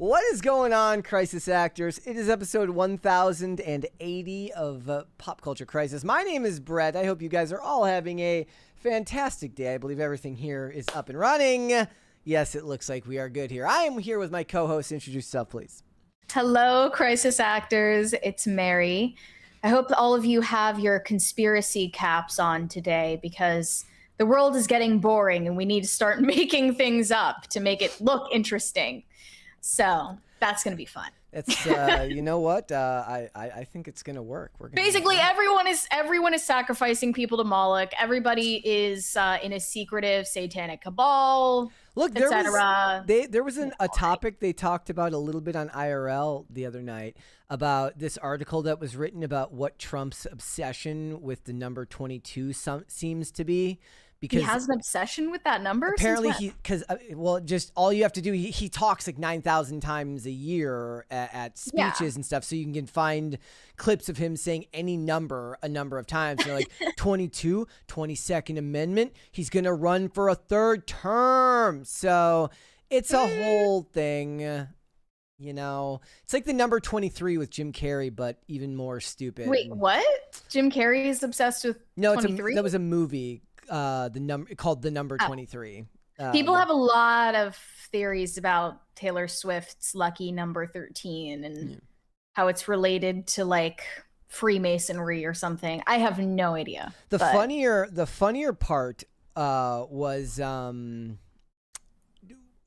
What is going on, Crisis Actors? It is episode 1080 of Pop Culture Crisis. My name is Brett. I hope you guys are all having a fantastic day. I believe everything here is up and running. Yes, it looks like we are good here. I am here with my co-host. Introduce yourself, please. Hello, Crisis Actors. It's Mary. I hope all of you have your conspiracy caps on today because the world is getting boring and we need to start making things up to make it look interesting. So that's going to be fun. It's you know what? I think it's going to work. Basically, everyone is sacrificing people to Moloch. Everybody is in a secretive satanic cabal. Look, there was a topic they talked about a little bit on IRL the other night about this article that was written about what Trump's obsession with the number 22 seems to be. Because he has an obsession with that number? Apparently just all you have to do, he talks like 9,000 times a year at speeches and stuff. So you can find clips of him saying any number a number of times. They're like 22, 22nd Amendment. He's going to run for a third term. So it's a whole thing. You know, it's like the number 23 with Jim Carrey, but even more stupid. Wait, what? Jim Carrey is obsessed with 23? That was a movie. Called The Number 23. People have a lot of theories about Taylor Swift's lucky number 13 and how it's related to like Freemasonry or something. I have no idea. The funnier part was it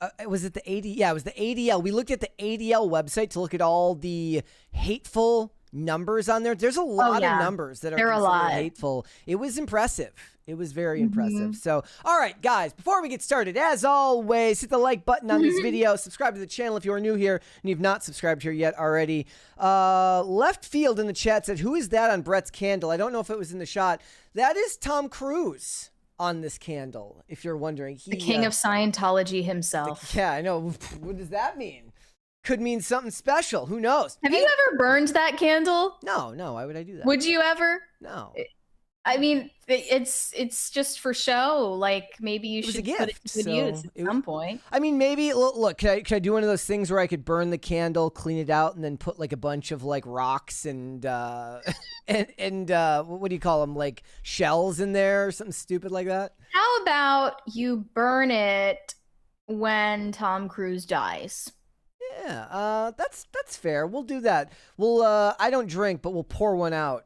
the AD? Yeah, it was the ADL. We looked at the ADL website to look at all the hateful numbers on there. There's a lot of numbers that are considered hateful. It was impressive. It was very impressive. So, all right, guys, before we get started, as always, hit the like button on this video. Subscribe to the channel if you are new here and you've not subscribed here yet already. Left Field in the chat said, who is that on Brett's candle? I don't know if it was in the shot. That is Tom Cruise on this candle, if you're wondering. The king of Scientology himself. Yeah, I know. What does that mean? Could mean something special. Who knows? Have you ever burned that candle? No. Why would I do that? Would you ever? No. I mean, it's just for show. Like maybe you should put it to good use at some point. I mean, maybe look. Could I do one of those things where I could burn the candle, clean it out, and then put like a bunch of like rocks and what do you call them? Like shells in there or something stupid like that? How about you burn it when Tom Cruise dies? Yeah, that's fair. We'll do that. We'll I don't drink, but we'll pour one out.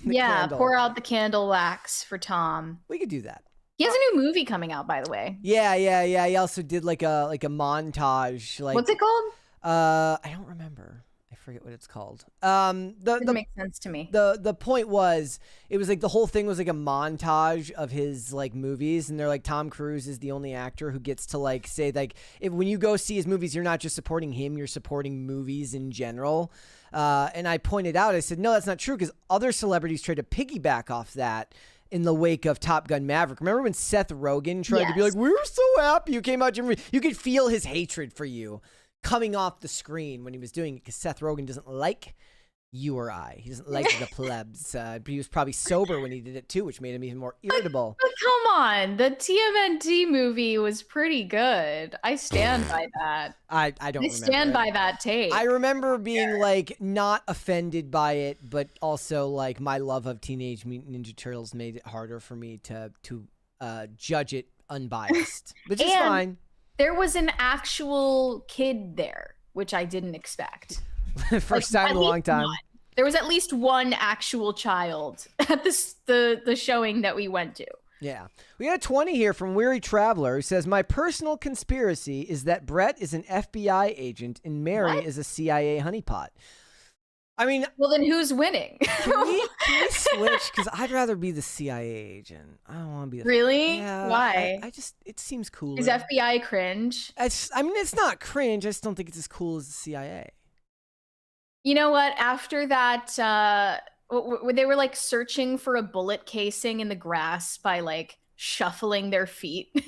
Candle. Pour out the candle wax for Tom. We could do that. He has a new movie coming out, by the way. Yeah. He also did like a montage. Like, what's it called? I don't remember. I forget what it's called. Doesn't make sense to me. The point was, it was like the whole thing was like a montage of his like movies, and they're like, Tom Cruise is the only actor who gets to like say like, when you go see his movies, you're not just supporting him, you're supporting movies in general. And I pointed out, I said, no, that's not true, because other celebrities tried to piggyback off that in the wake of Top Gun Maverick. Remember when Seth Rogen tried to be like, we were so happy you came out, Jim? You could feel his hatred for you coming off the screen when he was doing it, because Seth Rogen doesn't like you or I. He doesn't like the plebs. But he was probably sober when he did it too, which made him even more irritable. But come on, the TMNT movie was pretty good. I stand by that. I don't remember. Stand by that take. I remember being like not offended by it, but also like my love of Teenage Mutant Ninja Turtles made it harder for me to judge it unbiased, which is fine. There was an actual kid there, which I didn't expect. First time in a long time. There was at least one actual child at the showing that we went to. Yeah. We got a 20 here from Weary Traveler who says, my personal conspiracy is that Brett is an FBI agent and Mary is a CIA honeypot. I mean, well, then who's winning? Can we switch? Because I'd rather be the CIA agent. I don't want to be the Really? Yeah, Why? It seems cooler. Is FBI cringe? I mean, it's not cringe. I just don't think it's as cool as the CIA. You know what? After that, they were like searching for a bullet casing in the grass by like shuffling their feet in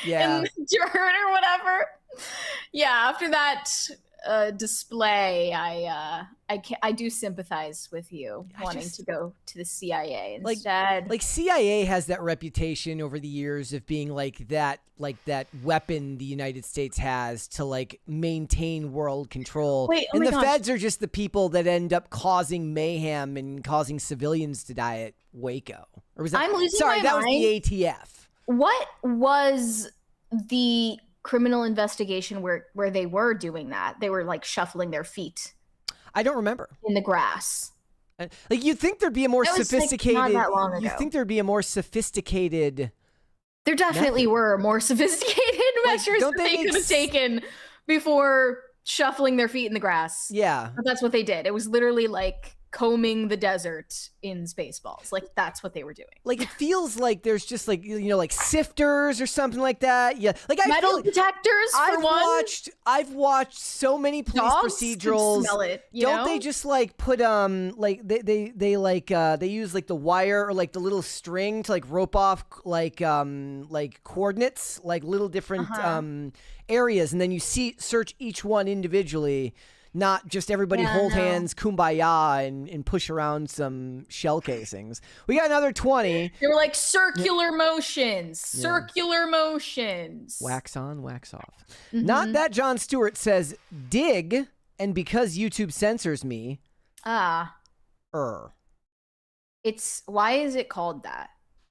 the dirt or whatever. Yeah, after that, display, I do sympathize with you wanting to go to the CIA instead. Like CIA has that reputation over the years of being like that weapon the United States has to like maintain world control. Wait, and the feds are just the people that end up causing mayhem and causing civilians to die at Waco. Or was that? I'm losing sorry, my that mind. was the ATF. What was the criminal investigation where they were doing that? They were like shuffling their feet. I don't remember. In the grass. Like you'd think there'd be a more sophisticated. Like not that long ago. You think there'd be a more sophisticated. There definitely were more sophisticated measures that they could have taken before shuffling their feet in the grass. Yeah, but that's what they did. It was literally like combing the desert in Spaceballs. Like that's what they were doing. Like it feels like there's just like like sifters or something like that. Yeah, like metal detectors. I've watched so many police procedurals. Smell it, Don't they just like put like they use like the wire or like the little string to like rope off like coordinates, like little different areas, and then you search each one individually. Not just everybody hold hands, kumbaya, and push around some shell casings. We got another 20. They were like circular motions, circular motions. Wax on, wax off. Not that Jon Stewart says, dig, and because YouTube censors me. It's, why is it called that?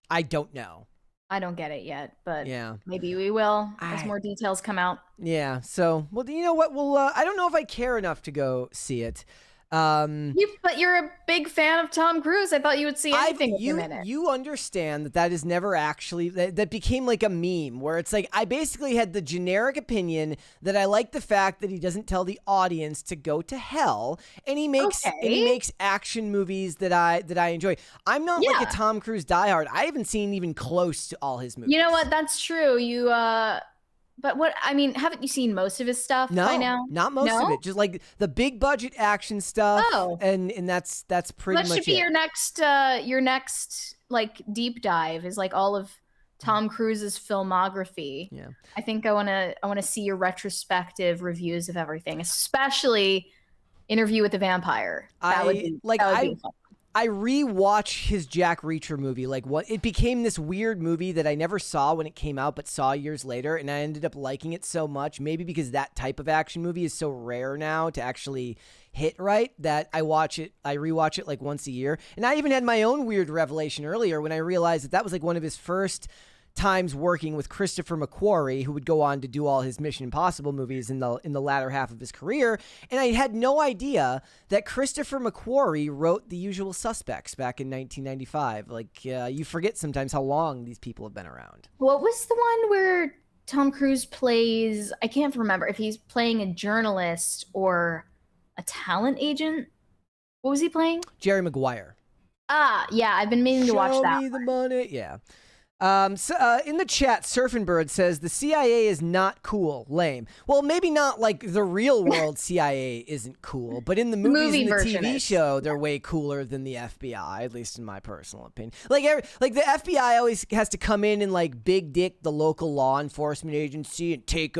I don't know. I don't get it yet, but maybe we will as more details come out. Yeah. So, well, you know what? Well, I don't know if I care enough to go see it. But you're a big fan of Tom Cruise. I thought you would see anything in a minute. You understand that is never actually that became like a meme where it's like I basically had the generic opinion that I like the fact that he doesn't tell the audience to go to hell, and he makes action movies that I enjoy. I'm not like a Tom Cruise diehard. I haven't seen even close to all his movies. You know what? That's true. You But what I mean, haven't you seen most of his stuff by now? Not most of it. Just like the big budget action stuff. And that's pretty much it. That should be your next like deep dive is like all of Tom Cruise's filmography. Yeah. I think I wanna see your retrospective reviews of everything, especially Interview with the Vampire. That would be fun. I rewatch his Jack Reacher movie. Like it became this weird movie that I never saw when it came out, but saw years later, and I ended up liking it so much. Maybe because that type of action movie is so rare now to actually hit right that I rewatch it like once a year. And I even had my own weird revelation earlier when I realized that was like one of his first times working with Christopher McQuarrie, who would go on to do all his Mission Impossible movies in the latter half of his career. And I had no idea that Christopher McQuarrie wrote The Usual Suspects back in 1995. Like, you forget sometimes how long these people have been around. What was the one where Tom Cruise plays, I can't remember if he's playing a journalist or a talent agent? What was he playing? Jerry Maguire. Yeah, I've been meaning to watch that. Show me the money. Yeah. So, in the chat, Surfing Bird says the CIA is not cool, lame. Well, maybe not like the real world CIA isn't cool, but in the movies and the TV show, they're way cooler than the FBI, at least in my personal opinion. Like the FBI always has to come in and like big dick the local law enforcement agency and take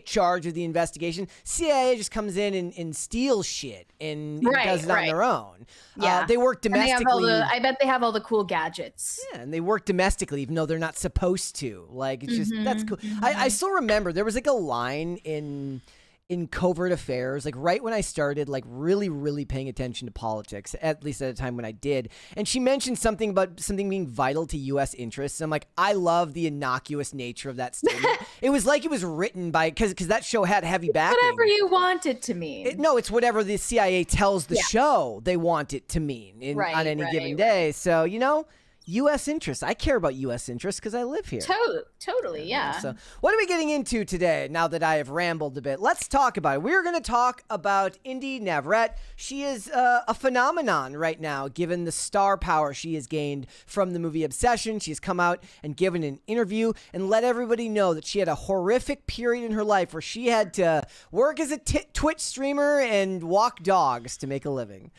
charge of the investigation. CIA just comes in and steals shit and does it on their own. Yeah, they work domestically. I bet they have all the cool gadgets. Yeah, and they work domestically, even though they're not supposed to. Like, it's just that's cool. I still remember there was like a line in Covert Affairs, like right when I started like really, really paying attention to politics, at least at a time when I did. And she mentioned something about something being vital to U.S. interests. I'm like, I love the innocuous nature of that statement. It was like it was written by, because that show had heavy backing. Whatever you want it to mean. It's whatever the CIA tells the show they want it to mean on any given day. So, U.S. interests. I care about U.S. interests because I live here. Totally, yeah. So what are we getting into today now that I have rambled a bit? Let's talk about it. We're going to talk about Indy Navarrete. She is a phenomenon right now, given the star power she has gained from the movie Obsession. She's come out and given an interview and let everybody know that she had a horrific period in her life where she had to work as a Twitch streamer and walk dogs to make a living.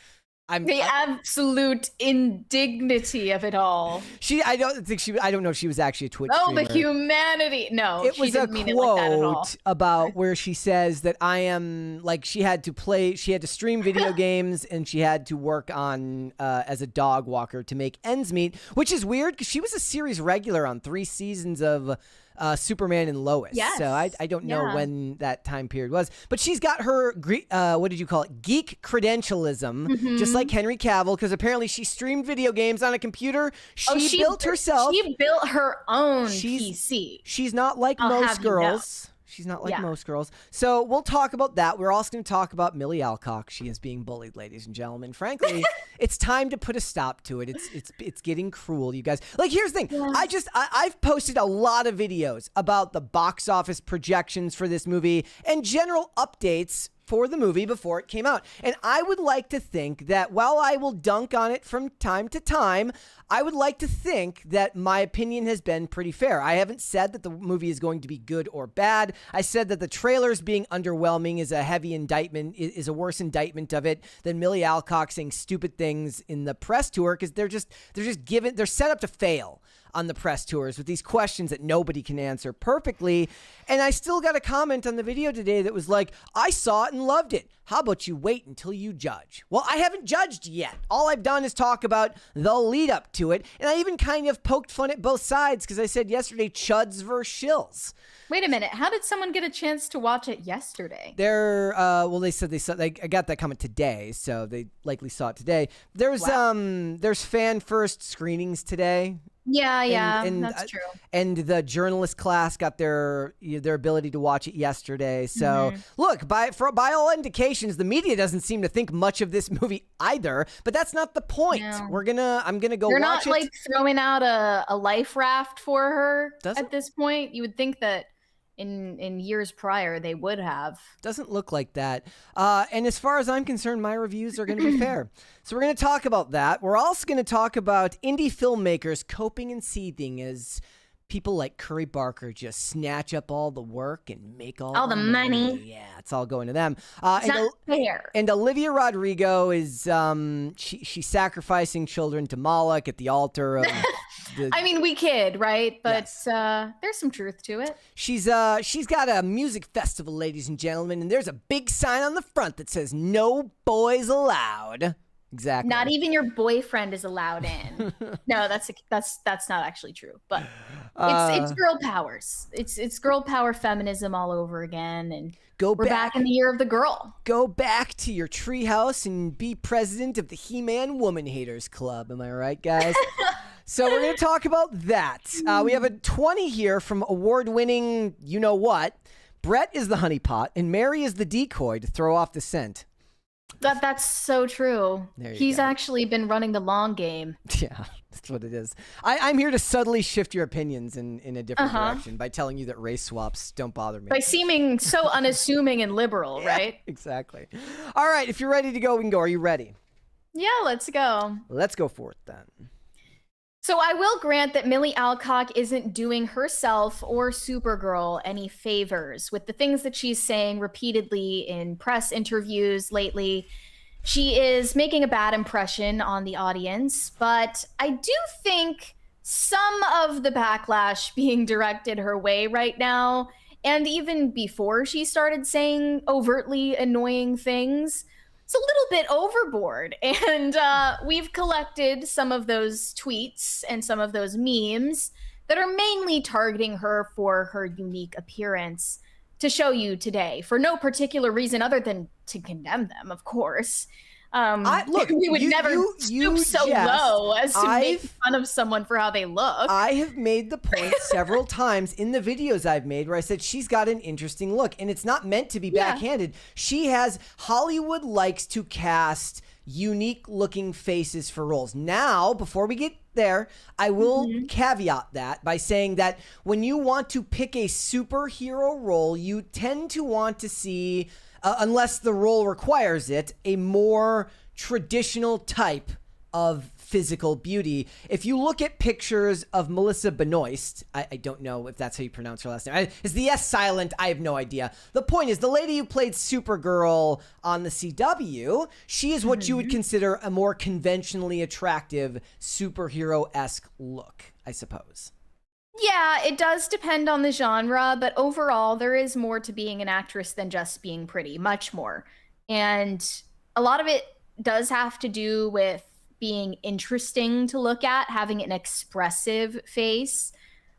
The absolute indignity of it all. I don't know if she was actually a Twitch streamer. The humanity. No, it was a quote like that at all. About where she says that I am like she had to stream video games and she had to work on as a dog walker to make ends meet, which is weird because she was a series regular on 3 seasons of Superman and Lois. Yes. So I don't know when that time period was. But she's got her, what did you call it? Geek credentialism, just like Henry Cavill, because apparently she streamed video games on a computer. She built herself. She built her own PC. She's not like most girls. She's not like most girls. So we'll talk about that. We're also going to talk about Millie Alcock. She is being bullied, ladies and gentlemen. Frankly, it's time to put a stop to it. It's getting cruel, you guys. Like, here's the thing. Yeah. I've posted a lot of videos about the box office projections for this movie and general updates for the movie before it came out. And I would like to think that while I will dunk on it from time to time, I would like to think that my opinion has been pretty fair. I haven't said that the movie is going to be good or bad. I said that the trailers being underwhelming is a heavy indictment, is a worse indictment of it than Millie Alcock saying stupid things in the press tour, because they're set up to fail on the press tours with these questions that nobody can answer perfectly. And I still got a comment on the video today that was like, I saw it and loved it. How about you wait until you judge? Well, I haven't judged yet. All I've done is talk about the lead up to it. And I even kind of poked fun at both sides because I said yesterday, chuds versus shills. Wait a minute. How did someone get a chance to watch it yesterday? They said they saw. I got that comment today, so they likely saw it today. There's fan first screenings today. Yeah, and that's true. And the journalist class got their ability to watch it yesterday. So look, by all indications, the media doesn't seem to think much of this movie either. But that's not the point. No. I'm gonna go. They're watch not it. Like throwing out a life raft for her at this point. You would think that in years prior they would have. Doesn't look like that. And as far as I'm concerned, my reviews are going to be fair. So we're going to talk about that. We're also going to talk about indie filmmakers coping and seething as people like Curry Barker just snatch up all the work and make all the money. Yeah, it's all going to them. It's not fair. And Olivia Rodrigo is she's sacrificing children to Moloch at the altar of. I mean, we kid, right? But yes. There's some truth to it. She's got a music festival, ladies and gentlemen, and there's a big sign on the front that says "No boys allowed." Exactly. Not even your boyfriend is allowed in. No, that's not actually true. But it's girl powers. It's girl power feminism all over again, and we're back in the year of the girl. Go back to your treehouse and be president of the He-Man Woman Haters Club. Am I right, guys? So we're going to talk about that. We have a 20 here from award-winning you-know-what. Brett is the honeypot, and Mary is the decoy to throw off the scent. That's so true. He's actually been running the long game. Yeah, that's what it is. I'm here to subtly shift your opinions in a different direction by telling you that race swaps don't bother me. By seeming so unassuming and liberal, right? Exactly. All right, if you're ready to go, we can go. Are you ready? Yeah, let's go. Let's go for it then. So I will grant that Millie Alcock isn't doing herself or Supergirl any favors with the things that she's saying repeatedly in press interviews lately. She is making a bad impression on the audience, but I do think some of the backlash being directed her way right now, and even before she started saying overtly annoying things, it's a little bit overboard. And we've collected some of those tweets and some of those memes that are mainly targeting her for her unique appearance to show you today for no particular reason other than to condemn them, of course. Look, we would never stoop so low as to make fun of someone for how they look. I have made the point several times in the videos I've made where I said she's got an interesting look, and it's not meant to be backhanded. Hollywood likes to cast unique looking faces for roles. Now, before we get there, I will caveat that by saying that when you want to pick a superhero role, you tend to want to see, unless the role requires it, a more traditional type of physical beauty. If you look at pictures of Melissa Benoist, I don't know if that's how you pronounce her last name. Is the S silent? I have no idea. The point is, the lady who played Supergirl on the CW, she is what you would consider a more conventionally attractive superhero-esque look, I suppose. Yeah, it does depend on the genre, but overall, there is more to being an actress than just being pretty, much more. And a lot of it does have to do with being interesting to look at, having an expressive face.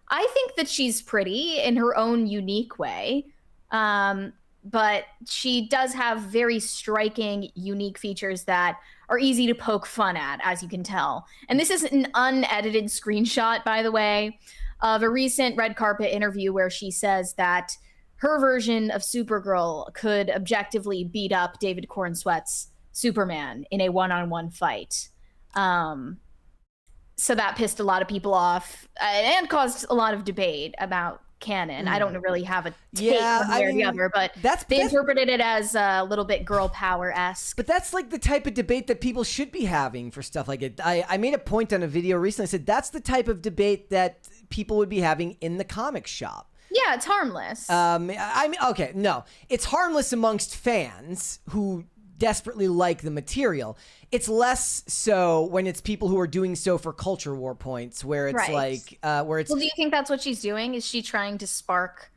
I think that she's pretty in her own unique way, but she does have very striking, unique features that are easy to poke fun at, as you can tell. And this is an unedited screenshot, by the way, of a recent red carpet interview where she says that her version of Supergirl could objectively beat up David Cornsweat's Superman in a one-on-one fight. So that pissed a lot of people off and caused a lot of debate about canon. I don't really have a take one way or the other, but they interpreted it as a little bit girl power-esque. But that's like the type of debate that people should be having for stuff like it. I made a point on a video recently. I said that's the type of debate that people would be having in the comic shop. Yeah, it's harmless. I mean, okay, no. It's harmless amongst fans who desperately like the material. It's less so when it's people who are doing so for culture war points, where it's like, where it's. Well, do you think that's what she's doing? Is she trying to spark?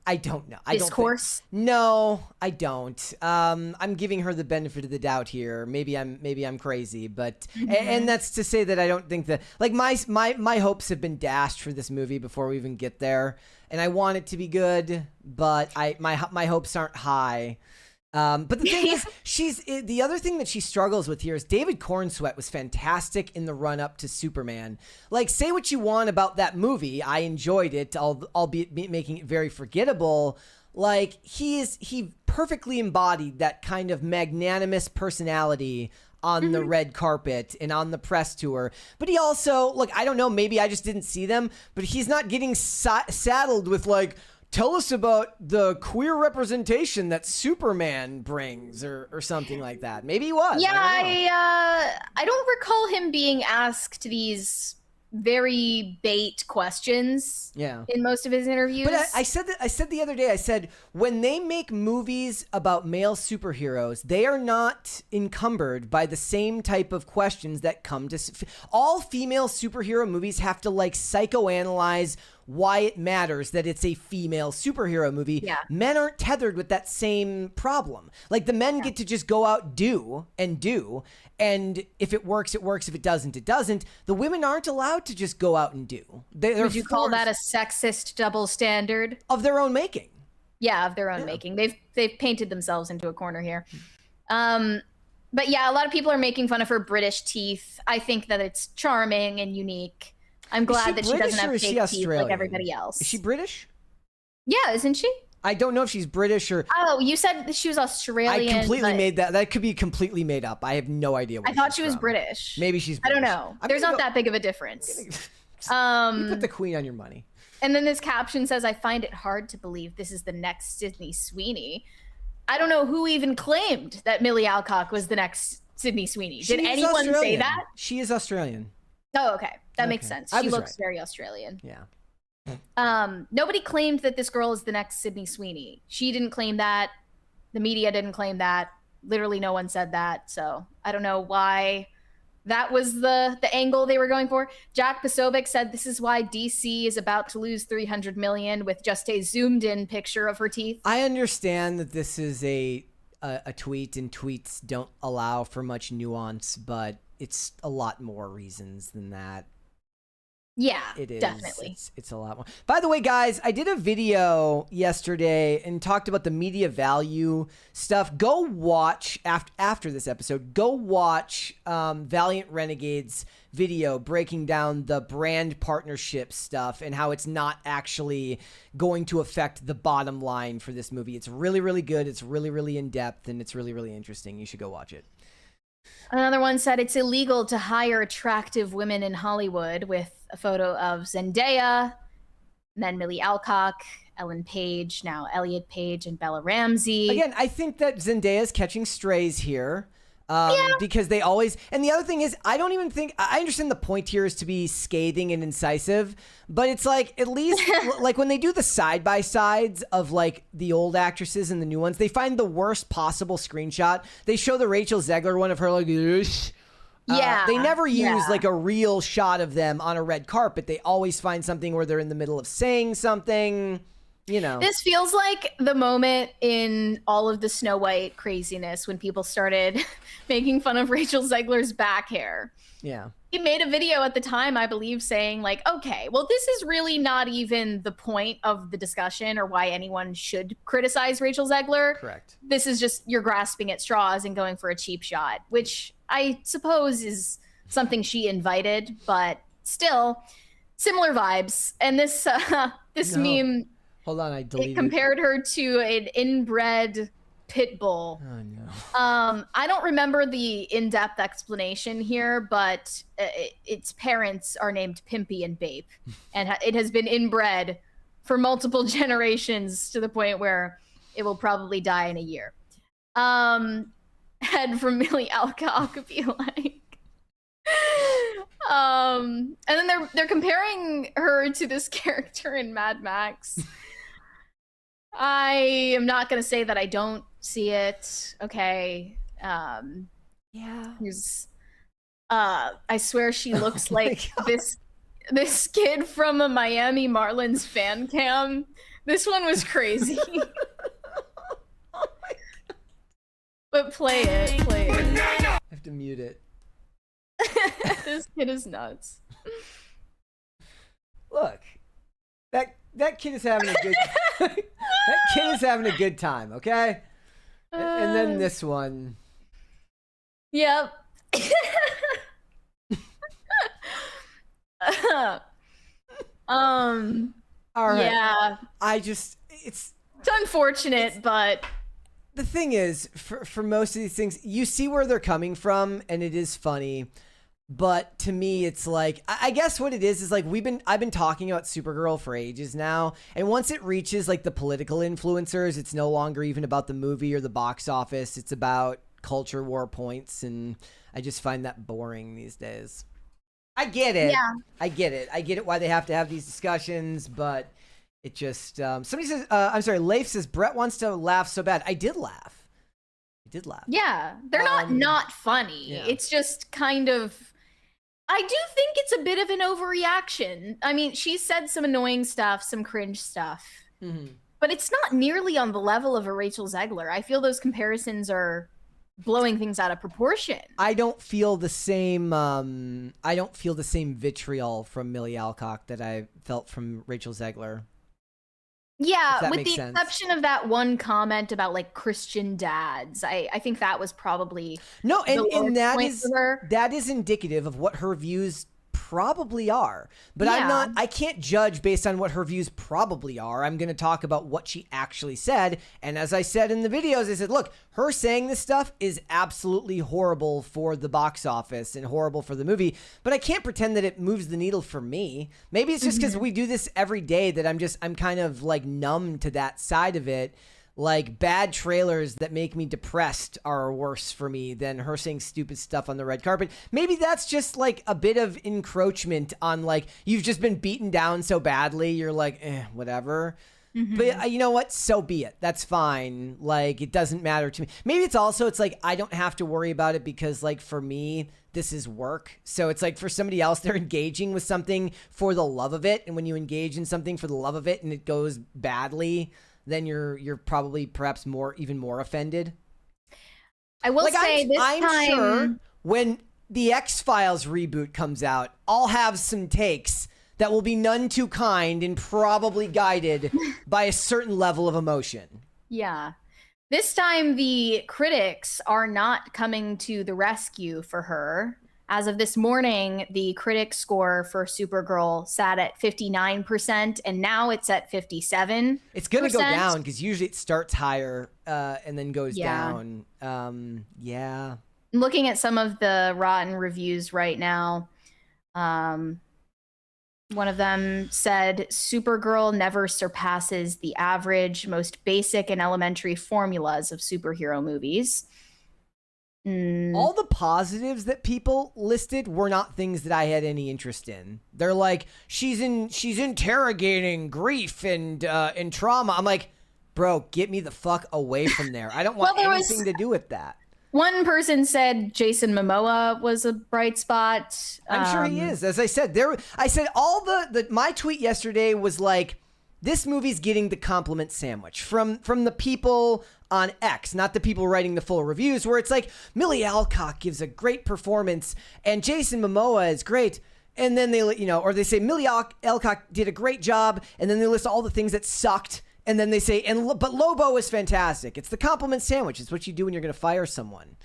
I don't know. Discourse? No, I don't. I'm giving her the benefit of the doubt here. Maybe I'm crazy, but and that's to say that I don't think that like my hopes have been dashed for this movie before we even get there, and I want it to be good, but my hopes aren't high. But the thing is, the other thing that she struggles with here is David Cornsweat was fantastic in the run up to Superman. Like, say what you want about that movie. I enjoyed it, albeit making it very forgettable. Like, he perfectly embodied that kind of magnanimous personality on the red carpet and on the press tour. But he also, look, I don't know, maybe I just didn't see them, but he's not getting saddled with like, tell us about the queer representation that Superman brings or something like that. Maybe he was. Yeah, I don't recall him being asked these very bait questions in most of his interviews. But I said the other day, I said, when they make movies about male superheroes, they are not encumbered by the same type of questions that come to all female superhero movies have to like psychoanalyze why it matters that it's a female superhero movie. Yeah. Men aren't tethered with that same problem. Like the men get to just go out, do. And if it works, it works. If it doesn't, it doesn't. The women aren't allowed to just go out and do. Would you call that a sexist double standard? Of their own making. Yeah, of their own making. They've painted themselves into a corner here. But yeah, a lot of people are making fun of her British teeth. I think that it's charming and unique. I'm glad that she doesn't have fake teeth like everybody else. Is she British? Yeah, isn't she? I don't know if she's British or... Oh, you said that she was Australian. I completely made that. That could be completely made up. I have no idea where I thought she was British. Maybe she's British. I don't know. There's not that big of a difference. You put the queen on your money. And then this caption says, I find it hard to believe this is the next Sydney Sweeney. I don't know who even claimed that Millie Alcock was the next Sydney Sweeney. Did anyone say that? She is Australian. Oh, okay. That makes sense. She looks very Australian. Yeah. Nobody claimed that this girl is the next Sydney Sweeney. She didn't claim that. The media didn't claim that. Literally no one said that. So I don't know why that was the angle they were going for. Jack Posobiec said this is why DC is about to lose $300 million with just a zoomed in picture of her teeth. I understand that this is a tweet and tweets don't allow for much nuance, but it's a lot more reasons than that. Yeah, it is. Definitely. It's a lot more. By the way, guys, I did a video yesterday and talked about the media value stuff. Go watch, after this episode, go watch Valiant Renegade's video breaking down the brand partnership stuff and how it's not actually going to affect the bottom line for this movie. It's really, really good. It's really, really in-depth, and it's really, really interesting. You should go watch it. Another one said it's illegal to hire attractive women in Hollywood, with a photo of Zendaya, and then Millie Alcock, Ellen Page, now Elliot Page, and Bella Ramsey. Again, I think that Zendaya's catching strays here. Because they always, and the other thing is, I don't even think, I understand the point here is to be scathing and incisive, but it's like, at least, like when they do the side-by-sides of like the old actresses and the new ones, they find the worst possible screenshot. They show the Rachel Zegler one of her like, they never use like a real shot of them on a red carpet. They always find something where they're in the middle of saying something. You know. This feels like the moment in all of the Snow White craziness when people started making fun of Rachel Zegler's back hair. Yeah. He made a video at the time, I believe, saying like, okay, well, this is really not even the point of the discussion or why anyone should criticize Rachel Zegler. Correct. This is just you're grasping at straws and going for a cheap shot, which I suppose is something she invited, but still similar vibes. And this meme... Hold on, I deleted it. Compared her to an inbred pit bull. Oh, no. I don't remember the in-depth explanation here, but its parents are named Pimpy and Bape, and it has been inbred for multiple generations to the point where it will probably die in a year. Had from Millie Alcock be like... and then they're comparing her to this character in Mad Max. I am not going to say that I don't see it. Okay. Yeah. I swear she looks Oh like this kid from a Miami Marlins fan cam. This one was crazy. Oh my God. But play it. I have to mute it. This kid is nuts. Look, that kid is having a good that kid is having a good time, okay? And then this one. Yep. All right. Yeah. It's unfortunate, but the thing is, for most of these things, you see where they're coming from, and it is funny. But to me, it's like, I guess what it is like I've been talking about Supergirl for ages now. And once it reaches like the political influencers, it's no longer even about the movie or the box office. It's about culture war points. And I just find that boring these days. I get it. Yeah. I get it why they have to have these discussions, but it just, somebody says, I'm sorry, Leif says, Brett wants to laugh so bad. I did laugh. Yeah. They're not funny. Yeah. It's just kind of, I do think it's a bit of an overreaction. I mean, she said some annoying stuff, some cringe stuff, but it's not nearly on the level of a Rachel Zegler. I feel those comparisons are blowing things out of proportion. I don't feel the same. I don't feel the same vitriol from Millie Alcock that I felt from Rachel Zegler. Yeah, with the exception of that one comment about like Christian dads, I think that was probably no, and that is indicative of what her views probably are. But yeah. I can't judge based on what her views probably are. I'm going to talk about what she actually said. And as I said in the videos, I said, look, her saying this stuff is absolutely horrible for the box office and horrible for the movie. But I can't pretend that it moves the needle for me. Maybe it's just because we do this every day that I'm kind of like numb to that side of it. Like, bad trailers that make me depressed are worse for me than her saying stupid stuff on the red carpet. Maybe that's just like a bit of encroachment on like, you've just been beaten down so badly. You're like, whatever. But you know what? So be it. That's fine. Like, it doesn't matter to me. Maybe it's like, I don't have to worry about it because like for me, this is work. So it's like for somebody else, they're engaging with something for the love of it. And when you engage in something for the love of it and it goes badly, then you're probably perhaps even more offended. I will say I'm sure when the X-Files reboot comes out, I'll have some takes that will be none too kind and probably guided by a certain level of emotion. Yeah. This time the critics are not coming to the rescue for her. As of this morning, the critic score for Supergirl sat at 59%, and now it's at 57%. It's going to go down because usually it starts higher and then goes down. Yeah. Looking at some of the rotten reviews right now, one of them said, Supergirl never surpasses the average, most basic and elementary formulas of superhero movies. All the positives that people listed were not things that I had any interest in. They're like, she's interrogating grief and trauma. I'm like, bro, get me the fuck away from there. I don't want anything to do with that. One person said Jason Momoa was a bright spot. I'm sure he is. As I said, my tweet yesterday was like, this movie's getting the compliment sandwich from the people on X, not the people writing the full reviews, where it's like, Millie Alcock gives a great performance and Jason Momoa is great. And then or they say Millie Alcock did a great job. And then they list all the things that sucked. And then they say, but Lobo is fantastic. It's the compliment sandwich. It's what you do when you're going to fire someone.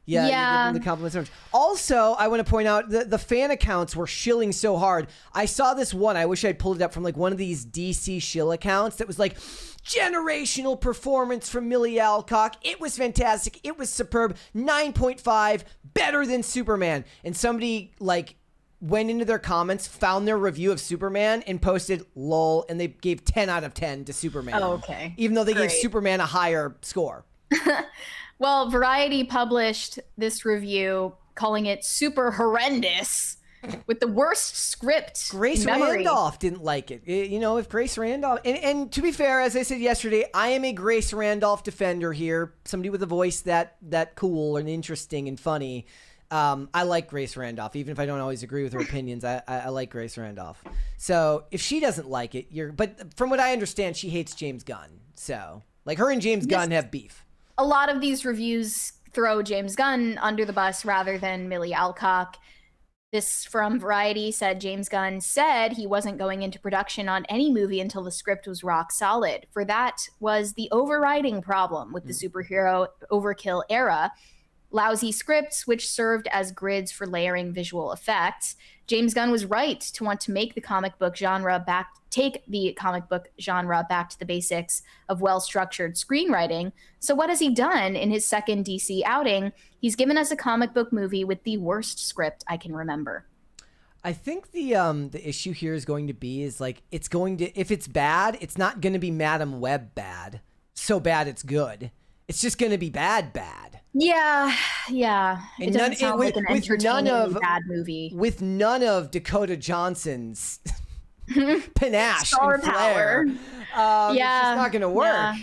Yeah. You give them the compliment sandwich. Also, I want to point out the fan accounts were shilling so hard. I saw this one. I wish I'd pulled it up from like one of these DC shill accounts that was like, generational performance from Millie Alcock. It was fantastic. It was superb. 9.5, better than Superman. And somebody like went into their comments, found their review of Superman, and posted lol, and they gave 10 out of 10 to Superman. Oh, okay. Even though they gave Superman a higher score. Well, Variety published this review calling it super horrendous with the worst script. Grace Randolph didn't like it. If Grace Randolph, and to be fair, as I said yesterday, I am a Grace Randolph defender here. Somebody with a voice that cool and interesting and funny. I like Grace Randolph, even if I don't always agree with her opinions. I like Grace Randolph. So if she doesn't like it, but from what I understand, she hates James Gunn. So like her and James Gunn have beef. A lot of these reviews throw James Gunn under the bus rather than Millie Alcock. This from Variety said James Gunn said he wasn't going into production on any movie until the script was rock solid. For that was the overriding problem with the superhero overkill era. Lousy scripts, which served as grids for layering visual effects. James Gunn was right to want to take the comic book genre back to the basics of well-structured screenwriting. So what has he done in his second DC outing? He's given us a comic book movie with the worst script I can remember. I think the issue here is going to be if it's bad, it's not going to be Madam Web bad. So bad it's good. It's just going to be bad. Yeah. It doesn't sound like an entertaining bad movie. With none of Dakota Johnson's panache Star and flair. power. It's just not going to work.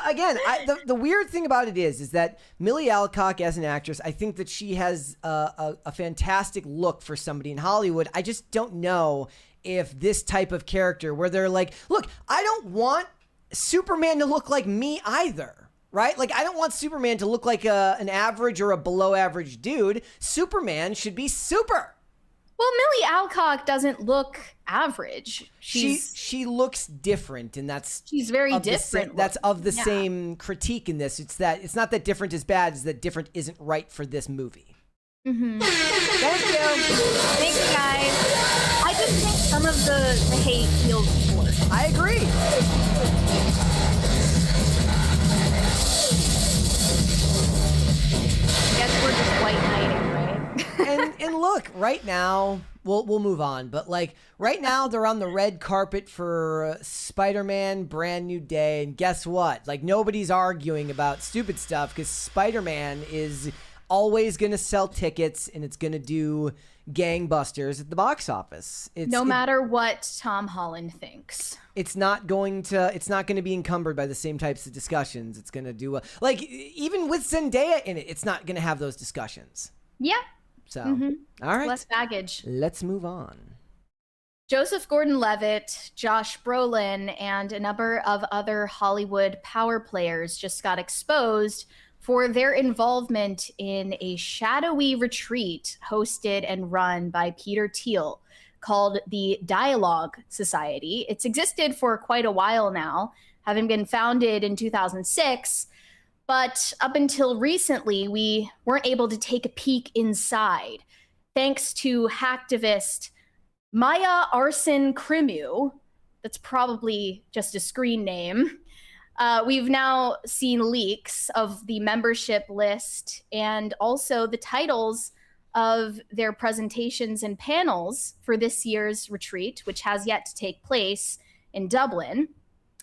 Again, the weird thing about it is that Millie Alcock as an actress, I think that she has a fantastic look for somebody in Hollywood. I just don't know if this type of character where they're like, look, I don't want Superman to look like me either, right? Like, I don't want Superman to look like an average or a below average dude. Superman should be super. Well, Millie Alcock doesn't look average. She looks different, and she's very different. That's of the same critique in this. It's not that different is bad, it's that different isn't right for this movie. Mm-hmm. Thank you. Thanks, guys. I just think some of the hate feels forced. I agree. I guess we're just white knighting, right? and look, right now, we'll move on, but like right now they're on the red carpet for Spider-Man Brand New Day, and guess what? Like nobody's arguing about stupid stuff because Spider-Man is always going to sell tickets and it's going to do gangbusters at the box office. No matter what Tom Holland thinks. It's not going to be encumbered by the same types of discussions. It's going to do like even with Zendaya in it, it's not going to have those discussions. Yeah. So, all right. Less baggage. Let's move on. Joseph Gordon-Levitt, Josh Brolin, and a number of other Hollywood power players just got exposed for their involvement in a shadowy retreat hosted and run by Peter Thiel called the Dialogue Society. It's existed for quite a while now, having been founded in 2006, but up until recently, we weren't able to take a peek inside, thanks to hacktivist Maya Arsen Krimu. That's probably just a screen name. We've now seen leaks of the membership list and also the titles of their presentations and panels for this year's retreat, which has yet to take place in Dublin.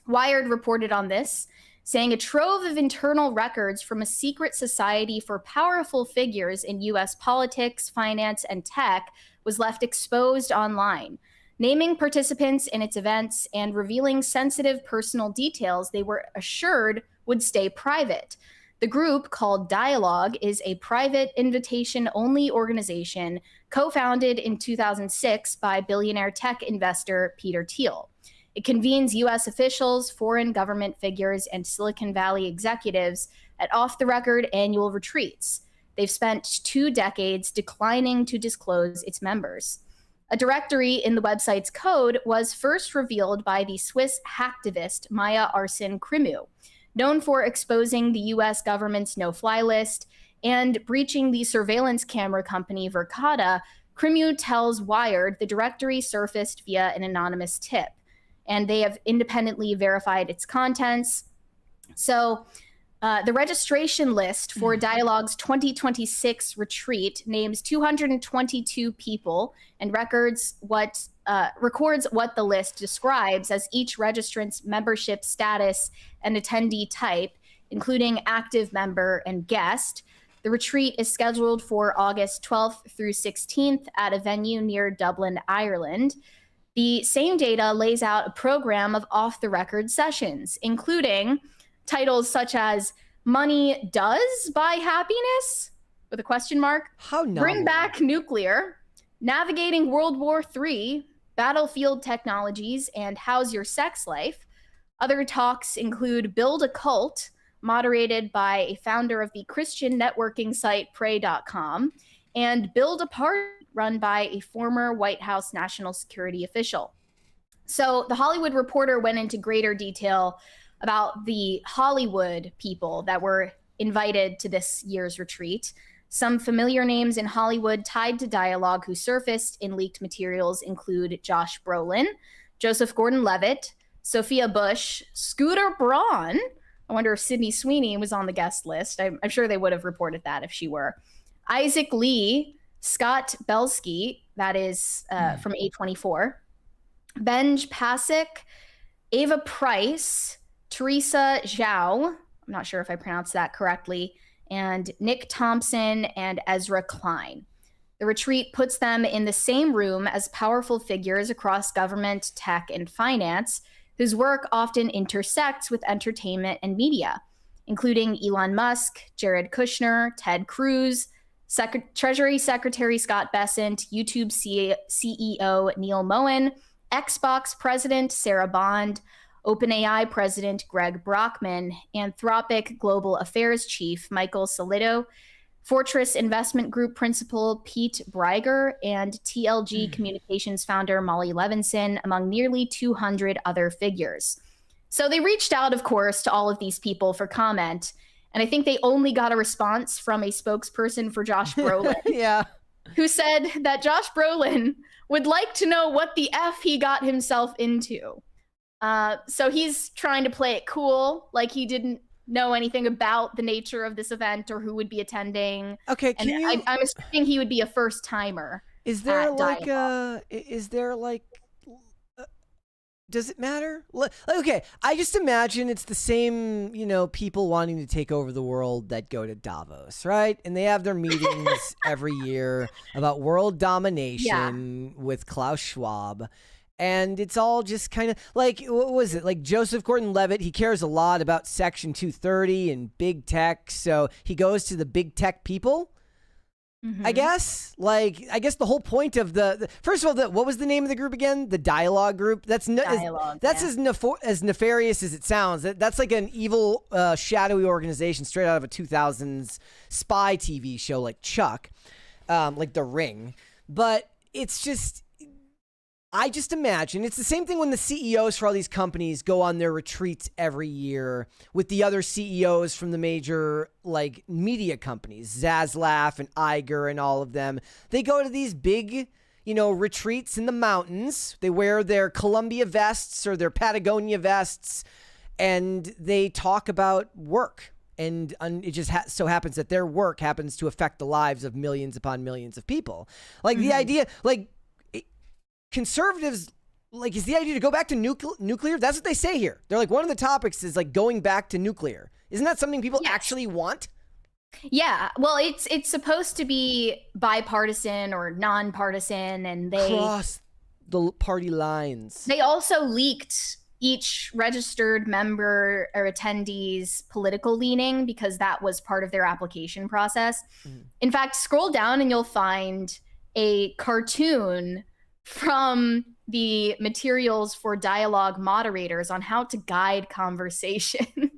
Wired reported on this. saying a trove of internal records from a secret society for powerful figures in US politics, finance, and tech was left exposed online, naming participants in its events and revealing sensitive personal details they were assured would stay private. The group, called Dialogue, is a private invitation-only organization co-founded in 2006 by billionaire tech investor Peter Thiel. It convenes U.S. officials, foreign government figures, and Silicon Valley executives at off-the-record annual retreats. They've spent 2 decades declining to disclose its members. A directory in the website's code was first revealed by the Swiss hacktivist Maya Arsene-Crimu, known for exposing the U.S. government's no-fly list and breaching the surveillance camera company Verkada. Crimu tells Wired the directory surfaced via an anonymous tip, and they have independently verified its contents. So the registration list for Dialogue's 2026 retreat names 222 people and records what the list describes as each registrant's membership status and attendee type, including active member and guest. The retreat is scheduled for August 12th through 16th at a venue near Dublin, Ireland. The same data lays out a program of off-the-record sessions, including titles such as Money Does Buy Happiness? With a question mark. How novel. Bring Back Nuclear, Navigating World War III, Battlefield Technologies, and How's Your Sex Life? Other talks include Build a Cult, moderated by a founder of the Christian networking site Pray.com, and Build a Party, run by a former White House national security official. So the Hollywood Reporter went into greater detail about the Hollywood people that were invited to this year's retreat. Some familiar names in Hollywood tied to Dialogue who surfaced in leaked materials include Josh Brolin, Joseph Gordon-Levitt, Sophia Bush, Scooter Braun. I wonder if Sydney Sweeney was on the guest list. I'm sure they would have reported that if she were. Isaac Lee, Scott Belsky, that is from A24, Benj Pasek, Ava Price, Teresa Zhao, I'm not sure if I pronounced that correctly, and Nick Thompson and Ezra Klein. The retreat puts them in the same room as powerful figures across government, tech, and finance, whose work often intersects with entertainment and media, including Elon Musk, Jared Kushner, Ted Cruz, Treasury Secretary Scott Bessent, YouTube CEO Neil Moen, Xbox President Sarah Bond, OpenAI President Greg Brockman, Anthropic Global Affairs Chief Michael Solito, Fortress Investment Group Principal Pete Breiger, and TLG Communications founder Molly Levinson, among nearly 200 other figures. So they reached out, of course, to all of these people for comment. And I think they only got a response from a spokesperson for Josh Brolin. Yeah. Who said that Josh Brolin would like to know what the F he got himself into. So he's trying to play it cool, like he didn't know anything about the nature of this event or who would be attending. Okay, I'm assuming he would be a first timer. Is there does it matter? Okay, I just imagine it's the same, people wanting to take over the world that go to Davos, right? And they have their meetings every year about world domination with Klaus Schwab. And it's all just kind of like, what was it? Like Joseph Gordon-Levitt, he cares a lot about Section 230 and big tech. So he goes to the big tech people. I guess. I guess the whole point of first of all, what was the name of the group again? The Dialogue group. That's as nefarious as it sounds. That's like an evil, shadowy organization straight out of a 2000s spy TV show, like Chuck, like The Ring. But it's just, I just imagine it's the same thing when the CEOs for all these companies go on their retreats every year with the other CEOs from the major media companies, Zaslav and Iger and all of them. They go to these big, retreats in the mountains. They wear their Columbia vests or their Patagonia vests, and they talk about work. And it just so happens that their work happens to affect the lives of millions upon millions of people. The idea, conservatives like, is the idea to go back to nuclear? That's what they say here. They're like, one of the topics is like going back to nuclear. Isn't that something people actually want? Yeah, well, it's supposed to be bipartisan or nonpartisan, and they cross the party lines. They also leaked each registered member or attendee's political leaning because that was part of their application process. In fact, scroll down and you'll find a cartoon from the materials for dialogue moderators on how to guide conversation.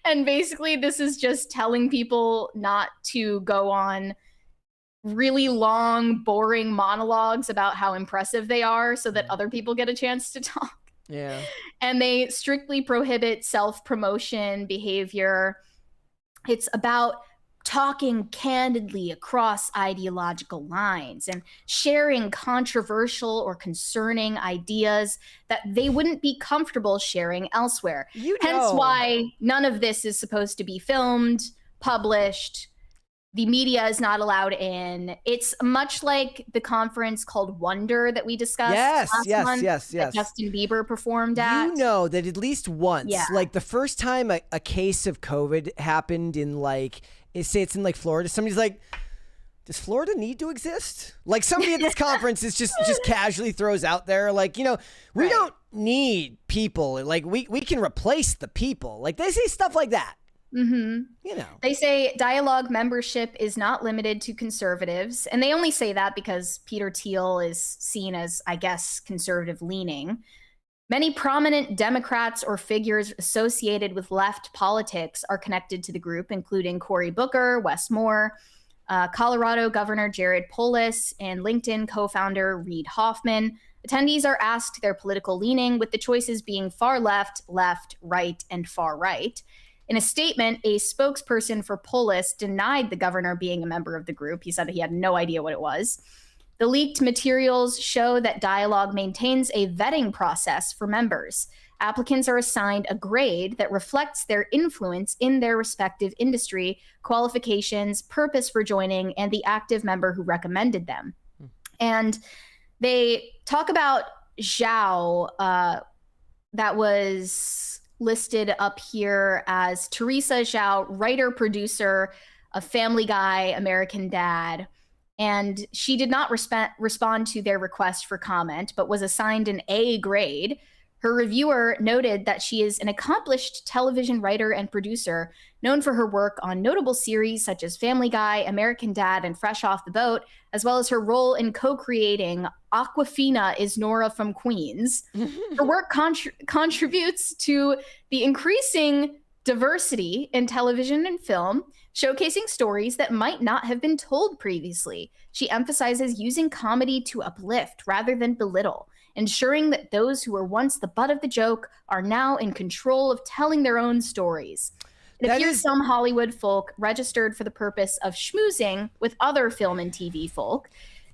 And basically, this is just telling people not to go on really long, boring monologues about how impressive they are so that other people get a chance to talk. Yeah. And they strictly prohibit self-promotion behavior. It's about talking candidly across ideological lines and sharing controversial or concerning ideas that they wouldn't be comfortable sharing elsewhere. Hence why none of this is supposed to be filmed, published. The media is not allowed in. It's much like the conference called Wonder that we discussed last month that Justin Bieber performed at. You know that at least once, like the first time a case of COVID happened in like, say it's in like Florida, somebody's like, does Florida need to exist? Like somebody at this conference is just casually throws out there like, you know, we don't need people. Like we can replace the people. Like they say stuff like that. You know, they say dialogue membership is not limited to conservatives, and they only say that because Peter Thiel is seen as, I guess, conservative leaning. Many prominent Democrats or figures associated with left politics are connected to the group, including Cory Booker, Wes Moore, Colorado Governor Jared Polis, and LinkedIn co-founder Reid Hoffman. Attendees are asked their political leaning, with the choices being far left, left, right, and far right. In a statement, a spokesperson for Polis denied the governor being a member of the group. He said he had no idea what it was. The leaked materials show that Dialogue maintains a vetting process for members. Applicants are assigned a grade that reflects their influence in their respective industry, qualifications, purpose for joining, and the active member who recommended them. And they talk about Zhao, that was listed up here as Teresa Zhao, writer, producer of Family Guy, American Dad. And she did not respond to their request for comment, but was assigned an A grade. Her reviewer noted that she is an accomplished television writer and producer, known for her work on notable series such as Family Guy, American Dad, and Fresh Off the Boat, as well as her role in co-creating Aquafina is Nora from Queens. Her work contributes to the increasing diversity in television and film, showcasing stories that might not have been told previously. She emphasizes using comedy to uplift rather than belittle, ensuring that those who were once the butt of the joke are now in control of telling their own stories. It appears some Hollywood folk registered for the purpose of schmoozing with other film and TV folk.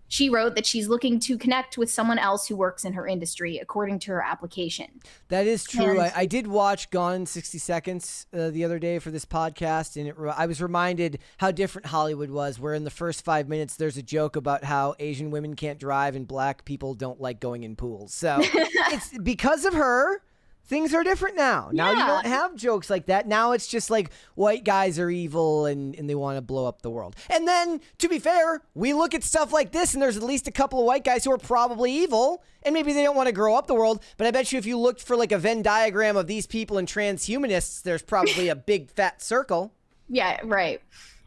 She wrote that she's looking to connect with someone else who works in her industry, according to her application. That is true. I did watch Gone in 60 Seconds the other day for this podcast, and I was reminded how different Hollywood was, where in the first 5 minutes there's a joke about how Asian women can't drive and black people don't like going in pools. So it's because of her. Things are different now. Now you don't have jokes like that. Now it's just like white guys are evil and they want to blow up the world. And then, to be fair, we look at stuff like this and there's at least a couple of white guys who are probably evil and maybe they don't want to grow up the world. But I bet you if you looked for like a Venn diagram of these people and transhumanists, there's probably a big fat circle. Yeah, right.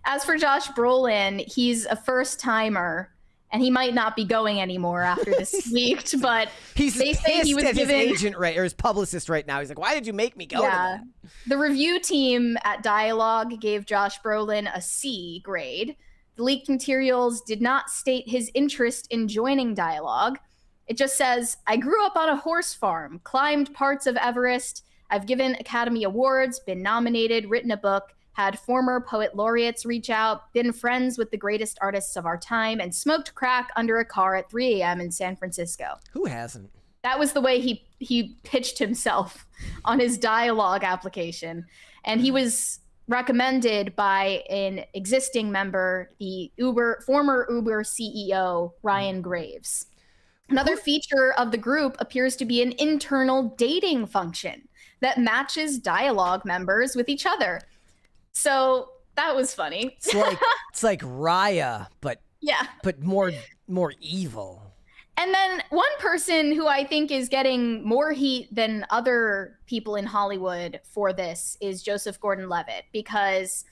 As for Josh Brolin, he's a first timer. And he might not be going anymore after this leaked, but they say he was given his agent or his publicist right now. He's like, "Why did you make me go?" Yeah, to that? The review team at Dialogue gave Josh Brolin a C grade. The leaked materials did not state his interest in joining Dialogue. It just says, "I grew up on a horse farm, climbed parts of Everest. I've given Academy Awards, been nominated, written a book." Had former poet laureates reach out, been friends with the greatest artists of our time, and smoked crack under a car at 3 a.m. in San Francisco. Who hasn't? That was the way he pitched himself on his Dialogue application. And he was recommended by an existing member, the former Uber CEO, Ryan Graves. Another feature of the group appears to be an internal dating function that matches dialogue members with each other. So that was funny. It's like Raya, but yeah, but more evil. And then one person who I think is getting more heat than other people in Hollywood for this is Joseph Gordon-Levitt, because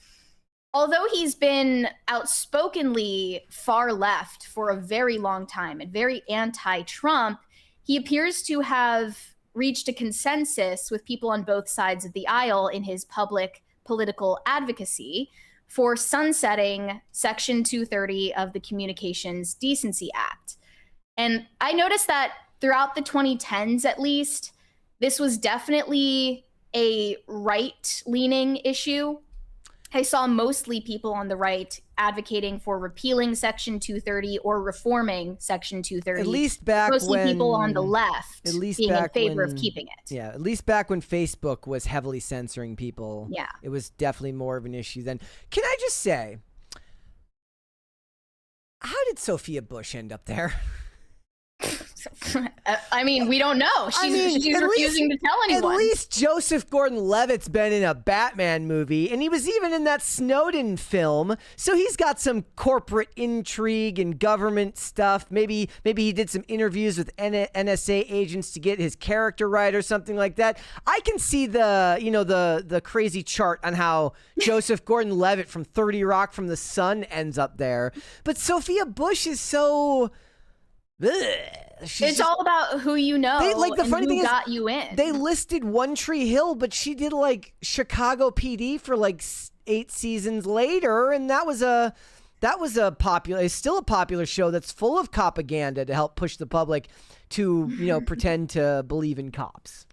although he's been outspokenly far left for a very long time and very anti-Trump, he appears to have reached a consensus with people on both sides of the aisle in his public political advocacy for sunsetting Section 230 of the Communications Decency Act. And I noticed that throughout the 2010s, at least, this was definitely a right-leaning issue. I saw mostly people on the right advocating for repealing Section 230 or reforming Section 230. At least back mostly when people on the left being in favor of keeping it. Yeah, at least back when Facebook was heavily censoring people. Yeah. It was definitely more of an issue then. Can I just say, how did Sophia Bush end up there? I mean, we don't know. She's refusing to tell anyone. At least Joseph Gordon-Levitt's been in a Batman movie, and he was even in that Snowden film. So he's got some corporate intrigue and government stuff. Maybe he did some interviews with NSA agents to get his character right or something like that. I can see the crazy chart on how Joseph Gordon-Levitt from 30 Rock from the Sun ends up there. But Sophia Bush is so... It's all about who you know the funny thing got you in. They listed One Tree Hill, but she did like Chicago PD for like 8 seasons later, and that was a popular, it's still a popular show that's full of propaganda to help push the public to, pretend to believe in cops.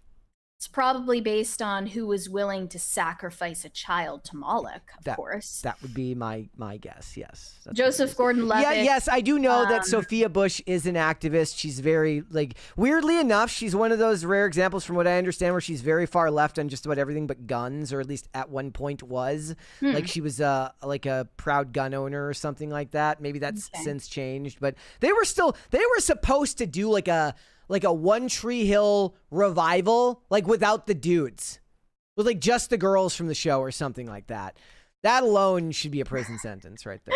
It's probably based on who was willing to sacrifice a child to Moloch, of course. That would be my guess, yes. Joseph Gordon-Levitt. Yeah, yes, I do know that Sophia Bush is an activist. She's very, weirdly enough, she's one of those rare examples from what I understand where she's very far left on just about everything but guns, or at least at one point was. Like she was a proud gun owner or something like that. Maybe that's since changed, but they were supposed to do like a One Tree Hill revival, without the dudes, with just the girls from the show or something like that. That alone should be a prison sentence right there.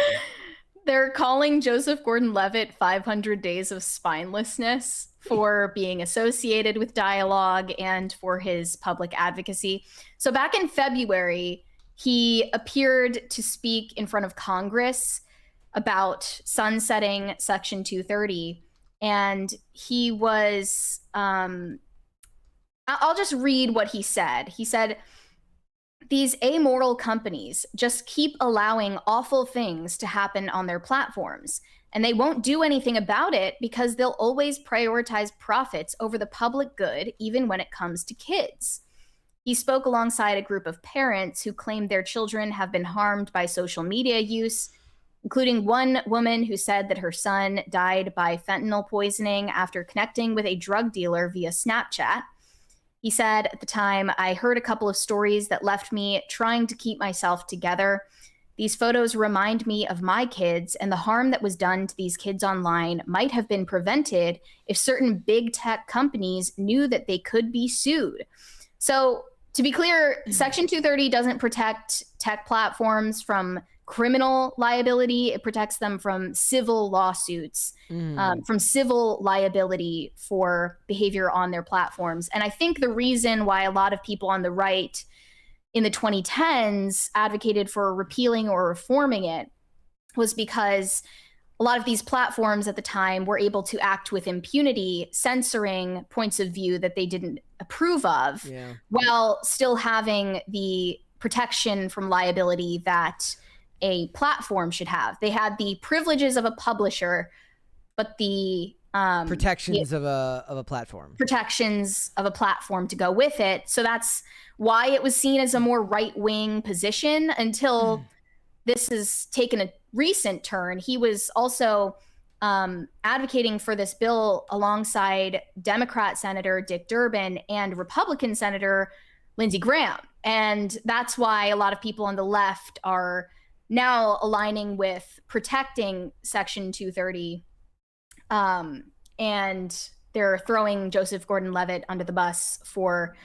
They're calling Joseph Gordon-Levitt 500 Days of Spinelessness for being associated with dialogue and for his public advocacy. So back in February, he appeared to speak in front of Congress about sunsetting Section 230. And he was, I'll just read what he said. He said, "These amoral companies just keep allowing awful things to happen on their platforms, and they won't do anything about it because they'll always prioritize profits over the public good, even when it comes to kids." He spoke alongside a group of parents who claimed their children have been harmed by social media use, including one woman who said that her son died by fentanyl poisoning after connecting with a drug dealer via Snapchat. He said, "At the time, I heard a couple of stories that left me trying to keep myself together. These photos remind me of my kids, and the harm that was done to these kids online might have been prevented if certain big tech companies knew that they could be sued." So to be clear, Section 230 doesn't protect tech platforms from criminal liability. It protects them from civil lawsuits, from civil liability for behavior on their platforms. And I think the reason why a lot of people on the right in the 2010s advocated for repealing or reforming it was because a lot of these platforms at the time were able to act with impunity, censoring points of view that they didn't approve of, while still having the protection from liability that a platform should have. They had the privileges of a publisher, but the protections of a platform. Protections of a platform to go with it. So that's why it was seen as a more right-wing position until this has taken a recent turn. He was also advocating for this bill alongside Democrat Senator Dick Durbin and Republican Senator Lindsey Graham. And that's why a lot of people on the left are now aligning with protecting Section 230. and they're throwing Joseph Gordon-Levitt under the bus for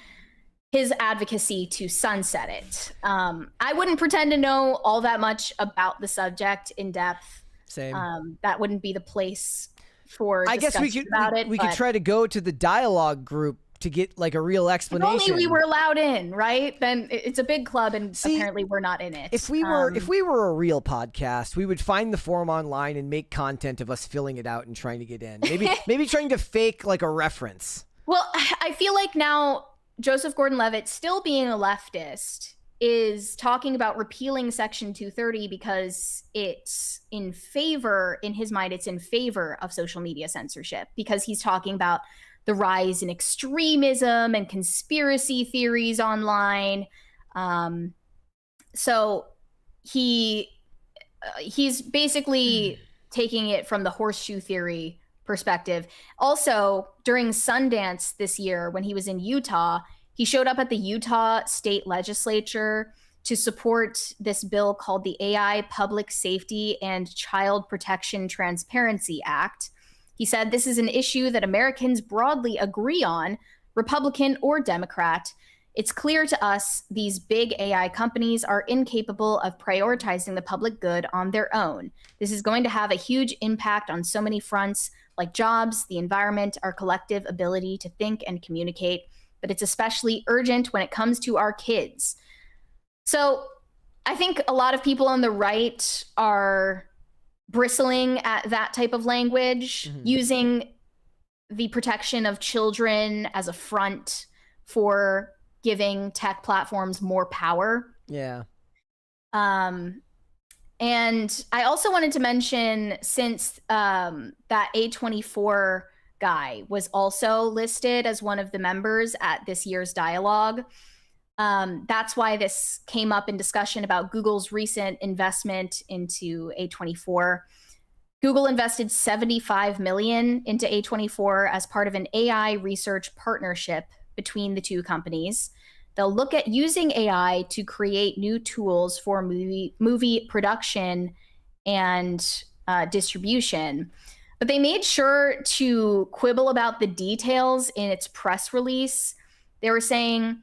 his advocacy to sunset it. I wouldn't pretend to know all that much about the subject in depth. Same. That wouldn't be the place for I guess we could try to go to the dialogue group to get like a real explanation. If only we were allowed in, right? Then it's a big club, and apparently we're not in it. If we were a real podcast, we would find the forum online and make content of us filling it out and trying to get in. Maybe trying to fake like a reference. Well, I feel like now Joseph Gordon-Levitt, still being a leftist, is talking about repealing Section 230 because it's in his mind, it's in favor of social media censorship, because he's talking about the rise in extremism and conspiracy theories online. So he's basically taking it from the horseshoe theory perspective. Also, during Sundance this year, when he was in Utah, he showed up at the Utah state legislature to support this bill called the AI Public Safety and Child Protection Transparency Act. He said, "This is an issue that Americans broadly agree on, Republican or Democrat. It's clear to us these big AI companies are incapable of prioritizing the public good on their own. This is going to have a huge impact on so many fronts, like jobs, the environment, our collective ability to think and communicate. But it's especially urgent when it comes to our kids." So I think a lot of people on the right are bristling at that type of language, using the protection of children as a front for giving tech platforms more power. Yeah. And I also wanted to mention, since that A24 guy was also listed as one of the members at this year's dialogue, that's why this came up in discussion about Google's recent investment into A24. Google invested $75 million into A24 as part of an AI research partnership between the two companies. They'll look at using AI to create new tools for movie production and distribution. But they made sure to quibble about the details in its press release. They were saying,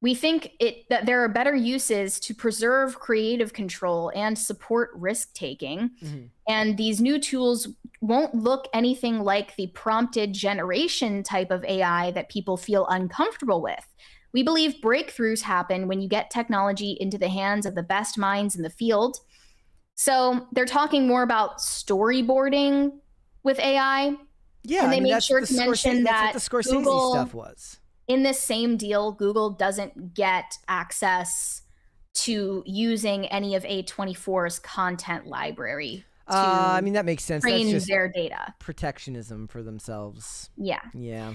"We think that there are better uses to preserve creative control and support risk-taking. And these new tools won't look anything like the prompted generation type of AI that people feel uncomfortable with. We believe breakthroughs happen when you get technology into the hands of the best minds in the field." So they're talking more about storyboarding with AI. Yeah, and they made sure to mention that that's what the Scorsese Google, stuff was. In this same deal, Google doesn't get access to using any of A24's content library. I mean, that makes sense. Train That's just their data. protectionism for themselves. Yeah. Yeah.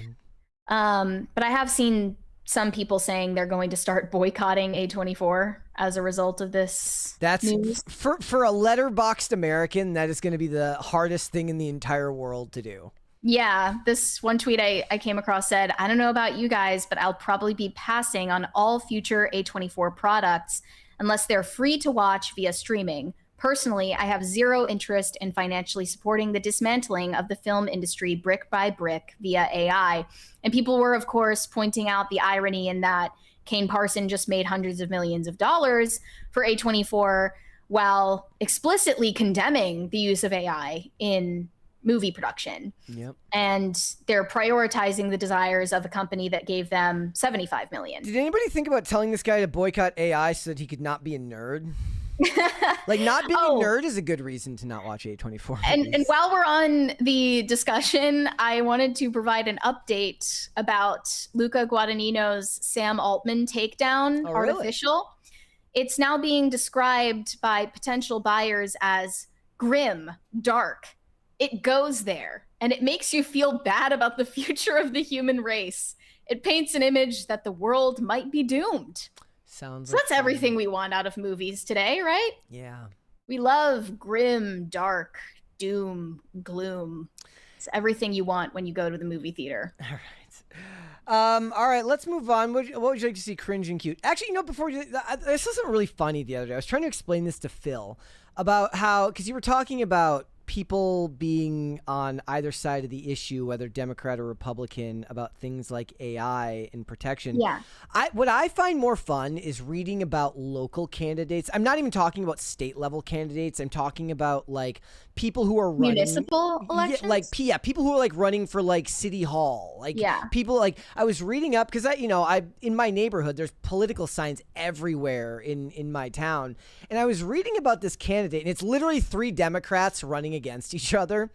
But I have seen some people saying they're going to start boycotting A24 as a result of this. That's news. For a letterboxed American, that is going to be the hardest thing in the entire world to do. Yeah, this one tweet I came across said, "I don't know about you guys, but I'll probably be passing on all future A24 products unless they're free to watch via streaming. Personally, I have zero interest in financially supporting the dismantling of the film industry brick by brick via AI." And people were, of course, pointing out the irony in that Kane Parson just made hundreds of millions of dollars for A24 while explicitly condemning the use of AI in movie production. Yep. And they're prioritizing the desires of a company that gave them $75 million. Did anybody think about telling this guy to boycott AI so that he could not be a nerd? Like, not being a nerd is a good reason to not watch A24 movies. And while we're on the discussion, I wanted to provide an update about Luca Guadagnino's Sam Altman takedown, Artificial. It's now being described by potential buyers as grim, dark. It goes there, and it makes you feel bad about the future of the human race. It paints an image that the world might be doomed. So that's everything we want out of movies today, right? Yeah. We love grim, dark, doom, gloom. It's everything you want when you go to the movie theater. All right, let's move on. What would you like to see, Cringe and Cute? Actually, before this was really funny the other day. I was trying to explain this to Phil about how, because you were talking about people being on either side of the issue, whether Democrat or Republican, about things like AI and protection. Yeah. What I find more fun is reading about local candidates. I'm not even talking about state level candidates. I'm talking about like people who are running municipal elections. People who are like running for like city hall. Like people like I was reading up because I in my neighborhood there's political signs everywhere in my town, and I was reading about this candidate, and it's literally 3 Democrats running against each other,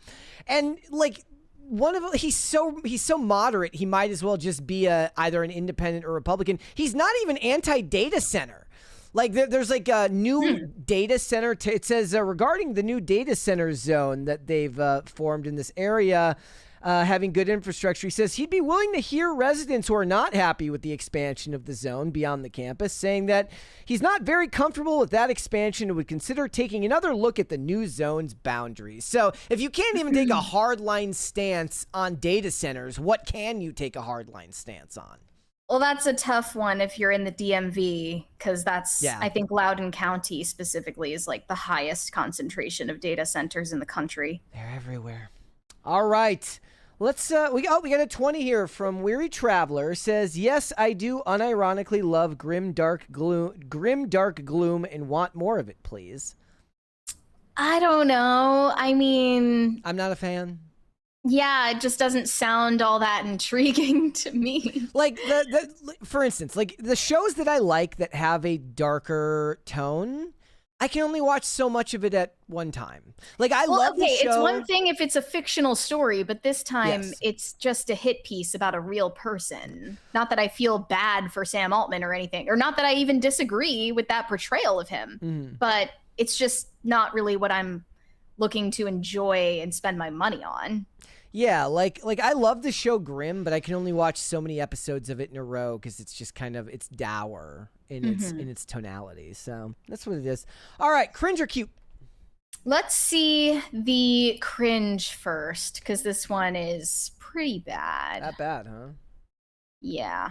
and like one of he's so moderate he might as well just be either an independent or Republican. He's not even anti-data center. Like there's like a new data center. It says regarding the new data center zone that they've formed in this area, having good infrastructure. He says he'd be willing to hear residents who are not happy with the expansion of the zone beyond the campus, saying that he's not very comfortable with that expansion and would consider taking another look at the new zone's boundaries. So if you can't even take a hardline stance on data centers, what can you take a hardline stance on? Well, that's a tough one if you're in the DMV, because that's, I think Loudoun County specifically is like the highest concentration of data centers in the country. They're everywhere. All right. Let's we got a 20 here from Weary Traveler. Says, yes, I do unironically love grim dark gloom and want more of it, please. I don't know. I mean, I'm not a fan. Yeah, it just doesn't sound all that intriguing to me. Like for instance, like the shows that I like that have a darker tone, I can only watch so much of it at one time. Like I love the show. It's one thing if it's a fictional story, but this time it's just a hit piece about a real person. Not that I feel bad for Sam Altman or anything, or not that I even disagree with that portrayal of him, but it's just not really what I'm looking to enjoy and spend my money on. Yeah, like I love the show Grimm, but I can only watch so many episodes of it in a row because it's just kind of it's dour in its tonality. So that's what it is. All right, cringe or cute? Let's see the cringe first, because this one is pretty bad. Not bad, huh? Yeah.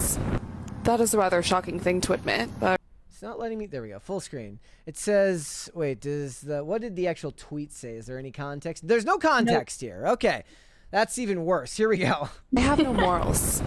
That is a rather shocking thing to admit, but it's not letting me. There we go. Full screen. It says, wait, what did the actual tweet say? Is there any context? There's no context here. Okay. That's even worse. Here we go. I have no morals.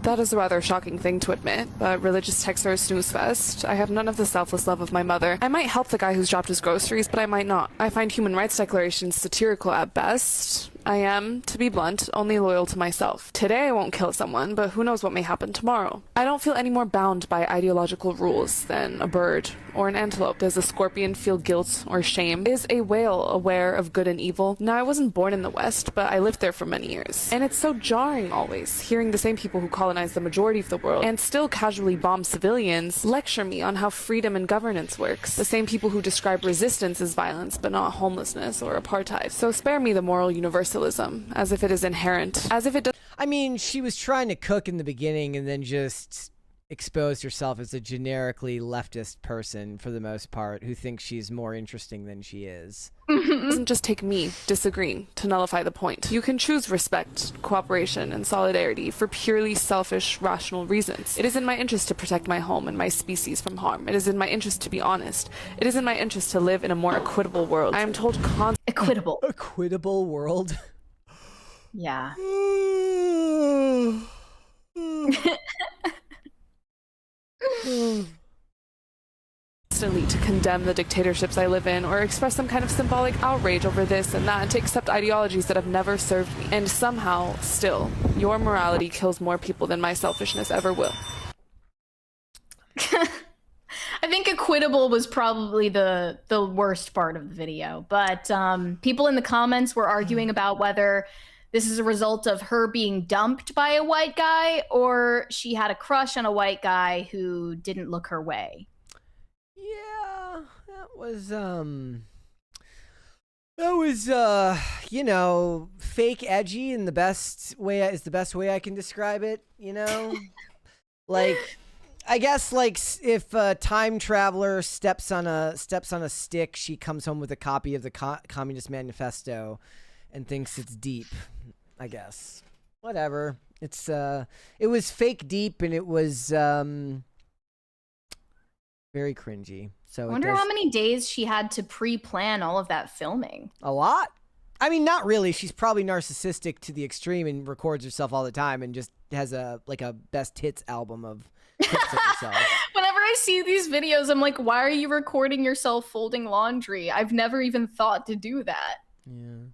That is a rather shocking thing to admit, but religious texts are a snooze fest. I have none of the selfless love of my mother. I might help the guy who's dropped his groceries, but I might not. I find human rights declarations satirical at best. I am, to be blunt, only loyal to myself. Today I won't kill someone, but who knows what may happen tomorrow. I don't feel any more bound by ideological rules than a bird or an antelope. Does a scorpion feel guilt or shame? Is a whale aware of good and evil? Now, I wasn't born in the West, but I lived there for many years. And it's so jarring always, hearing the same people who colonize the majority of the world and still casually bomb civilians lecture me on how freedom and governance works. The same people who describe resistance as violence, but not homelessness or apartheid. So spare me the moral universalism, as if it is inherent, as if it does. I mean, she was trying to cook in the beginning and then just exposed herself as a generically leftist person for the most part who thinks she's more interesting than she is. It doesn't just take me disagreeing to nullify the point. You can choose respect, cooperation, and solidarity for purely selfish, rational reasons. It is in my interest to protect my home and my species from harm. It is in my interest to be honest. It is in my interest to live in a more equitable world. I am told Equitable. Equitable world? Yeah. Constantly to condemn the dictatorships I live in or express some kind of symbolic outrage over this and that and to accept ideologies that have never served me. And somehow, still, your morality kills more people than my selfishness ever will. I think equitable was probably the worst part of the video, but people in the comments were arguing about whether this is a result of her being dumped by a white guy or she had a crush on a white guy who didn't look her way. Yeah, that was you know, fake edgy in the best way is the best way I can describe it, you know? Like, I guess like if a time traveler steps on a stick, she comes home with a copy of the Communist Manifesto and thinks it's deep, I guess. Whatever. It's it was fake deep and it was very cringy. So I wonder how many days she had to pre-plan all of that filming. A lot. I mean, not really. She's probably narcissistic to the extreme and records herself all the time and just has a best hits album of clips of herself. Whenever I see these videos, I'm like, why are you recording yourself folding laundry? I've never even thought to do that. Yeah.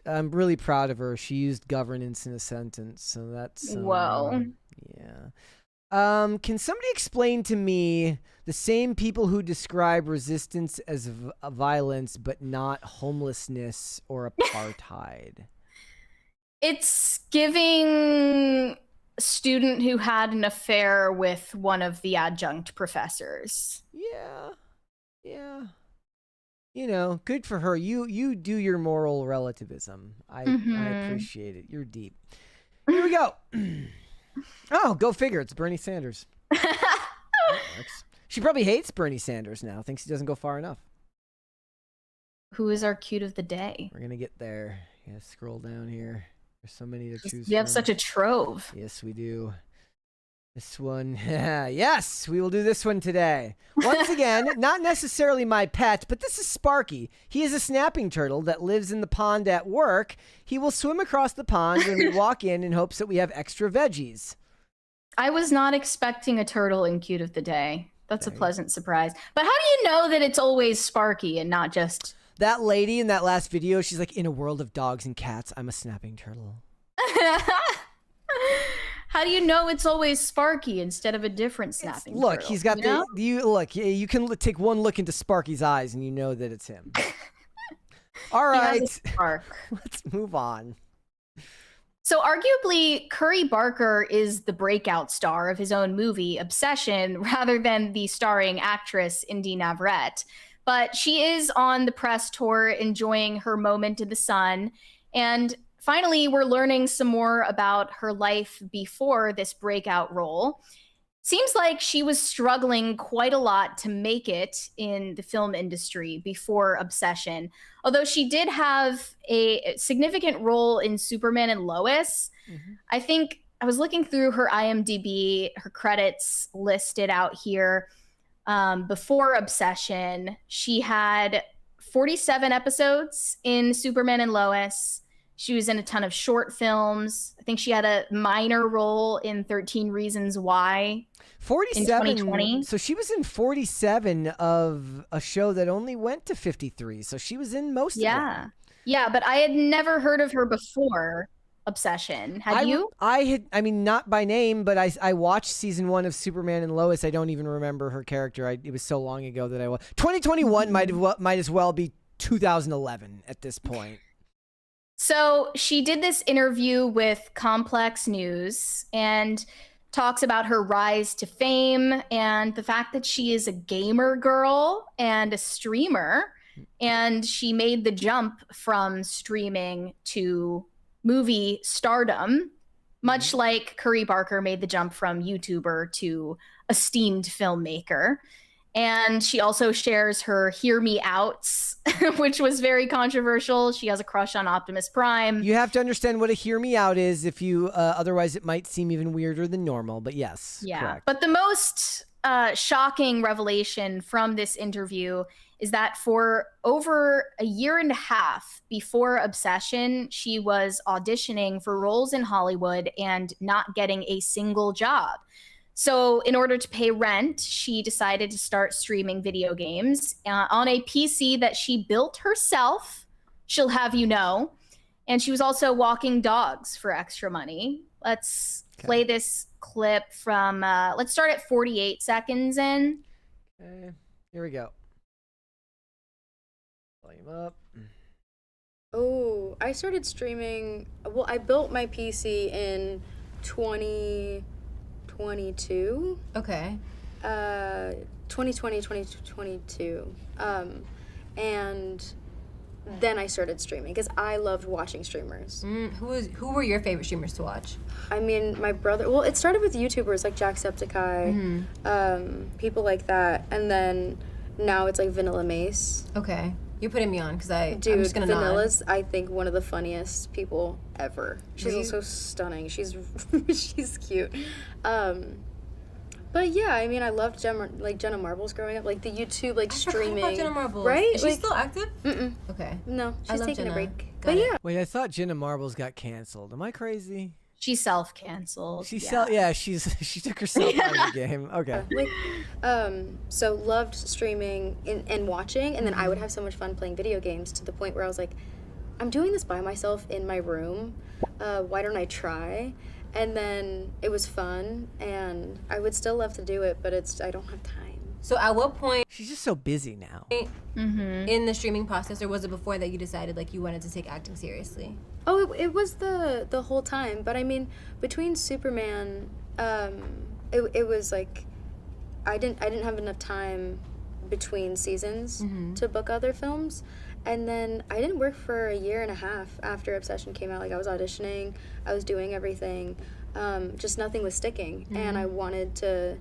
I'm really proud of her. She used governance in a sentence, so that's... Whoa. Yeah. Can somebody explain to me the same people who describe resistance as violence but not homelessness or apartheid? It's giving a student who had an affair with one of the adjunct professors. Yeah. You know, good for her. You do your moral relativism. I appreciate it. You're deep. Here we go. Oh, go figure. It's Bernie Sanders. She probably hates Bernie Sanders now. Thinks he doesn't go far enough. Who is our cute of the day? We're going to get there. Yeah, scroll down here. There's so many to choose We have from. such a trove. Yes, we do. This one. Yes, we will do this one today. Once again, not necessarily my pet, but this is Sparky. He is a snapping turtle that lives in the pond at work. He will swim across the pond when we walk in hopes that we have extra veggies. I was not expecting a turtle in cute of the day. That's a pleasant surprise. But how do you know that it's always Sparky and not just... That lady in that last video, she's like, in a world of dogs and cats, I'm a snapping turtle. How do you know it's always Sparky instead of a different snapping Look, turtle? he's got you can take one look into Sparky's eyes and you know that it's him. All right. Let's move on. So arguably, Curry Barker is the breakout star of his own movie, Obsession, rather than the starring actress, Indy Navarrete. But she is on the press tour enjoying her moment in the sun. And finally, we're learning some more about her life before this breakout role. Seems like she was struggling quite a lot to make it in the film industry before Obsession. Although she did have a significant role in Superman and Lois. I think I was looking through her IMDb, her credits listed out here. Before Obsession, she had 47 episodes in Superman and Lois. She was in a ton of short films. I think she had a minor role in 13 Reasons Why. 47. In 2020. So she was in 47 of a show that only went to 53. So she was in most of them. Yeah, but I had never heard of her before Obsession. Had you? I mean, not by name, but I watched season 1 of Superman and Lois. I don't even remember her character. It was so long ago that 2021 might as well be 2011 at this point. So she did this interview with Complex News and talks about her rise to fame and the fact that she is a gamer girl and a streamer. And she made the jump from streaming to movie stardom, much like Curry Barker made the jump from YouTuber to esteemed filmmaker. And she also shares her hear me outs, which was very controversial. She has a crush on Optimus Prime. You have to understand what a hear me out is. If you otherwise it might seem even weirder than normal, but yes. Yeah. Correct. But the most shocking revelation from this interview is that for over a year and a half before Obsession, she was auditioning for roles in Hollywood and not getting a single job. So in order to pay rent, she decided to start streaming video games on a PC that she built herself, she'll have you know. And she was also walking dogs for extra money. Let's play this clip from, let's start at 48 seconds in. Okay, here we go. Volume up. Oh, I started streaming, well, I built my PC in 2022. Okay. 2020, 2022. And then I started streaming because I loved watching streamers. Who were your favorite streamers to watch? I mean, my brother, well, it started with YouTubers like Jacksepticeye, people like that. And then now it's like Vanilla Mace. Okay. You're putting me on because I'm Dude, just gonna Vanilla's, I think, one of the funniest people ever. She's also stunning. She's she's cute. But yeah, I mean, I loved Jenna Marbles growing up, like the YouTube streaming. I forgot about Jenna Marbles. Right? Is she still active? Mm-mm. Okay. No, she's taking a break. But yeah, Wait, I thought Jenna Marbles got canceled. Am I crazy? She self-canceled. She took herself out of the game. Okay. so loved streaming and watching, and then I would have so much fun playing video games to the point where I was like, I'm doing this by myself in my room. Why don't I try? And then it was fun, and I would still love to do it, but I don't have time. So at what point She's just so busy now. in the streaming process, or was it before that you decided like you wanted to take acting seriously? Oh, it was the whole time. But I mean, between Superman, it was like I didn't have enough time between seasons to book other films. And then I didn't work for a year and a half after Obsession came out. Like, I was auditioning, I was doing everything, just nothing was sticking. And I wanted to,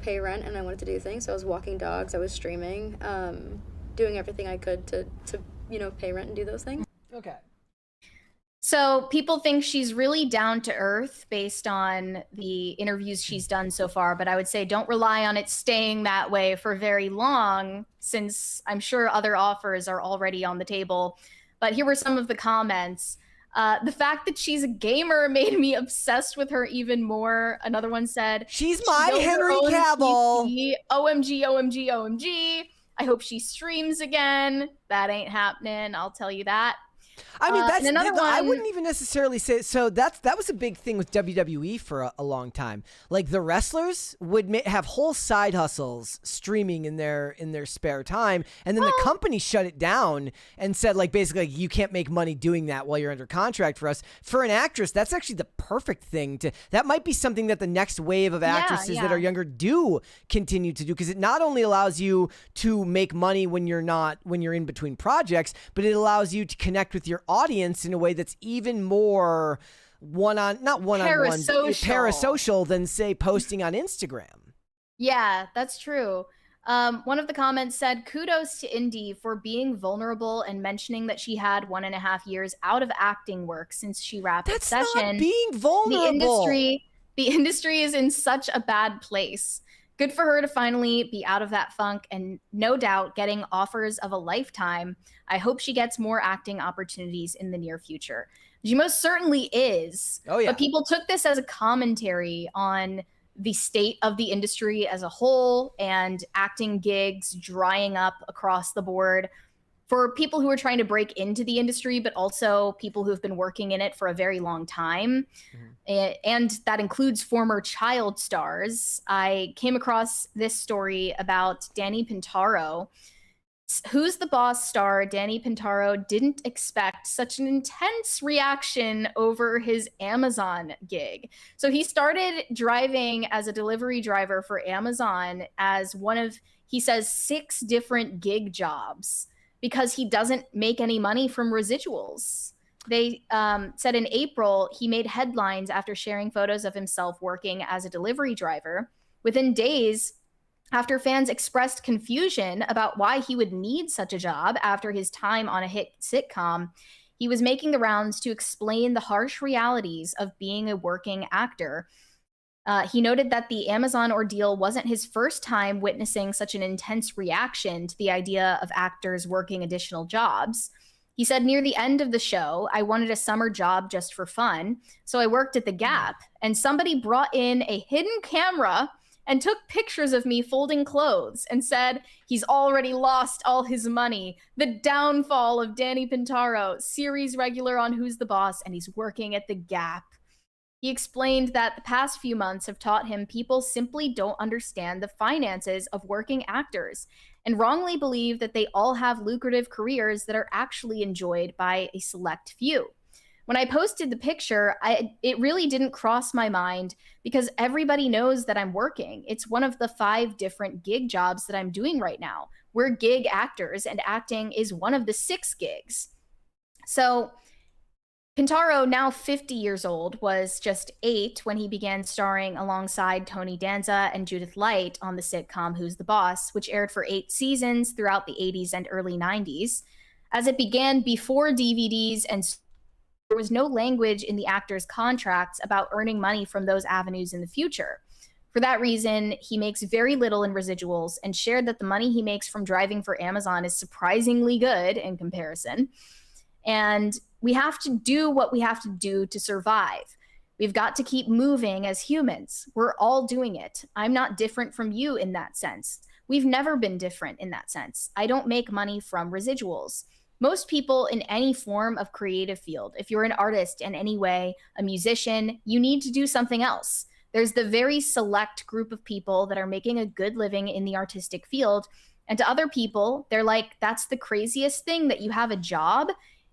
pay rent, and I wanted to do things. So I was walking dogs, I was streaming, doing everything I could to pay rent and do those things. Okay. So people think she's really down to earth based on the interviews she's done so far, but I would say don't rely on it staying that way for very long, since I'm sure other offers are already on the table. But here were some of the comments. The fact that she's a gamer made me obsessed with her even more. Another one said, She's my built her Henry own Cavill. PC. OMG, OMG, OMG. I hope she streams again. That ain't happening, I'll tell you that. I mean, that's and another I one- wouldn't even necessarily say so. That was a big thing with WWE for a long time. Like, the wrestlers would have whole side hustles streaming in their spare time, and then the company shut it down and said, like, basically, like, you can't make money doing that while you're under contract for us. For an actress, that's actually the perfect thing to. That might be something that the next wave of actresses that are younger do continue to do, because it not only allows you to make money when you're in between projects, but it allows you to connect with your audience in a way that's even more parasocial than, say, posting on Instagram. Yeah, that's true. One of the comments said, kudos to Indy for being vulnerable and mentioning that she had 1.5 years out of acting work since she wrapped That's Obsession. not being vulnerable. The industry is in such a bad place. Good for her to finally be out of that funk and no doubt getting offers of a lifetime. I hope she gets more acting opportunities in the near future. She most certainly is. Oh, yeah. But people took this as a commentary on the state of the industry as a whole and acting gigs drying up across the board for people who are trying to break into the industry, but also people who have been working in it for a very long time. And that includes former child stars. I came across this story about Danny Pintaro. Who's the Boss star Danny Pintaro didn't expect such an intense reaction over his Amazon gig. So he started driving as a delivery driver for Amazon as one of, he says, 6 different gig jobs, because he doesn't make any money from residuals. They said in April, he made headlines after sharing photos of himself working as a delivery driver. Within days, after fans expressed confusion about why he would need such a job after his time on a hit sitcom, he was making the rounds to explain the harsh realities of being a working actor. He noted that the Amazon ordeal wasn't his first time witnessing such an intense reaction to the idea of actors working additional jobs. He said, near the end of the show, I wanted a summer job just for fun, so I worked at the Gap, and somebody brought in a hidden camera and took pictures of me folding clothes and said, he's already lost all his money. The downfall of Danny Pintaro, series regular on Who's the Boss, and he's working at the Gap. He explained that the past few months have taught him people simply don't understand the finances of working actors and wrongly believe that they all have lucrative careers that are actually enjoyed by a select few. When I posted the picture, it really didn't cross my mind because everybody knows that I'm working. It's one of the 5 different gig jobs that I'm doing right now. We're gig actors, and acting is one of the 6 gigs. So Pintaro, now 50 years old, was just 8 when he began starring alongside Tony Danza and Judith Light on the sitcom Who's the Boss, which aired for 8 seasons throughout the 80s and early 90s. As it began before DVDs, and there was no language in the actors' contracts about earning money from those avenues in the future. For that reason, he makes very little in residuals and shared that the money he makes from driving for Amazon is surprisingly good in comparison. And we have to do what we have to do to survive. We've got to keep moving as humans. We're all doing it. I'm not different from you in that sense. We've never been different in that sense. I don't make money from residuals. Most people in any form of creative field, if you're an artist in any way, a musician, you need to do something else. There's the very select group of people that are making a good living in the artistic field. And to other people, they're like, that's the craziest thing that you have a job.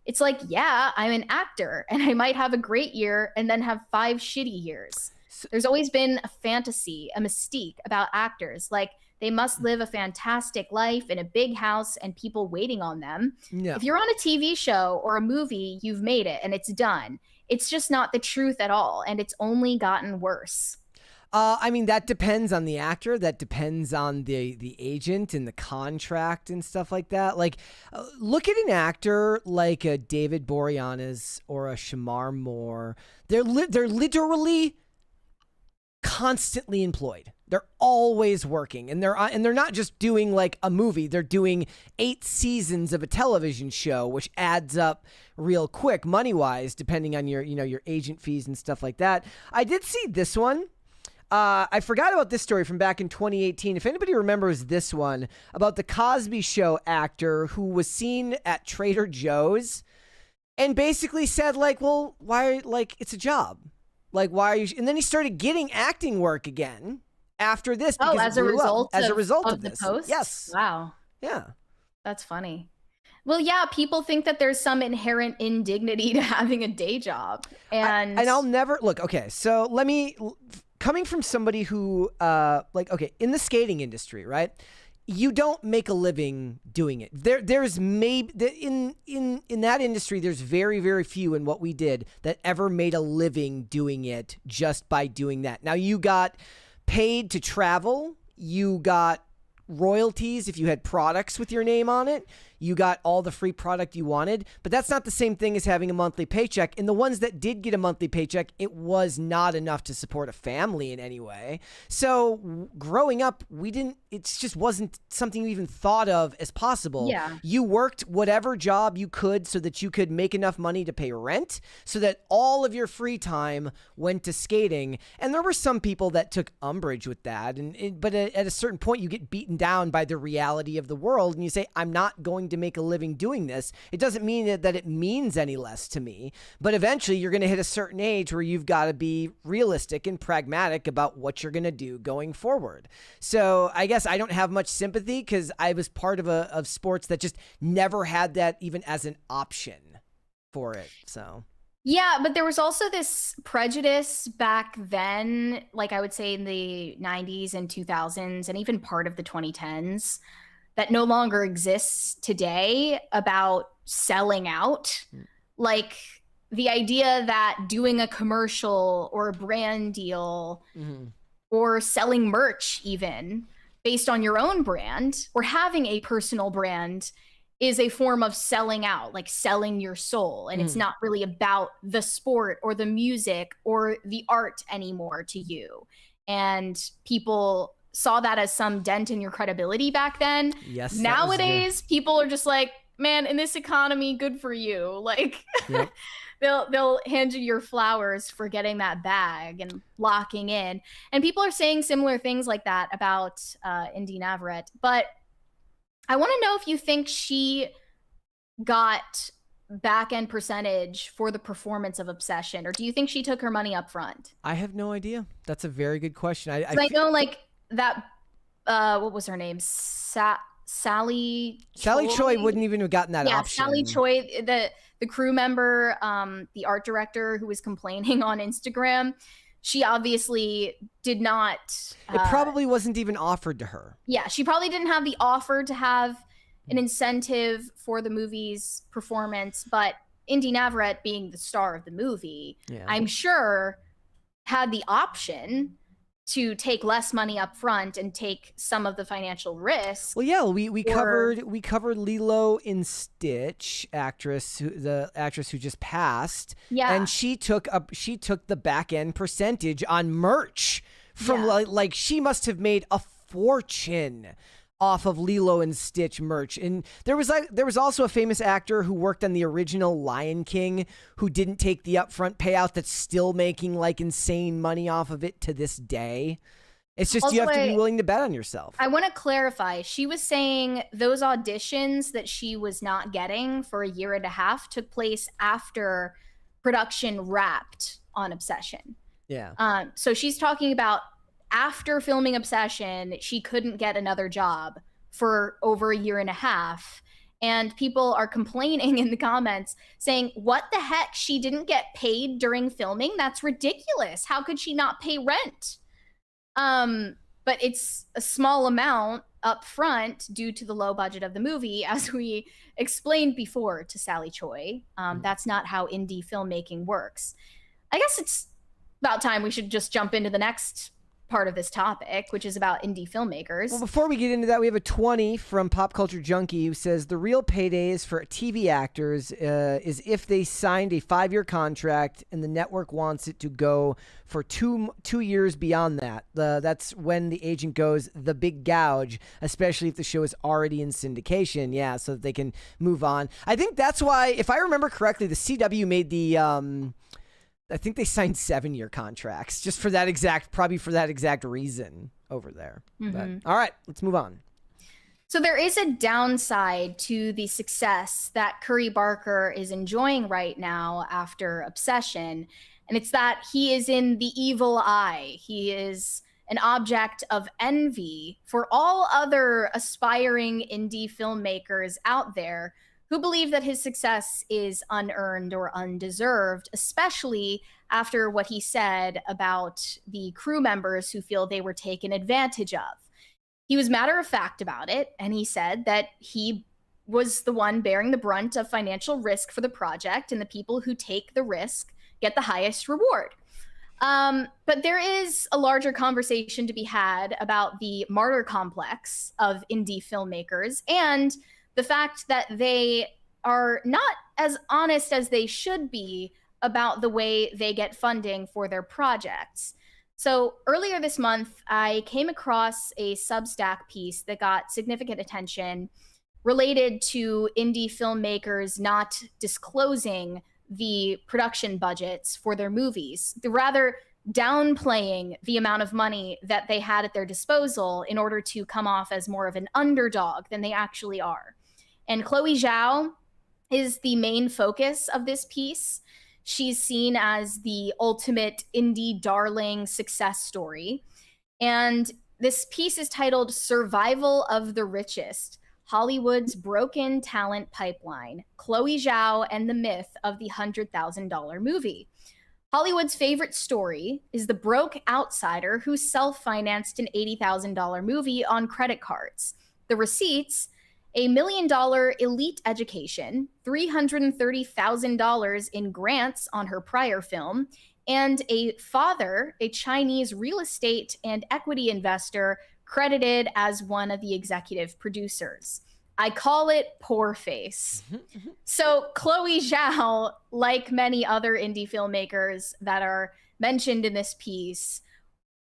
It's like, yeah, I'm an actor and I might have a great year and then have 5 shitty years. There's always been a fantasy, a mystique about actors. Like, they must live a fantastic life in a big house and people waiting on them. No. If you're on a TV show or a movie, you've made it and it's done. It's just not the truth at all. And it's only gotten worse. I mean, that depends on the actor. That depends on the agent and the contract and stuff like that. Like, look at an actor like a David Boreanaz or a Shamar Moore. They're literally constantly employed. They're always working, and they're not just doing like a movie. They're doing 8 seasons of a television show, which adds up real quick money wise, depending on your agent fees and stuff like that. I did see this one. I forgot about this story from back in 2018. If anybody remembers this one about the Cosby Show actor who was seen at Trader Joe's and basically said like, well, why, like, it's a job. Like, why are you? And then he started getting acting work again after this. Oh, as a result of the this. post? Yes. Wow. Yeah. That's funny. Well, yeah, people think that there's some inherent indignity to having a day job. And I'll never look. Okay. So coming from somebody who, in the skating industry, right? You don't make a living doing it. There's maybe in that industry, there's very, very few in what we did that ever made a living doing it just by doing that. Now, you got paid to travel. You got royalties if you had products with your name on it. You got all the free product you wanted, but that's not the same thing as having a monthly paycheck. And the ones that did get a monthly paycheck, it was not enough to support a family in any way. So growing up, it just wasn't something you even thought of as possible. Yeah. You worked whatever job you could so that you could make enough money to pay rent, so that all of your free time went to skating. And there were some people that took umbrage with that. But at a certain point, you get beaten down by the reality of the world and you say, I'm not going to make a living doing this. It doesn't mean that it means any less to me, but eventually you're going to hit a certain age where you've got to be realistic and pragmatic about what you're going to do going forward. So I guess I don't have much sympathy because I was part of sports that just never had that even as an option for it. So yeah, but there was also this prejudice back then, like I would say in the 90s and 2000s and even part of the 2010s, that no longer exists today about selling out. Like the idea that doing a commercial or a brand deal or selling merch even based on your own brand or having a personal brand is a form of selling out, like selling your soul. And it's not really about the sport or the music or the art anymore to you. And people saw that as some dent in your credibility back then. Yes. Nowadays, people are just like, man, in this economy, good for you. Like, Yep. they'll hand you your flowers for getting that bag and locking in. And people are saying similar things like that about Indy Navarrete. But I want to know if you think she got back end percentage for the performance of Obsession, or do you think she took her money up front? I have no idea. That's a very good question. I know, like, that what was her name, Sally Choi wouldn't even have gotten that option. Sally Choi, the crew member, the art director who was complaining on Instagram, she obviously did not it probably wasn't even offered to her. Yeah, she probably didn't have the offer to have an incentive for the movie's performance, but Indy Navarrete, being the star of the movie, I'm sure had the option to take less money up front and take some of the financial risk. Well, yeah, we covered Lilo in Stitch, the actress who just passed. Yeah, and she took the back end percentage on merch from like she must have made a fortune off of Lilo and Stitch merch. And there was also a famous actor who worked on the original Lion King who didn't take the upfront payout that's still making like insane money off of it to this day. It's just Also, you have to be willing to bet on yourself. I want to clarify. She was saying those auditions that she was not getting for a year and a half took place after production wrapped on Obsession. Yeah. So she's talking about after filming Obsession, she couldn't get another job for over a year and a half. And people are complaining in the comments saying, what the heck? She didn't get paid during filming? That's ridiculous. How could she not pay rent? But it's a small amount up front due to the low budget of the movie, as we explained before to Sally Choi. That's not how indie filmmaking works. I guess it's about time we should just jump into the next part of this topic, which is about indie filmmakers. Well, before we get into that, we have a 20 from Pop Culture Junkie who says the real paydays for TV actors is if they signed a 5-year contract and the network wants it to go for two years beyond that. That's when the agent goes the big gouge, especially if the show is already in syndication. Yeah, so that they can move on. I think that's why, if I remember correctly, the CW made the I think they signed 7-year contracts just for that exact reason over there. But, all right, let's move on. So there is a downside to the success that Curry Barker is enjoying right now after Obsession, and it's that he is in the evil eye. He is an object of envy for all other aspiring indie filmmakers out there who believe that his success is unearned or undeserved, especially after what he said about the crew members who feel they were taken advantage of. He was matter of fact about it, and he said that he was the one bearing the brunt of financial risk for the project, and the people who take the risk get the highest reward. But there is a larger conversation to be had about the martyr complex of indie filmmakers and the fact that they are not as honest as they should be about the way they get funding for their projects. So earlier this month, I came across a Substack piece that got significant attention related to indie filmmakers not disclosing the production budgets for their movies, rather downplaying the amount of money that they had at their disposal in order to come off as more of an underdog than they actually are. And Chloe Zhao is the main focus of this piece. She's seen as the ultimate indie darling success story. And this piece is titled Survival of the Richest, Hollywood's Broken Talent Pipeline, Chloe Zhao and the Myth of the $100,000 Movie. Hollywood's favorite story is the broke outsider who self-financed an $80,000 movie on credit cards. The receipts: a $1 million elite education, $330,000 in grants on her prior film, and a father, a Chinese real estate and equity investor, credited as one of the executive producers. I call it poor face. So Chloe Zhao, like many other indie filmmakers that are mentioned in this piece,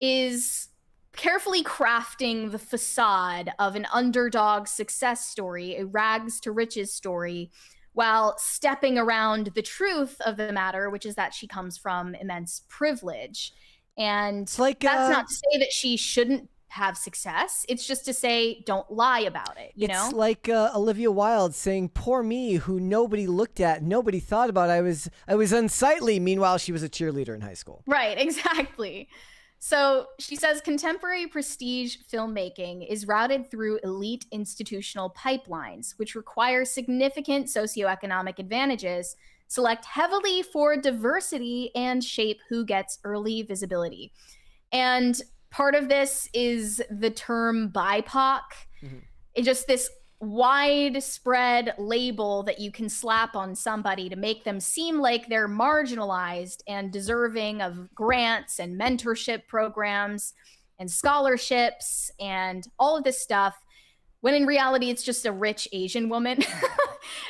is carefully crafting the facade of an underdog success story, a rags to riches story, while stepping around the truth of the matter, which is that she comes from immense privilege. And like, that's not to say that she shouldn't have success. It's just to say, don't lie about it, you know? It's like Olivia Wilde saying, poor me, who nobody looked at, nobody thought about. I was unsightly. Meanwhile, she was a cheerleader in high school. Right, exactly. So she says contemporary prestige filmmaking is routed through elite institutional pipelines, which require significant socioeconomic advantages, select heavily for diversity, and shape who gets early visibility. And part of this is the term BIPOC. It's just this widespread label that you can slap on somebody to make them seem like they're marginalized and deserving of grants and mentorship programs and scholarships and all of this stuff, when in reality it's just a rich Asian woman.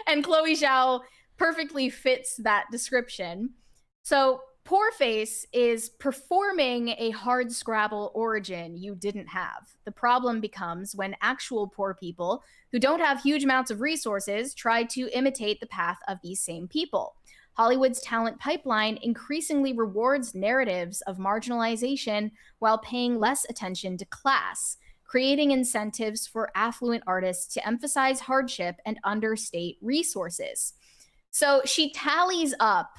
And Chloe Zhao perfectly fits that description. So Poorface is performing a hardscrabble origin you didn't have. The problem becomes when actual poor people who don't have huge amounts of resources try to imitate the path of these same people. Hollywood's talent pipeline increasingly rewards narratives of marginalization while paying less attention to class, creating incentives for affluent artists to emphasize hardship and understate resources. So she tallies up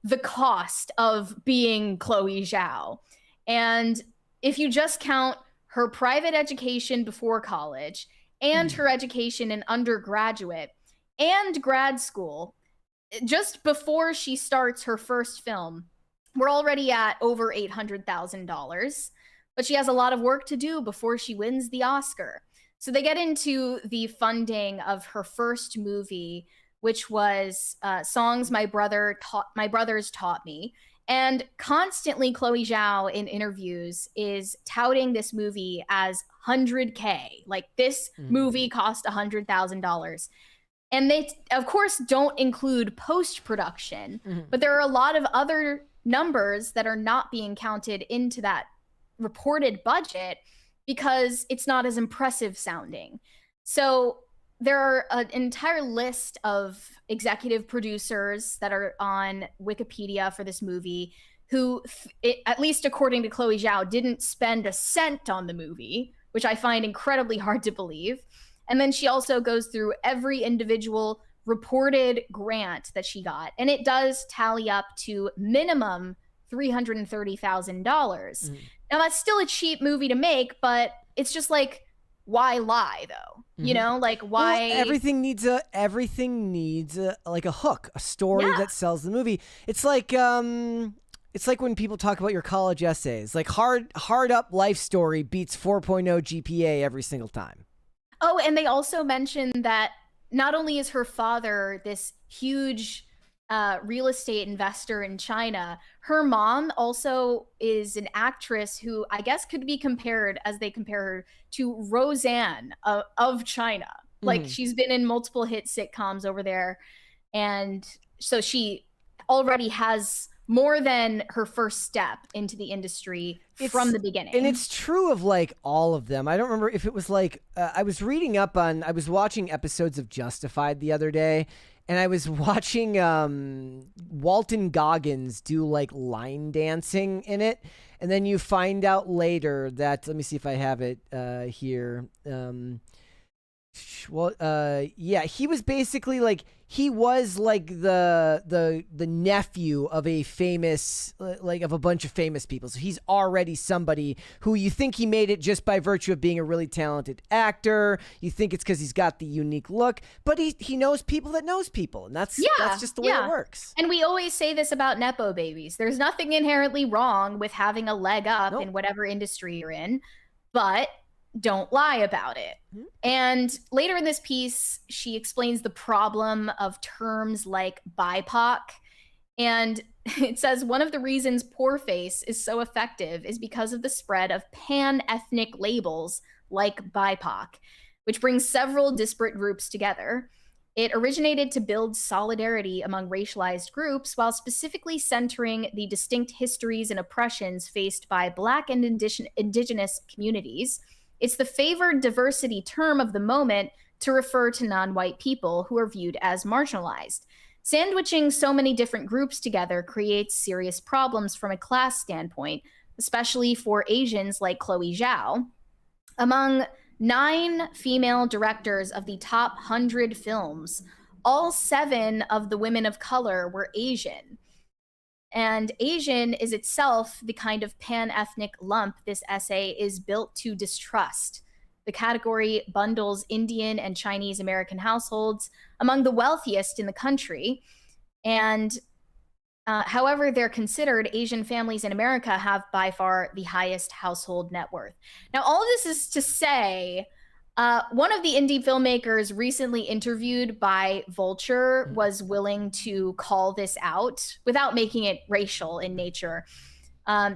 the cost of being Chloe Zhao. And if you just count her private education before college and her education in undergraduate and grad school, just before she starts her first film, we're already at over $800,000. But she has a lot of work to do before she wins the Oscar. So they get into the funding of her first movie, which was Songs My Brothers Taught Me. And constantly Chloe Zhao in interviews is touting this movie as 100K. Like, this movie cost $100,000. And they, of course, don't include post-production, but there are a lot of other numbers that are not being counted into that reported budget because it's not as impressive sounding. So there are an entire list of executive producers that are on Wikipedia for this movie who, at least according to Chloe Zhao, didn't spend a cent on the movie, which I find incredibly hard to believe. And then she also goes through every individual reported grant that she got, and it does tally up to minimum $330,000. Now, that's still a cheap movie to make, but it's just like, why lie though? You know, like, why? Well, everything needs a like a hook, a story that sells the movie. It's like when people talk about your college essays, like hard up life story beats 4.0 GPA every single time. Oh, and they also mentioned that not only is her father this huge real estate investor in China, her mom also is an actress who I guess could be compared, as they compare her, to Roseanne of China. Like, she's been in multiple hit sitcoms over there. And so she already has more than her first step into the industry from the beginning. And it's true of like all of them. I don't remember if it was like, I was watching episodes of Justified the other day, and I was watching Walton Goggins do like line dancing in it. And then you find out later that, let me see if I have it here. He was basically like, he was like the nephew of a famous, like of a bunch of famous people. So he's already somebody who you think he made it just by virtue of being a really talented actor. You think it's because he's got the unique look, but he knows people that knows people. And that's just the way it works. And we always say this about Nepo babies. There's nothing inherently wrong with having a leg up in whatever industry you're in, but don't lie about it. And later in this piece, she explains the problem of terms like BIPOC. And it says one of the reasons Poorface is so effective is because of the spread of pan-ethnic labels like BIPOC, which brings several disparate groups together. It originated to build solidarity among racialized groups while specifically centering the distinct histories and oppressions faced by Black and Indigenous communities. It's the favored diversity term of the moment to refer to non-white people who are viewed as marginalized. Sandwiching so many different groups together creates serious problems from a class standpoint, especially for Asians like Chloe Zhao. Among 9 female directors of the top 100 films, all 7 of the women of color were Asian. And Asian is itself the kind of pan-ethnic lump this essay is built to distrust. The category bundles Indian and Chinese American households among the wealthiest in the country. And however they're considered, Asian families in America have by far the highest household net worth. Now, all of this is to say, one of the indie filmmakers recently interviewed by Vulture was willing to call this out without making it racial in nature.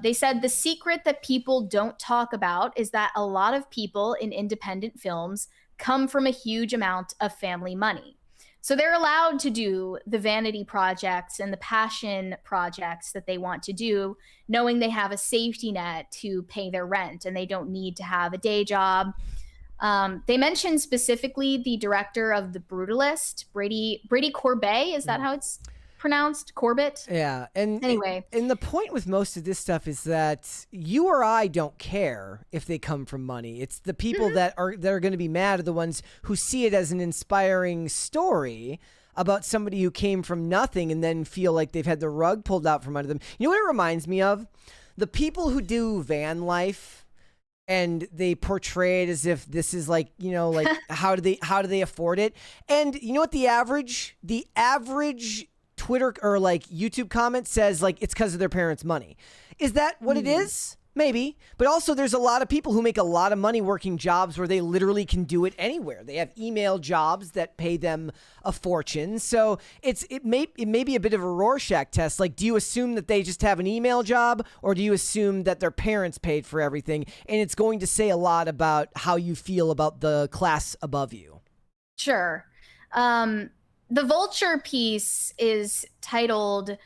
They said the secret that people don't talk about is that a lot of people in independent films come from a huge amount of family money. So they're allowed to do the vanity projects and the passion projects that they want to do, knowing they have a safety net to pay their rent and they don't need to have a day job. They mentioned specifically the director of The Brutalist, Brady Corbet. Is that how it's pronounced? Corbett? Yeah. And anyway. And the point with most of this stuff is that you or I don't care if they come from money. It's the people that are going to be mad are the ones who see it as an inspiring story about somebody who came from nothing and then feel like they've had the rug pulled out from under them. You know what it reminds me of? The people who do van life. And they portray it as if this is like, you know, like how do they afford it? And you know what the average Twitter or like YouTube comment says, like, it's because of their parents' money. Is that what it is? Maybe. But also there's a lot of people who make a lot of money working jobs where they literally can do it anywhere. They have email jobs that pay them a fortune. So it may be a bit of a Rorschach test. Like, do you assume that they just have an email job, or do you assume that their parents paid for everything? And it's going to say a lot about how you feel about the class above you. Sure. The Vulture piece is titled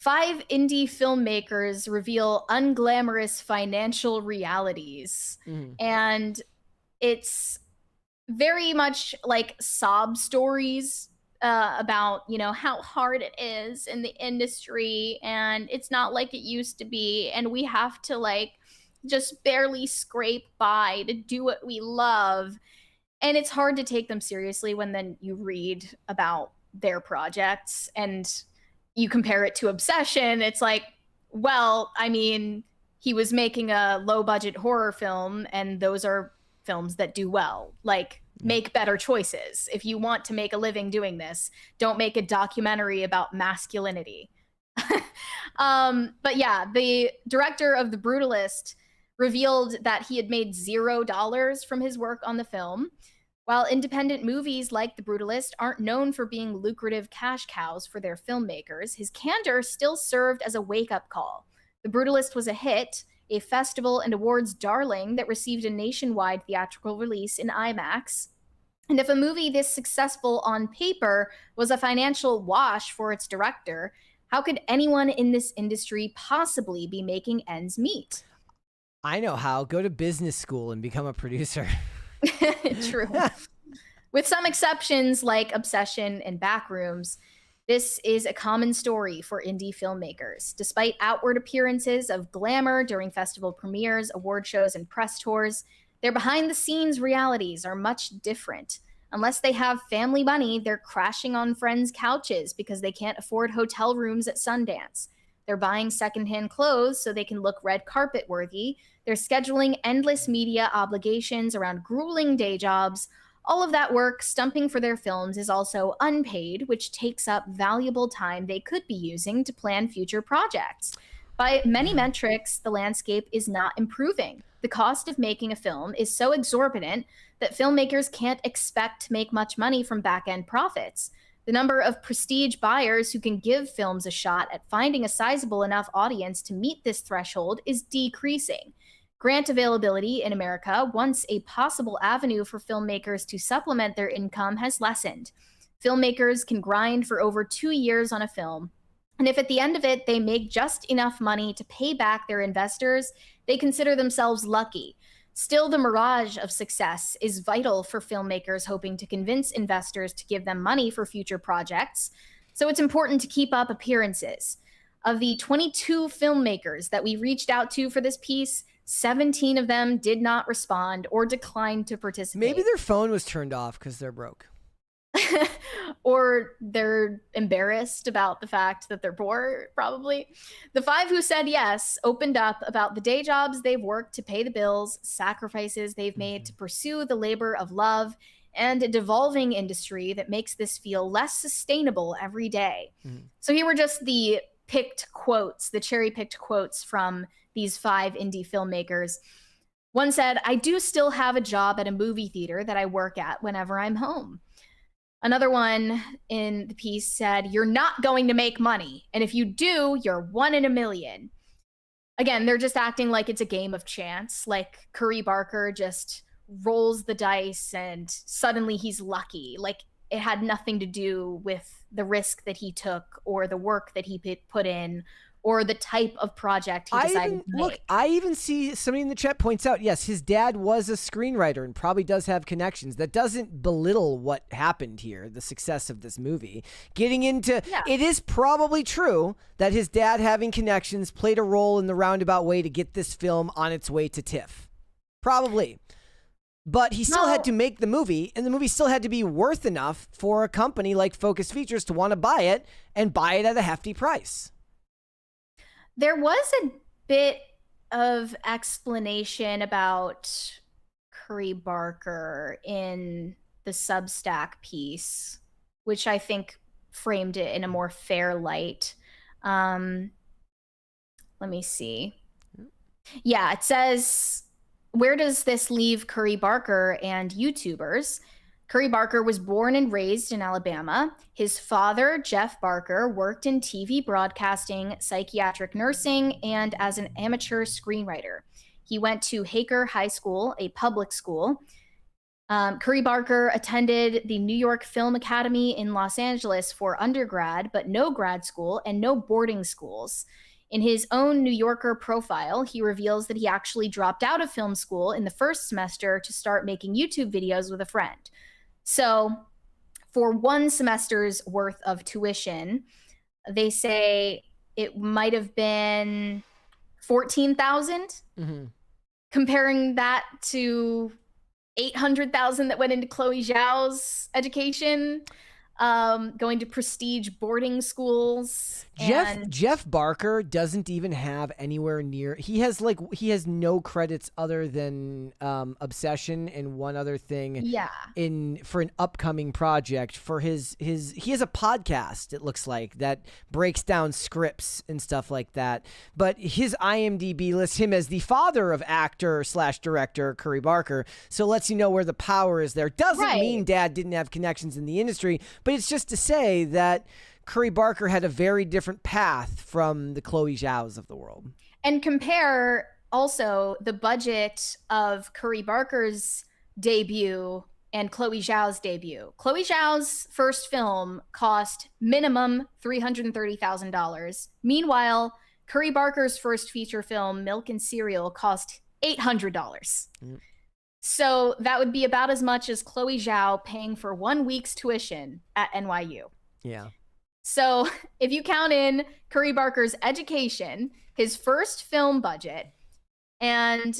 5 indie filmmakers reveal unglamorous financial realities. And it's very much like sob stories about, you know, how hard it is in the industry, and it's not like it used to be, and we have to like just barely scrape by to do what we love. And it's hard to take them seriously when then you read about their projects and you compare it to Obsession. It's like, well, I mean, he was making a low budget horror film, and those are films that do well. Like, make better choices. If you want to make a living doing this, don't make a documentary about masculinity. But yeah, the director of The Brutalist revealed that he had made $0 from his work on the film. While independent movies like The Brutalist aren't known for being lucrative cash cows for their filmmakers, his candor still served as a wake-up call. The Brutalist was a hit, a festival and awards darling that received a nationwide theatrical release in IMAX. And if a movie this successful on paper was a financial wash for its director, how could anyone in this industry possibly be making ends meet? I know how. Go to business school and become a producer. True. With some exceptions like Obsession and Backrooms, this is a common story for indie filmmakers. Despite outward appearances of glamour during festival premieres, award shows, and press tours, their behind-the-scenes realities are much different. Unless they have family money, they're crashing on friends' couches because they can't afford hotel rooms at Sundance. They're buying secondhand clothes so they can look red carpet worthy. They're scheduling endless media obligations around grueling day jobs. All of that work stumping for their films is also unpaid, which takes up valuable time they could be using to plan future projects. By many metrics, the landscape is not improving. The cost of making a film is so exorbitant that filmmakers can't expect to make much money from back-end profits. The number of prestige buyers who can give films a shot at finding a sizable enough audience to meet this threshold is decreasing. Grant availability in America, once a possible avenue for filmmakers to supplement their income, has lessened. Filmmakers can grind for over 2 years on a film, and if at the end of it they make just enough money to pay back their investors, they consider themselves lucky. Still, the mirage of success is vital for filmmakers hoping to convince investors to give them money for future projects, so it's important to keep up appearances. Of the 22 filmmakers that we reached out to for this piece, 17 of them did not respond or declined to participate. Maybe their phone was turned off because they're broke. Or they're embarrassed about the fact that they're poor, probably. The 5 who said yes opened up about the day jobs they've worked to pay the bills, sacrifices they've made to pursue the labor of love, and a devolving industry that makes this feel less sustainable every day. So here were just the picked quotes, the cherry-picked quotes from these 5 indie filmmakers. One said, "I do still have a job at a movie theater that I work at whenever I'm home." Another one in the piece said, "You're not going to make money, and if you do, you're 1 in a million." Again, they're just acting like it's a game of chance, like Curry Barker just rolls the dice and suddenly he's lucky. Like, it had nothing to do with the risk that he took or the work that he put in or the type of project he decided to make. I even see somebody in the chat points out, yes, his dad was a screenwriter and probably does have connections. That doesn't belittle what happened here, the success of this movie. Getting into, it is probably true that his dad having connections played a role in the roundabout way to get this film on its way to TIFF. Probably. But he still had to make the movie, and the movie still had to be worth enough for a company like Focus Features to want to buy it and buy it at a hefty price. There was a bit of explanation about Curry Barker in the Substack piece, which I think framed it in a more fair light. Let me see. Yeah, it says, where does this leave Curry Barker and YouTubers? Curry Barker was born and raised in Alabama. His father, Jeff Barker, worked in TV broadcasting, psychiatric nursing, and as an amateur screenwriter. He went to Haker High School, a public school. Curry Barker attended the New York Film Academy in Los Angeles for undergrad, but no grad school and no boarding schools. In his own New Yorker profile, he reveals that he actually dropped out of film school in the first semester to start making YouTube videos with a friend. So for one semester's worth of tuition, they say it might have been $14,000. Mm-hmm. Comparing that to $800,000 that went into Chloe Zhao's education, going to prestige boarding schools. Jeff Barker doesn't even have anywhere near. He has no credits other than Obsession and one other thing. Yeah. For an upcoming project for he has a podcast, it looks like, that breaks down scripts and stuff like that. But his IMDb lists him as the father of actor/director Curry Barker, so it lets you know where the power is there. Doesn't mean dad didn't have connections in the industry, but it's just to say that Curry Barker had a very different path from the Chloe Zhao's of the world. And compare also the budget of Curry Barker's debut and Chloe Zhao's debut. Chloe Zhao's first film cost minimum $330,000. Meanwhile, Curry Barker's first feature film, Milk and Cereal, cost $800. Mm. So that would be about as much as Chloe Zhao paying for 1 week's tuition at NYU. Yeah. So if you count in Curry Barker's education, his first film budget, and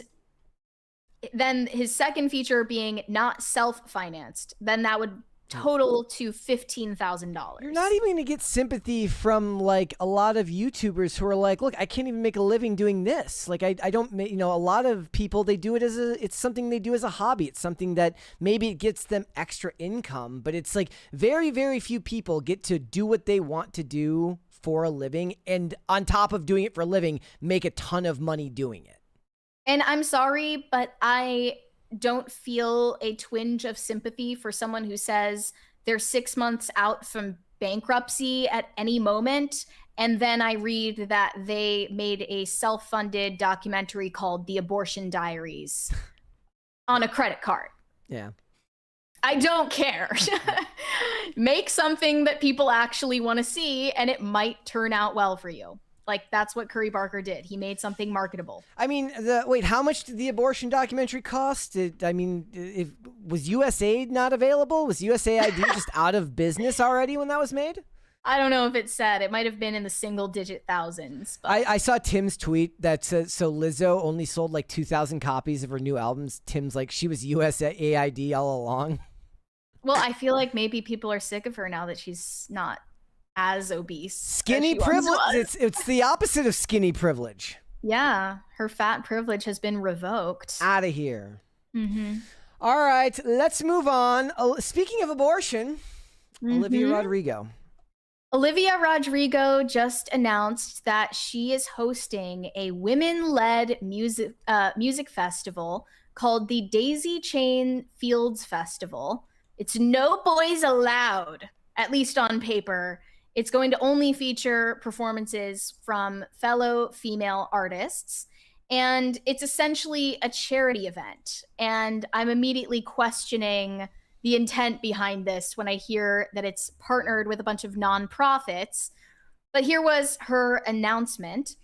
then his second feature being not self-financed, then that would total to $15,000. You're not even going to get sympathy from like a lot of YouTubers who are like, look, I can't even make a living doing this. Like I don't, a lot of people, they do it it's something they do as a hobby. It's something that maybe it gets them extra income, but it's like very, very few people get to do what they want to do for a living. And on top of doing it for a living, make a ton of money doing it. And I'm sorry, but I don't feel a twinge of sympathy for someone who says they're 6 months out from bankruptcy at any moment. And then I read that they made a self-funded documentary called The Abortion Diaries on a credit card. Yeah. I don't care. Make something that people actually want to see, and it might turn out well for you. Like, that's what Curry Barker did. He made something marketable. I mean, how much did the abortion documentary cost? Was USAID not available? Was USAID just out of business already when that was made? I don't know if it said. It might have been in the single-digit thousands. But I saw Tim's tweet that said, so Lizzo only sold like 2,000 copies of her new albums. Tim's like, she was USAID all along. Well, I feel like maybe people are sick of her now that she's not as obese. Skinny privilege. It's the opposite of skinny privilege. Yeah, her fat privilege has been revoked. Out of here. Mm-hmm. All right, let's move on. Speaking of abortion, Olivia Rodrigo. Olivia Rodrigo just announced that she is hosting a women-led music festival called the Daisy Chain Fields Festival. It's no boys allowed, at least on paper. It's going to only feature performances from fellow female artists, and it's essentially a charity event. And I'm immediately questioning the intent behind this when I hear that it's partnered with a bunch of nonprofits. But here was her announcement.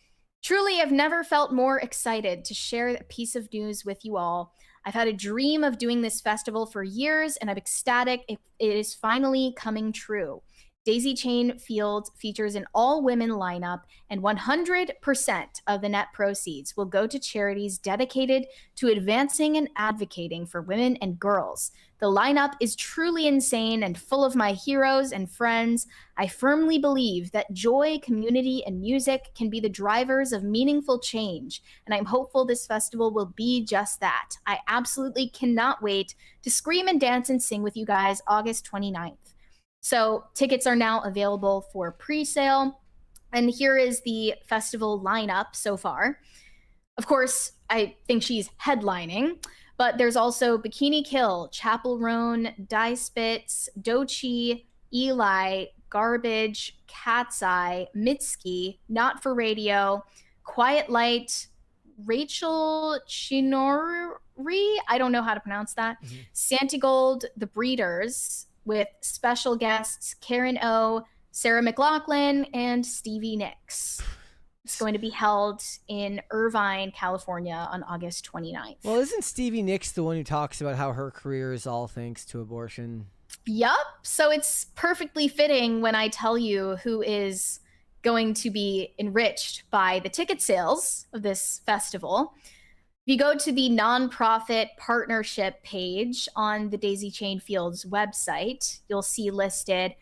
Truly, I've never felt more excited to share a piece of news with you all. I've had a dream of doing this festival for years, and I'm ecstatic it is finally coming true. Daisy Chain Fields features an all-women lineup, and 100% of the net proceeds will go to charities dedicated to advancing and advocating for women and girls. The lineup is truly insane and full of my heroes and friends. I firmly believe that joy, community, and music can be the drivers of meaningful change, and I'm hopeful this festival will be just that. I absolutely cannot wait to scream and dance and sing with you guys August 29th. So tickets are now available for pre-sale. And here is the festival lineup so far. Of course, I think she's headlining, but there's also Bikini Kill, Chapel Roan, Die Spitz, Dochi, Eli, Garbage, Cat's Eye, Mitski, Not for Radio, Quiet Light, Rachel Chinori, I don't know how to pronounce that, Santigold, The Breeders, with special guests Karen O, Sarah McLachlan, and Stevie Nicks. It's going to be held in Irvine, California on August 29th. Well, isn't Stevie Nicks the one who talks about how her career is all thanks to abortion? Yup. So it's perfectly fitting when I tell you who is going to be enriched by the ticket sales of this festival. If you go to the nonprofit partnership page on the Daisy Chain Fields website, you'll see listed,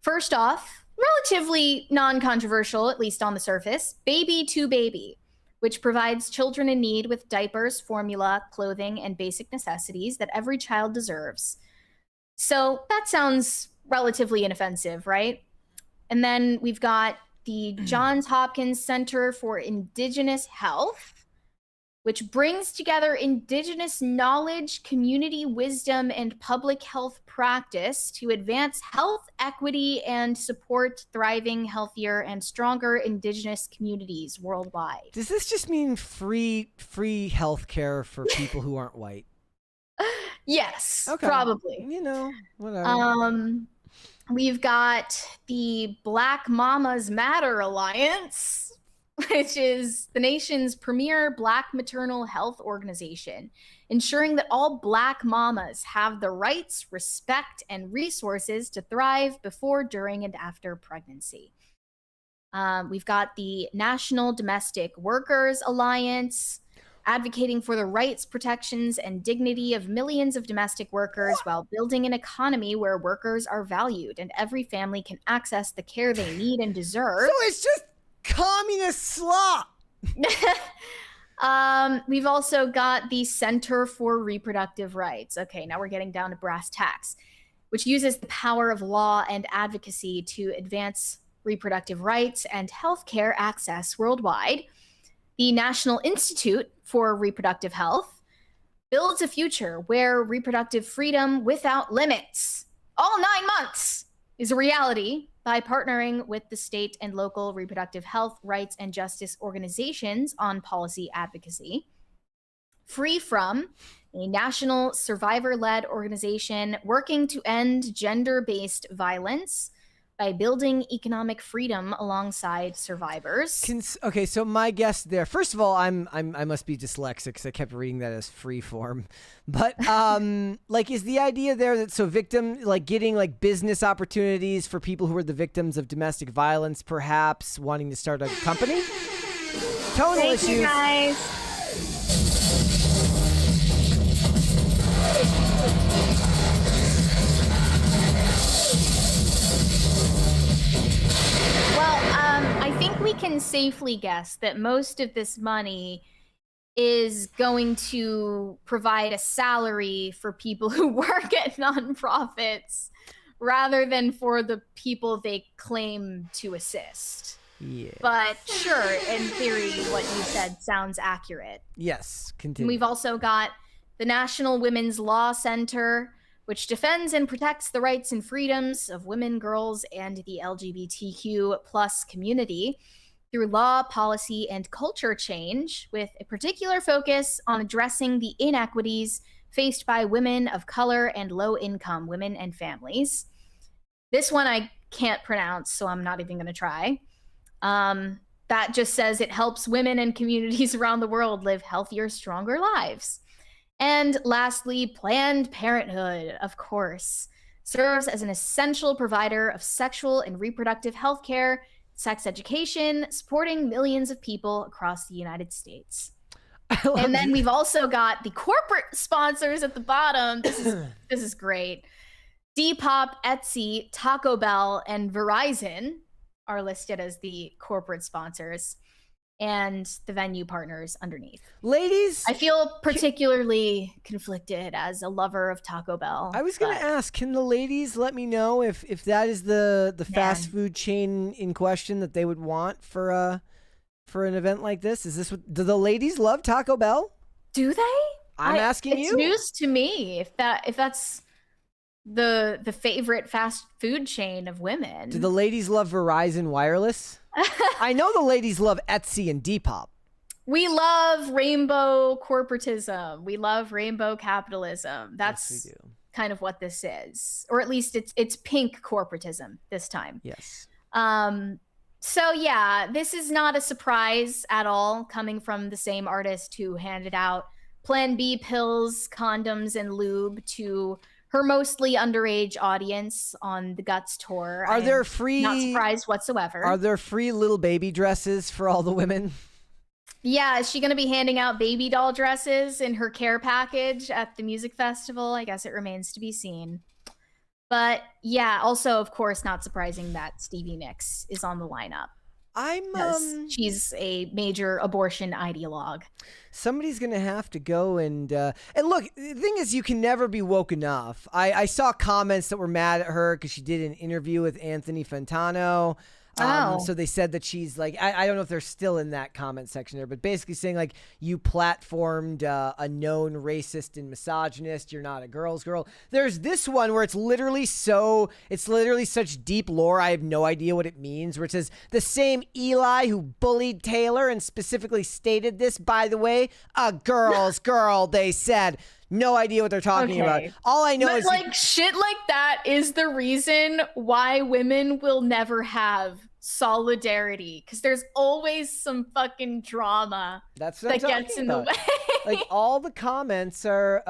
first off, relatively non-controversial, at least on the surface, Baby to Baby, which provides children in need with diapers, formula, clothing, and basic necessities that every child deserves. So that sounds relatively inoffensive, right? And then we've got the Johns Hopkins Center for Indigenous Health, which brings together Indigenous knowledge, community wisdom, and public health practice to advance health equity and support thriving, healthier, and stronger Indigenous communities worldwide. Does this just mean free health care for people who aren't white? Yes, Okay. Probably. You know, whatever. We've got the Black Mamas Matter Alliance, which is the nation's premier Black maternal health organization, ensuring that all Black mamas have the rights, respect, and resources to thrive before, during, and after pregnancy. We've got the National Domestic Workers Alliance, advocating for the rights, protections, and dignity of millions of domestic workers while building an economy where workers are valued and every family can access the care they need and deserve. So it's just communist slop. We've also got the Center for Reproductive Rights. Okay, now we're getting down to brass tacks, which uses the power of law and advocacy to advance reproductive rights and healthcare access worldwide. The National Institute for Reproductive Health builds a future where reproductive freedom without limits, all 9 months, is a reality by partnering with the state and local reproductive health, rights, and justice organizations on policy advocacy. Free From, a national survivor-led organization working to end gender-based violence by building economic freedom alongside survivors. Okay, so my guess there. First of all, I must be dyslexic because I kept reading that as free form. But like, is the idea there that getting like business opportunities for people who are the victims of domestic violence, perhaps wanting to start a company? Tonal Thank issues. you guys. I think we can safely guess that most of this money is going to provide a salary for people who work at nonprofits rather than for the people they claim to assist. Yeah. But sure, in theory, what you said sounds accurate. Yes, And continue. we've also got the National Women's Law Center, which defends and protects the rights and freedoms of women, girls, and the LGBTQ plus community through law, policy, and culture change, with a particular focus on addressing the inequities faced by women of color and low-income women and families. This one I can't pronounce, so I'm not even going to try. That just says it helps women and communities around the world live healthier, stronger lives. And lastly, Planned Parenthood, of course, serves as an essential provider of sexual and reproductive health care, sex education, supporting millions of people across the United States. And then we've also got the corporate sponsors at the bottom. This is great. Depop, Etsy, Taco Bell, and Verizon are listed as the corporate sponsors, and the venue partners underneath. Ladies, I feel particularly conflicted as a lover of Taco Bell. I was going to ask, can the ladies let me know if that is the fast food chain in question that they would want for an event like this? Is this do the ladies love Taco Bell? Do they? I'm asking you. It's news to me if that's the favorite fast food chain of women. Do the ladies love Verizon Wireless? I know the ladies love Etsy and Depop. We love rainbow corporatism. We love rainbow capitalism. That's yes, we do. Kind of what this is. Or at least it's pink corporatism this time. Yes. So yeah, this is not a surprise at all, coming from the same artist who handed out Plan B pills, condoms, and lube to her mostly underage audience on the Guts tour. Are there free? Not surprised whatsoever. Are there free little baby dresses for all the women? Yeah, is she going to be handing out baby doll dresses in her care package at the music festival? I guess it remains to be seen. But yeah, also, of course, not surprising that Stevie Nicks is on the lineup. She's a major abortion ideologue. Somebody's gonna have to go and look. The thing is, you can never be woke enough. I saw comments that were mad at her because she did an interview with Anthony Fantano. So they said that she's like, I don't know if they're still in that comment section there, but basically saying like, you platformed a known racist and misogynist. You're not a girl's girl. There's this one where it's literally such deep lore. I have no idea what it means, where it says the same Eli who bullied Taylor and specifically stated this, by the way, a girl's girl, they said. No idea what they're talking about. All I know is like shit like that is the reason why women will never have solidarity, because there's always some fucking drama that gets in the way. Like all the comments are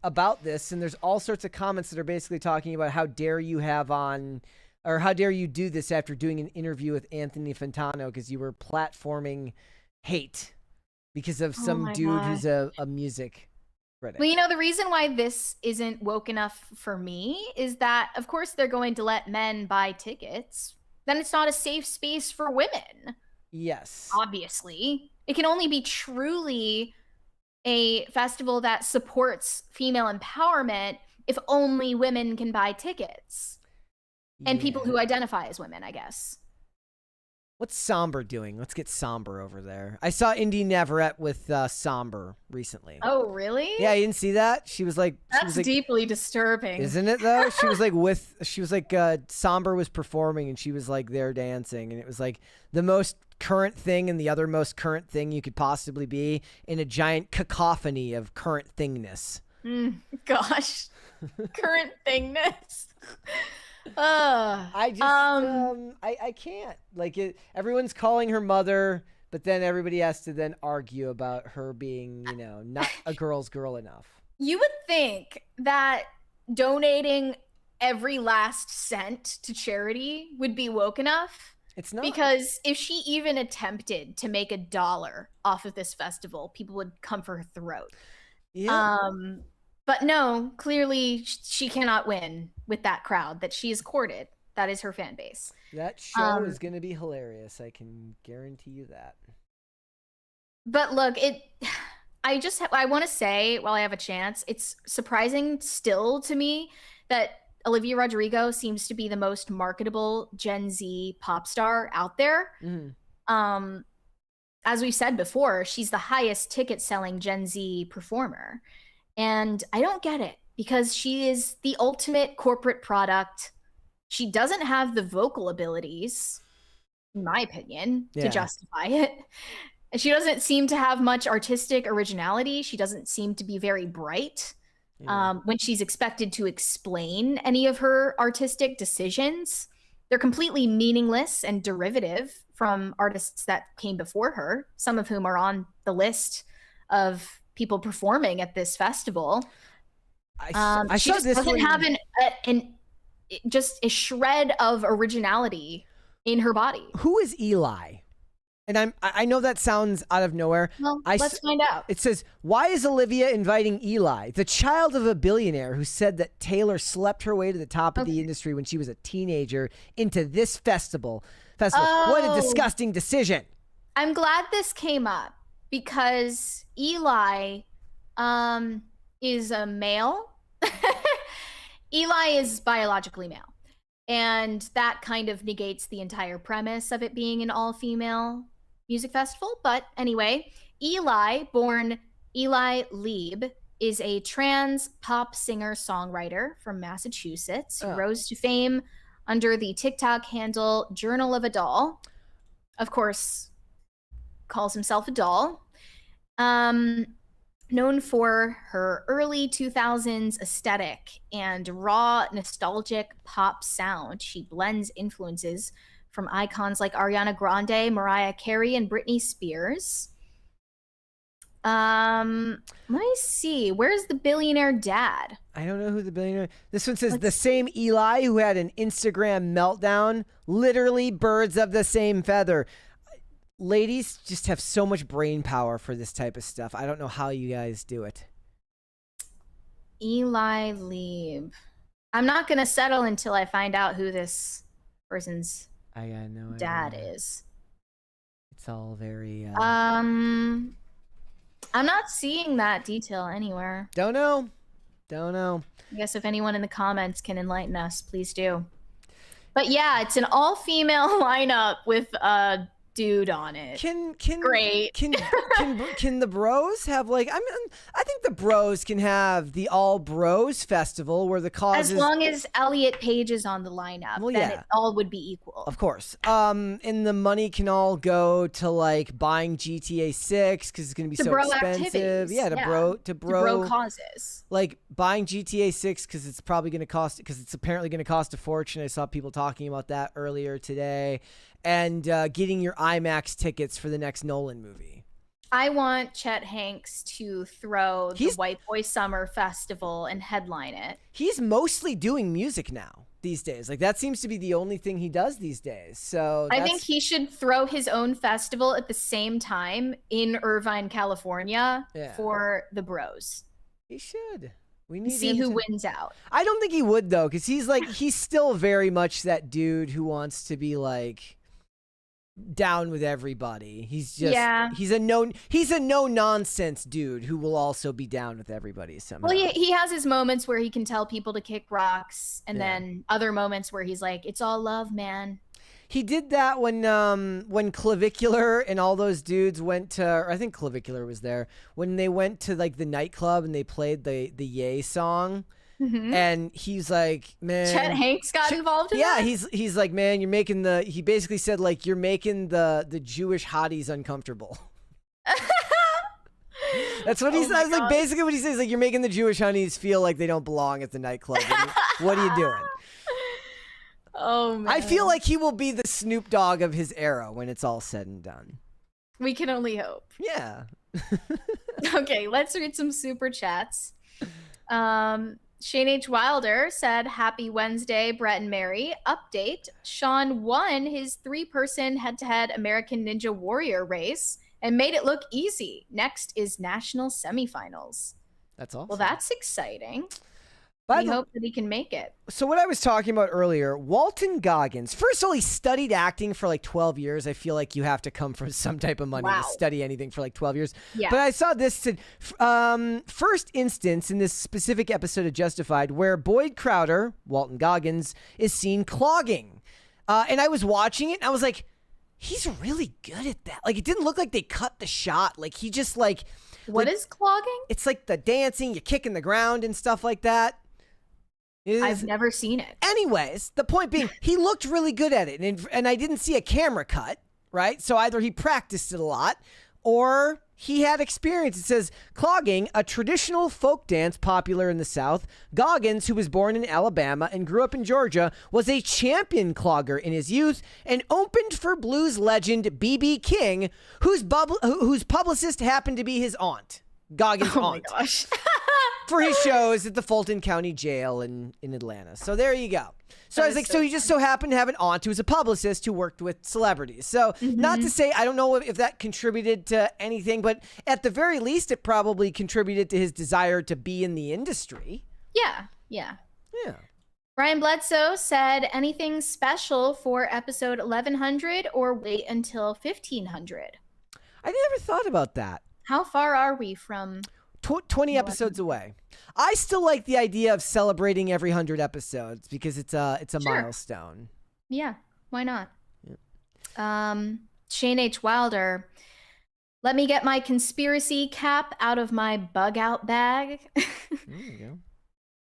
about this, and there's all sorts of comments that are basically talking about how dare you have on, or how dare you do this after doing an interview with Anthony Fantano because you were platforming hate. Because of some dude who's a music critic. Well, you know, the reason why this isn't woke enough for me is that, of course, they're going to let men buy tickets. Then it's not a safe space for women. Yes. Obviously. It can only be truly a festival that supports female empowerment if only women can buy tickets. And people who identify as women, I guess. What's Somber doing? Let's get Somber over there. I saw Indy Navarette with Somber recently. Oh, really? Yeah, you didn't see that? She was like... That's deeply disturbing. Isn't it, though? She was like Somber was performing, and she was like there dancing, and it was like the most current thing and the other most current thing you could possibly be in a giant cacophony of current thingness. Gosh. Current thingness. I can't, like, everyone's calling her mother, but then everybody has to then argue about her being, you know, not a girl's girl enough. You would think that donating every last cent to charity would be woke enough. It's not. Because if she even attempted to make $1 off of this festival, people would come for her throat. Yeah. But no, clearly she cannot win with that crowd that she has courted. That is her fan base. That show is going to be hilarious. I can guarantee you that. But look, I want to say, while I have a chance, it's surprising still to me that Olivia Rodrigo seems to be the most marketable Gen Z pop star out there. Mm-hmm. As we've said before, she's the highest ticket selling Gen Z performer. And I don't get it, because she is the ultimate corporate product. She doesn't have the vocal abilities, in my opinion, to justify it. And she doesn't seem to have much artistic originality. She doesn't seem to be very bright when she's expected to explain any of her artistic decisions. They're completely meaningless and derivative from artists that came before her, some of whom are on the list of people performing at this festival. I she saw just this doesn't one. have just a shred of originality in her body. Who is Eli? And I know that sounds out of nowhere. Well, let's find out. It says, why is Olivia inviting Eli, the child of a billionaire who said that Taylor slept her way to the top of the industry when she was a teenager, into this festival? What a disgusting decision. I'm glad this came up because Eli is a male. Eli is biologically male. And that kind of negates the entire premise of it being an all-female music festival. But anyway, Eli, born Eli Lieb, is a trans pop singer-songwriter from Massachusetts who rose to fame under the TikTok handle Journal of a Doll. Of course, calls himself a doll. Known for her early 2000s aesthetic and raw, nostalgic pop sound, she blends influences from icons like Ariana Grande, Mariah Carey, and Britney Spears. Let me see. Where's the billionaire dad? I don't know who the billionaire. This one says the same Eli who had an Instagram meltdown. Literally birds of the same feather. Ladies just have so much brain power for this type of stuff. I don't know how you guys do it. Eli Lieb. I'm not going to settle until I find out who this person's dad is. It's all very... I'm not seeing that detail anywhere. Don't know. I guess if anyone in the comments can enlighten us, please do. But yeah, it's an all-female lineup with a dude on it. Great. Can the bros have like? I mean, I think the bros can have the all bros festival where the cause as long as Elliot Page is on the lineup, then it all would be equal. Of course. And the money can all go to like buying GTA 6 because it's gonna be so expensive. Activities. Yeah, to bro causes. Like buying GTA 6 because it's probably gonna cost it's apparently gonna cost a fortune. I saw people talking about that earlier today. And getting your IMAX tickets for the next Nolan movie. I want Chet Hanks to throw the White Boy Summer Festival and headline it. He's mostly doing music now these days. Like that seems to be the only thing he does these days. So I think he should throw his own festival at the same time in Irvine, California for the bros. He should. We need see who wins out. I don't think he would though, because he's still very much that dude who wants to be like down with everybody. He's just he's a no nonsense dude who will also be down with everybody somehow. Well, he has his moments where he can tell people to kick rocks, and then other moments where he's like, "It's all love, man." He did that when Clavicular and all those dudes went to, or I think Clavicular was there, when they went to like the nightclub and they played the Yay song. Mm-hmm. And he's like, man, Chet Hanks got involved in that? He's like, man, he basically said like, you're making the Jewish hotties uncomfortable. That's what he says. Like basically what he says, like, you're making the Jewish honeys feel like they don't belong at the nightclub. What are you doing? Oh man. I feel like he will be the Snoop Dogg of his era when it's all said and done. We can only hope. Yeah. Okay, let's read some super chats. Shane H. Wilder said, "Happy Wednesday, Brett and Mary. Update: Sean won his 3-person head-to-head American Ninja Warrior race and made it look easy. Next is national semifinals." That's awesome. Well, that's exciting. We hope that he can make it. So what I was talking about earlier, Walton Goggins, first of all, he studied acting for like 12 years. I feel like you have to come from some type of money to study anything for like 12 years. Yeah. But I saw this said, first instance in this specific episode of Justified where Boyd Crowder, Walton Goggins, is seen clogging. And I was watching it and I was like, he's really good at that. Like, it didn't look like they cut the shot. Like, he just like... What is clogging? It's like the dancing, you're kicking the ground and stuff like that. I've never seen it. Anyways, the point being, he looked really good at it, and I didn't see a camera cut, right? So either he practiced it a lot, or he had experience. It says, clogging, a traditional folk dance popular in the South. Goggins, who was born in Alabama and grew up in Georgia, was a champion clogger in his youth and opened for blues legend B.B. King, whose publicist happened to be his aunt. Goggins' aunt. Oh my gosh. For his shows at the Fulton County Jail in Atlanta. So there you go. So I was like, so he just so happened to have an aunt who was a publicist who worked with celebrities. So not to say, I don't know if that contributed to anything, but at the very least, it probably contributed to his desire to be in the industry. Yeah. Brian Bledsoe said, anything special for episode 1100 or wait until 1500? I never thought about that. How far are we from 20 episodes away? I still like the idea of celebrating every 100 episodes because it's a milestone. Yeah, why not? Shane H. Wilder, let me get my conspiracy cap out of my bug out bag. There you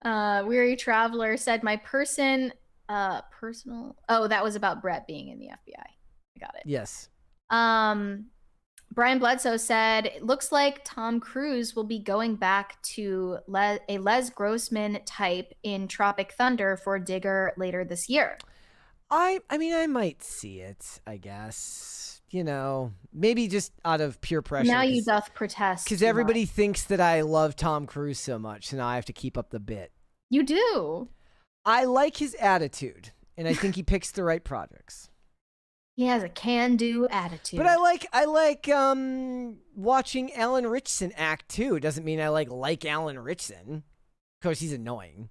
go. Weary Traveler said, my personal. Oh, that was about Brett being in the FBI. I got it. Yes. Brian Bledsoe said, it looks like Tom Cruise will be going back to a Les Grossman type in Tropic Thunder for Digger later this year. I mean, I might see it, I guess. You know, maybe just out of pure pressure. Now you doth protest. Because everybody thinks that I love Tom Cruise so much, so now I have to keep up the bit. You do. I like his attitude, and I think he picks the right projects. He has a can-do attitude. But I like watching Alan Ritchson act too. It doesn't mean I like Alan Ritchson. Of course, he's annoying.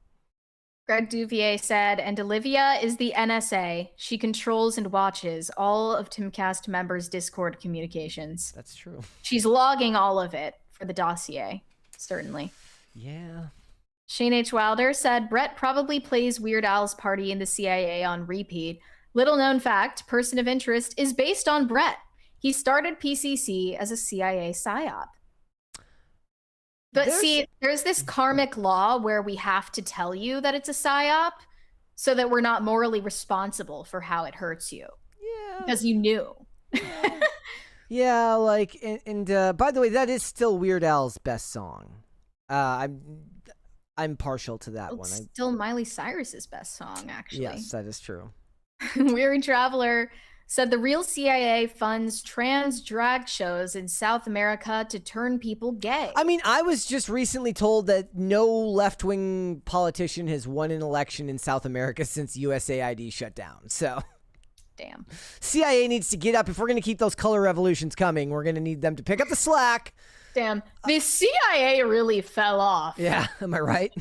Greg Duvier said, and Olivia is the NSA. She controls and watches all of Timcast members' Discord communications. That's true. She's logging all of it for the dossier, certainly. Yeah. Shane H. Wilder said, Brett probably plays Weird Al's Party in the CIA on repeat. Little known fact, Person of Interest is based on Brett. He started PCC as a CIA psyop. But there's this karmic law where we have to tell you that it's a psyop so that we're not morally responsible for how it hurts you. Yeah. Because you knew. Yeah, like, and by the way, that is still Weird Al's best song. I'm partial to that one. It's still Miley Cyrus's best song, actually. Yes, that is true. Weary Traveler said the real CIA funds trans drag shows in South America to turn people gay. I mean, I was just recently told that no left-wing politician has won an election in South America since USAID shut down. So, damn. CIA needs to get up. If we're going to keep those color revolutions coming, we're going to need them to pick up the slack. Damn. The CIA really fell off. Yeah, am I right?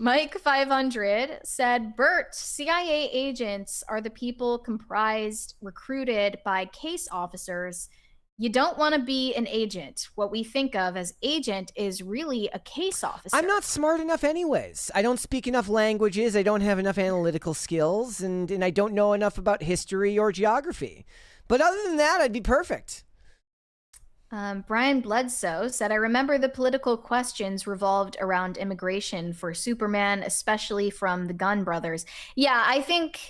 Mike 500 said, Bert, CIA agents are the people recruited by case officers. You don't want to be an agent. What we think of as agent is really a case officer. I'm not smart enough anyways. I don't speak enough languages. I don't have enough analytical skills, and I don't know enough about history or geography. But other than that, I'd be perfect. Brian Bledsoe said, I remember the political questions revolved around immigration for Superman, especially from the Gunn brothers. Yeah, I think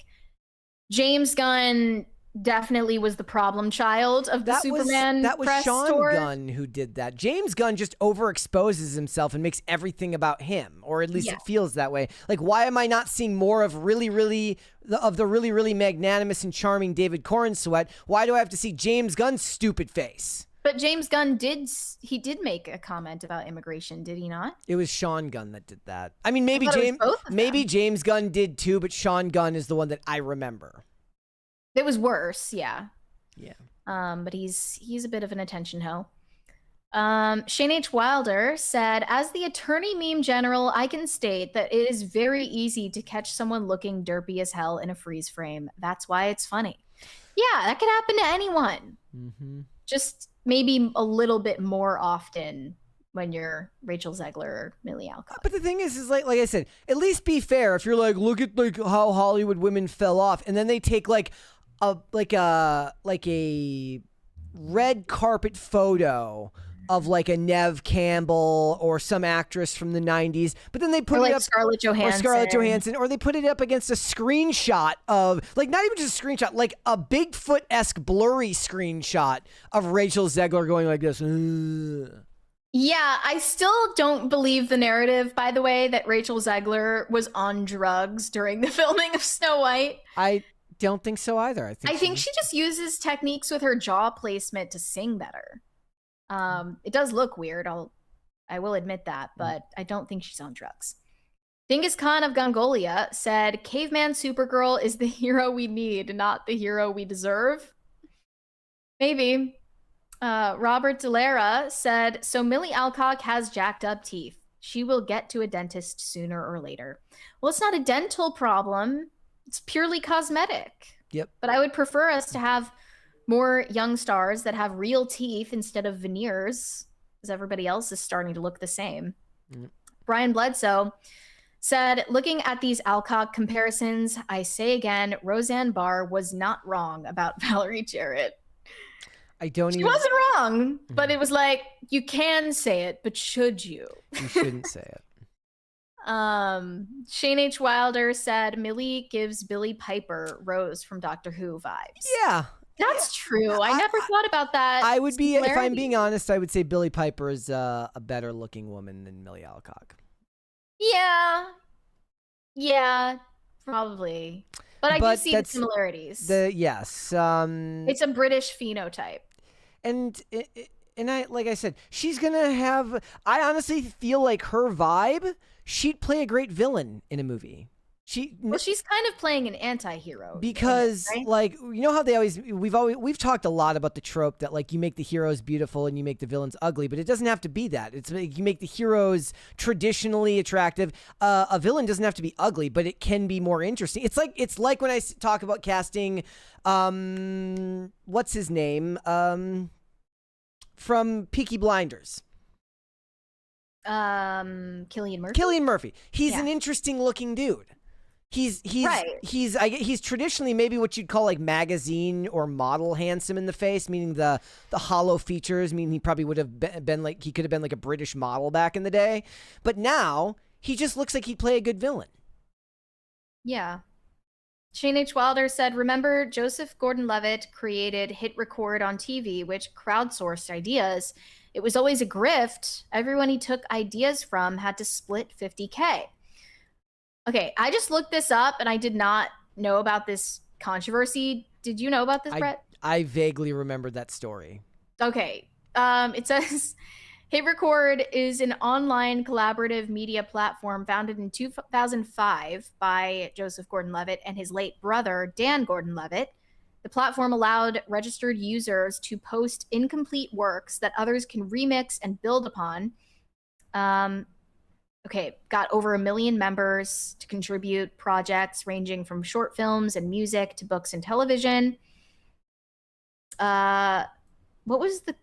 James Gunn definitely was the problem child of the Superman That was press Sean tour. Gunn who did that. James Gunn just overexposes himself and makes everything about him, or at least it feels that way. Like, why am I not seeing more of the really, really magnanimous and charming David Corenswet? Why do I have to see James Gunn's stupid face? But James Gunn did make a comment about immigration, did he not? It was Sean Gunn that did that. I mean, maybe James Gunn did too, but Sean Gunn is the one that I remember. It was worse, yeah. Yeah. But he's a bit of an attention hoe. Shane H. Wilder said, as the attorney meme general, I can state that it is very easy to catch someone looking derpy as hell in a freeze frame. That's why it's funny. Yeah, that could happen to anyone. Mm-hmm. Just maybe a little bit more often when you're Rachel Zegler or Millie Alcock. But the thing is like I said, at least be fair. If you're like, look at like how Hollywood women fell off, and then they take like a red carpet photo of like a Neve Campbell or some actress from the 90s, but then they put Or it like up Scarlett Johansson. or they put it up against a screenshot of like not even just a screenshot, like a Bigfoot-esque blurry screenshot of Rachel Zegler going like this. Ugh. Yeah, I still don't believe the narrative, by the way, that Rachel Zegler was on drugs during the filming of Snow White. I don't think so either. I think she just uses techniques with her jaw placement to sing better. It does look weird, I will admit that, but I don't think she's on drugs. Dingus Khan of Gongolia said, Caveman Supergirl is the hero we need, not the hero we deserve. Maybe. Robert Delera said, so Millie Alcock has jacked up teeth. She will get to a dentist sooner or later. Well, it's not a dental problem. It's purely cosmetic. Yep. But I would prefer us to have more young stars that have real teeth instead of veneers, because everybody else is starting to look the same. Brian Bledsoe said, looking at these Alcock comparisons, I say again, Roseanne Barr was not wrong about Valerie Jarrett. She wasn't wrong, but it was like, you can say it, but should you? You shouldn't say it. Shane H. Wilder said, Millie gives Billy Piper Rose from Doctor Who vibes. Yeah. That's true. I never thought about that. I would be, similarity. if I'm being honest, I would say Billy Piper is a better looking woman than Millie Alcock. Yeah, probably. But I do see the similarities. Yes. It's a British phenotype. And I, like I said, she's gonna have. I honestly feel like her vibe. She'd play a great villain in a movie. Well, she's kind of playing an anti-hero because, right? like, you know how we've talked a lot about the trope that like you make the heroes beautiful and you make the villains ugly, but it doesn't have to be that. It's like you make the heroes traditionally attractive. A villain doesn't have to be ugly, but it can be more interesting. It's like when I talk about casting, what's his name, from Peaky Blinders. Cillian Murphy. Cillian Murphy. He's an interesting looking dude. He's traditionally maybe what you'd call like magazine or model handsome in the face, meaning the hollow features, meaning he probably would have been like, he could have been like a British model back in the day. But now he just looks like he'd play a good villain. Yeah. Shane H. Wilder said, remember Joseph Gordon-Levitt created Hit Record on TV, which crowdsourced ideas. It was always a grift. Everyone he took ideas from had to split $50K. Okay, I just looked this up and I did not know about this controversy. Did you know about this, Brett? I vaguely remembered that story. Okay. It says Hit Record is an online collaborative media platform founded in 2005 by Joseph Gordon-Levitt and his late brother, Dan Gordon-Levitt. The platform allowed registered users to post incomplete works that others can remix and build upon. Got over 1 million members to contribute projects ranging from short films and music to books and television. What was it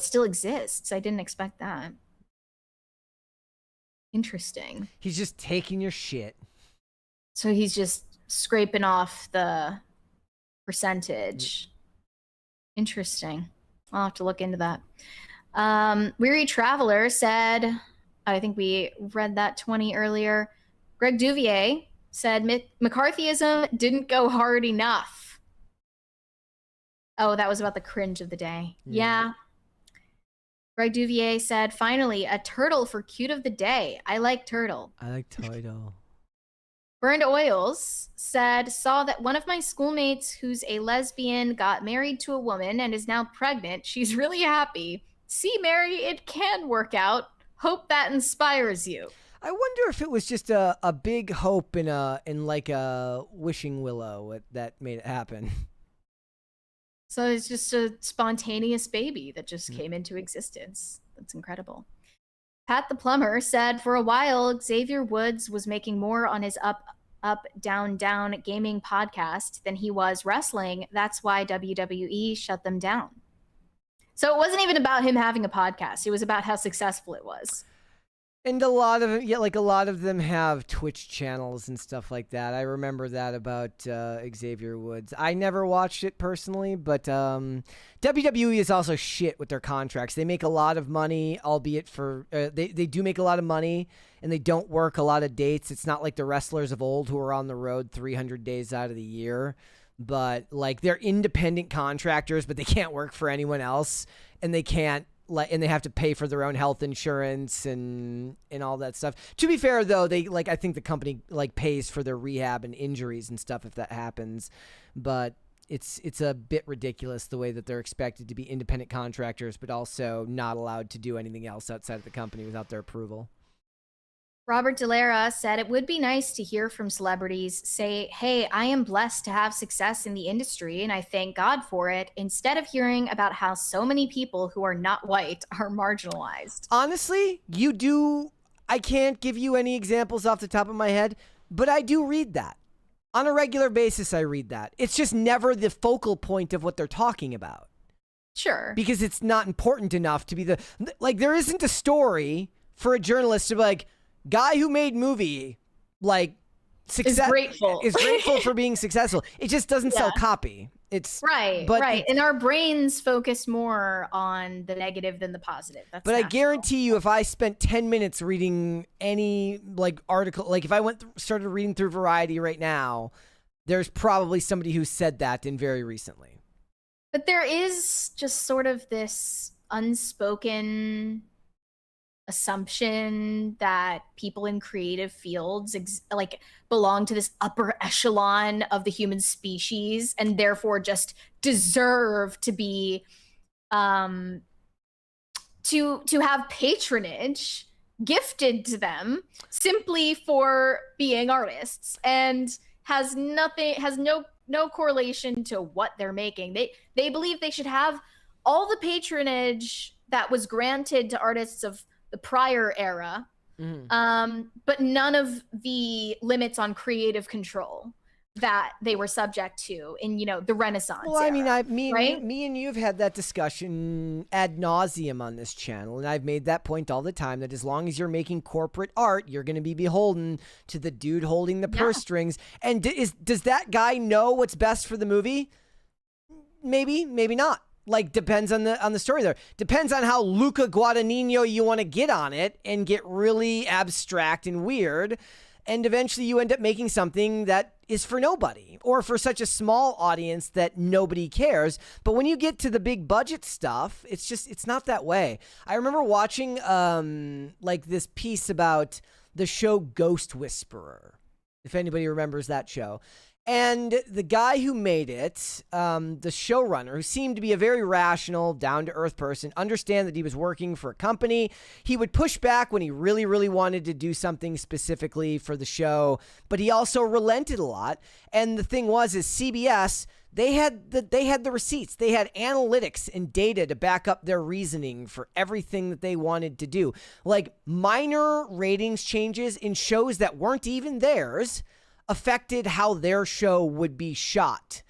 still exists. I didn't expect that. Interesting. He's just taking your shit. So he's just scraping off the percentage. Interesting. I'll have to look into that. Weary Traveler said, I think we read that 20 earlier. Greg Duvier said, McCarthyism didn't go hard enough. Oh, that was about the cringe of the day. Yeah. Greg Duvier said, finally, a turtle for cute of the day. I like turtle. I like turtle. Burned Oils said, saw that one of my schoolmates who's a lesbian got married to a woman and is now pregnant. She's really happy. See, Mary, it can work out. Hope that inspires you. I wonder if it was just a big hope in like a wishing willow that made it happen. So it's just a spontaneous baby that just came into existence. That's incredible. Pat the Plumber said, for a while, Xavier Woods was making more on his up, down, down gaming podcast than he was wrestling. That's why WWE shut them down. So it wasn't even about him having a podcast. It was about how successful it was. And a lot of them have Twitch channels and stuff like that. I remember that about Xavier Woods. I never watched it personally, but WWE is also shit with their contracts. They make a lot of money, albeit for they do make a lot of money, and they don't work a lot of dates. It's not like the wrestlers of old who are on the road 300 days out of the year. But like they're independent contractors, but they can't work for anyone else, and they can't. And they have to pay for their own health insurance and all that stuff. To be fair, though, I think the company pays for their rehab and injuries and stuff if that happens. But it's a bit ridiculous the way that they're expected to be independent contractors, but also not allowed to do anything else outside of the company without their approval. Robert Delera said it would be nice to hear from celebrities say, hey, I am blessed to have success in the industry and I thank God for it, instead of hearing about how so many people who are not white are marginalized. Honestly, you do. I can't give you any examples off the top of my head, but I do read that. On a regular basis, I read that. It's just never the focal point of what they're talking about. Sure. Because it's not important enough to be there isn't a story for a journalist to be like, guy who made movie, success is grateful for being successful. It just doesn't sell copy. It's right. And our brains focus more on the negative than the positive. That's natural. I guarantee you, if I spent 10 minutes reading any article, if I started reading through Variety right now, there's probably somebody who said that in very recently. But there is just sort of this unspoken assumption that people in creative fields belong to this upper echelon of the human species and therefore just deserve to be to have patronage gifted to them simply for being artists, and has no correlation to what they're making. They believe they should have all the patronage that was granted to artists of the prior era, but none of the limits on creative control that they were subject to in, the Renaissance era, me and you have had that discussion ad nauseum on this channel, and I've made that point all the time, that as long as you're making corporate art, you're going to be beholden to the dude holding the purse strings. And does that guy know what's best for the movie? Maybe not. Depends on the story there. Depends on how Luca Guadagnino you want to get on it and get really abstract and weird. And eventually you end up making something that is for nobody, or for such a small audience that nobody cares. But when you get to the big budget stuff, it's not that way. I remember watching this piece about the show Ghost Whisperer, if anybody remembers that show. And the guy who made it, the showrunner, who seemed to be a very rational, down-to-earth person, understand that he was working for a company. He would push back when he really, really wanted to do something specifically for the show, but he also relented a lot. And the thing is CBS, they had the receipts. They had analytics and data to back up their reasoning for everything that they wanted to do. Minor ratings changes in shows that weren't even theirs affected how their show would be shot.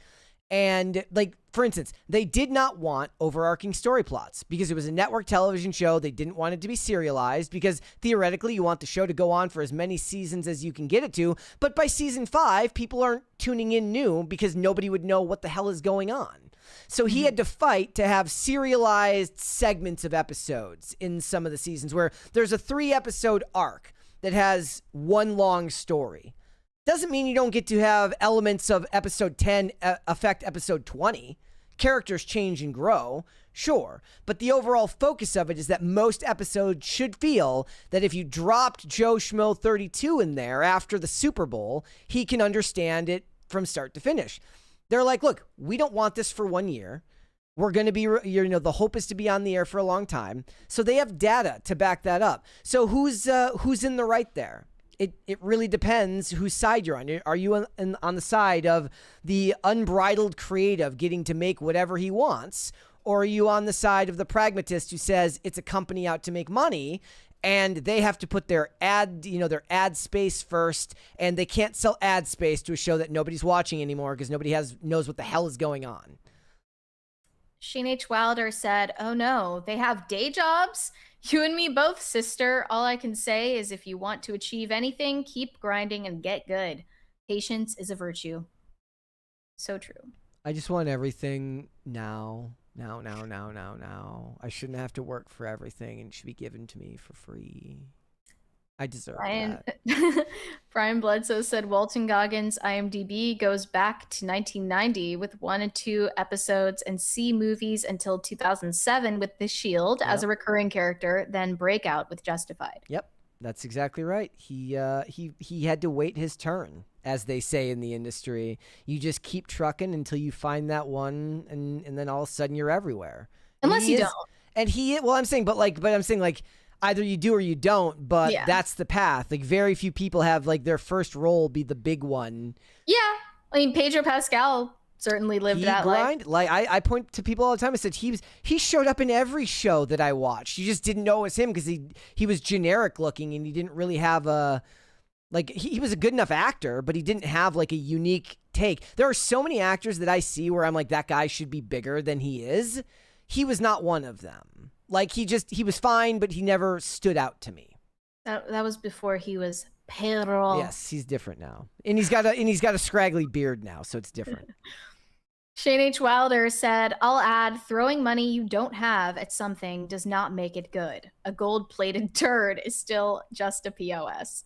And for instance, they did not want overarching story plots because it was a network television show. They didn't want it to be serialized because theoretically you want the show to go on for as many seasons as you can get it to. But by season 5, people aren't tuning in new because nobody would know what the hell is going on. So he had to fight to have serialized segments of episodes in some of the seasons where there's a 3-episode arc that has one long story. Doesn't mean you don't get to have elements of episode 10 affect episode 20. Characters change and grow, sure. But the overall focus of it is that most episodes should feel that if you dropped Joe Schmo 32 in there after the Super Bowl, he can understand it from start to finish. They're like, look, we don't want this for 1 year. We're going to be, the hope is to be on the air for a long time. So they have data to back that up. So who's in the right there? It really depends whose side you're on. Are you on the side of the unbridled creative getting to make whatever he wants? Or are you on the side of the pragmatist who says it's a company out to make money and they have to put their their ad space first, and they can't sell ad space to a show that nobody's watching anymore because nobody knows what the hell is going on? Shane H. Wilder said, oh no, they have day jobs? You and me both, sister. All I can say is if you want to achieve anything, keep grinding and get good. Patience is a virtue. So true. I just want everything now. Now. I shouldn't have to work for everything and it should be given to me for free. I deserve that. Brian Bledsoe said Walton Goggins' IMDb goes back to 1990 with 1 and 2 episodes and C movies until 2007 with The Shield as a recurring character, then Breakout with Justified. Yep, that's exactly right. He had to wait his turn, as they say in the industry. You just keep trucking until you find that one, and then all of a sudden you're everywhere. Unless you don't. And I'm saying either you do or you don't, but that's the path. Like, very few people have, like, their first role be the big one. Yeah. I mean, Pedro Pascal certainly lived that life. Like, I point to people all the time. I said, he showed up in every show that I watched. You just didn't know it was him because he was generic looking and he didn't really have a, like, he was a good enough actor, but he didn't have, like, a unique take. There are so many actors that I see where I'm like, that guy should be bigger than he is. He was not one of them. Like, he was fine, but he never stood out to me. That was before he was Pedro. Yes, he's different now. And he's got a scraggly beard now, so it's different. Shane H. Wilder said, I'll add, throwing money you don't have at something does not make it good. A gold-plated turd is still just a POS.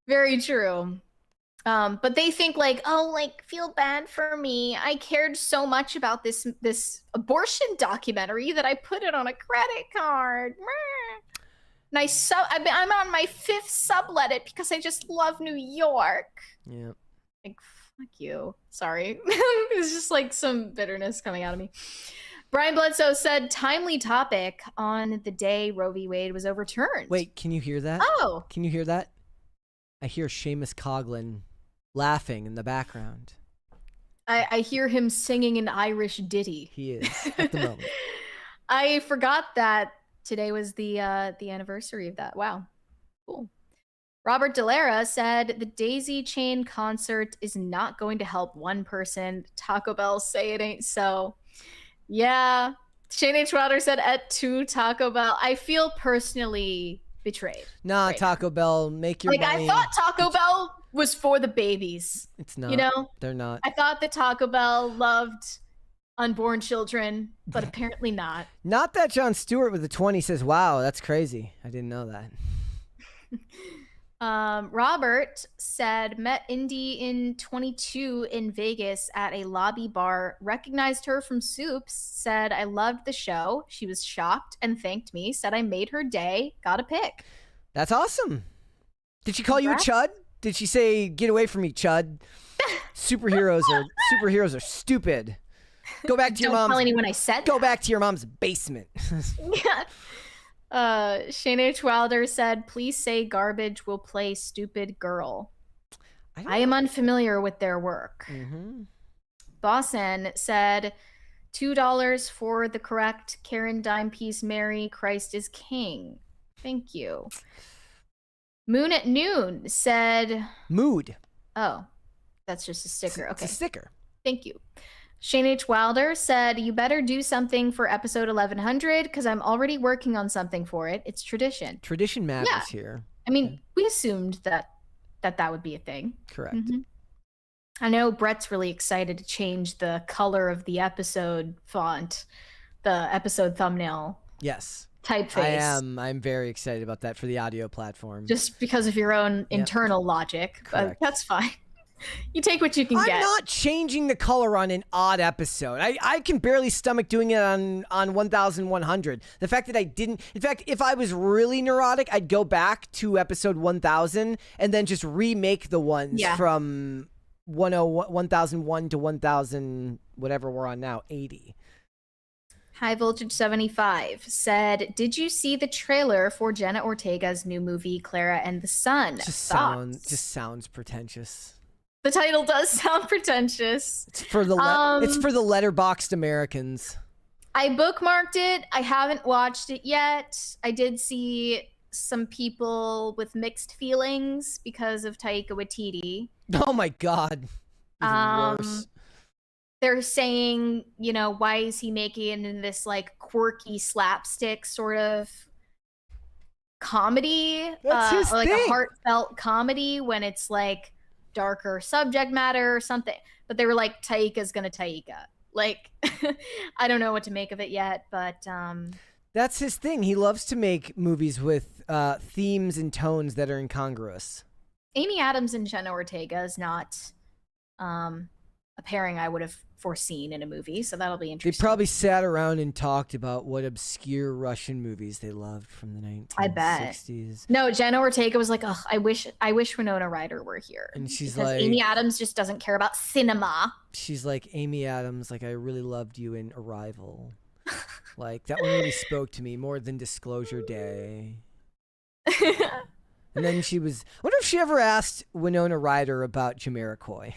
Very true. But they think like, oh, like, feel bad for me. I cared so much about this abortion documentary that I put it on a credit card. And I'm on my 5th subreddit because I just love New York. Yeah. Like, fuck you. Sorry. It's just like some bitterness coming out of me. Brian Bledsoe said, timely topic on the day Roe v. Wade was overturned. Wait, can you hear that? Oh. Can you hear that? I hear Seamus Coughlin laughing in the background. I hear him singing an Irish ditty. He is at the moment. I forgot that today was the anniversary of that. Wow. Cool. Robert Delara said the Daisy Chain concert is not going to help one person. Taco Bell say it ain't so. Yeah. Shane H. Wilder said et tu Taco Bell. I feel personally betrayed. Nah, right Taco Bell, make your money. I thought Taco Bell was for the babies. It's not. You know? They're not. I thought that Taco Bell loved unborn children, but apparently not. Not that Jon Stewart with the 20 says, wow, that's crazy. I didn't know that. Robert said, met Indy in 22 in Vegas at a lobby bar, recognized her from Soups, said, I loved the show. She was shocked and thanked me, said I made her day, got a pic. That's awesome. Did she call you a chud? Did she say, get away from me, chud? Superheroes are stupid. Go back to your mom's. Don't tell anyone I said Go that. back to your mom's basement. Shane H. Wilder said, please say Garbage will play Stupid Girl. I am unfamiliar with their work. Mm-hmm. Boston said, $2 for the correct Karen Dime piece, Mary, Christ is King. Thank you. Moon at Noon said... Mood. Oh, that's just a sticker. Okay. It's a sticker. Thank you. Shane H. Wilder said, you better do something for episode 1100 because I'm already working on something for it. It's tradition. Tradition matters here. I mean, we assumed that would be a thing. Correct. Mm-hmm. I know Brett's really excited to change the color of the episode font, the episode thumbnail. Yes. Typeface. I am. I'm very excited about that for the audio platform. Just because of your own internal logic. But that's fine. You take what you can get. I'm not changing the color on an odd episode. I can barely stomach doing it on 1100. The fact that I didn't... In fact, if I was really neurotic, I'd go back to episode 1000 and then just remake the ones from 1001 to 1000, whatever we're on now, 80. High Voltage 75 said, did you see the trailer for Jenna Ortega's new movie, Clara and the Sun? Just sounds pretentious. The title does sound pretentious. It's for the letterboxed Americans. I bookmarked it. I haven't watched it yet. I did see some people with mixed feelings because of Taika Waititi. Oh my God. Even worse. They're saying, you know, why is he making it in this like quirky slapstick sort of comedy, That's his or like thing. a heartfelt comedy when it's like darker subject matter or something. But they were like, Taika's gonna Taika. Like, I don't know what to make of it yet, but That's his thing. He loves to make movies with themes and tones that are incongruous. Amy Adams and Jenna Ortega is not a pairing I would have foreseen in a movie, so that'll be They interesting. probably sat around and talked about what obscure Russian movies they loved from the 1960s. I bet. No, Jenna Ortega was like, "Ugh, I wish Winona Ryder were here." And she's because like, Amy Adams just doesn't care about cinema. she's like, Amy Adams, like, I really loved you in Arrival. Like, that one really spoke to me more than Disclosure Day. And then I wonder if she ever asked Winona Ryder about Jamiroquai.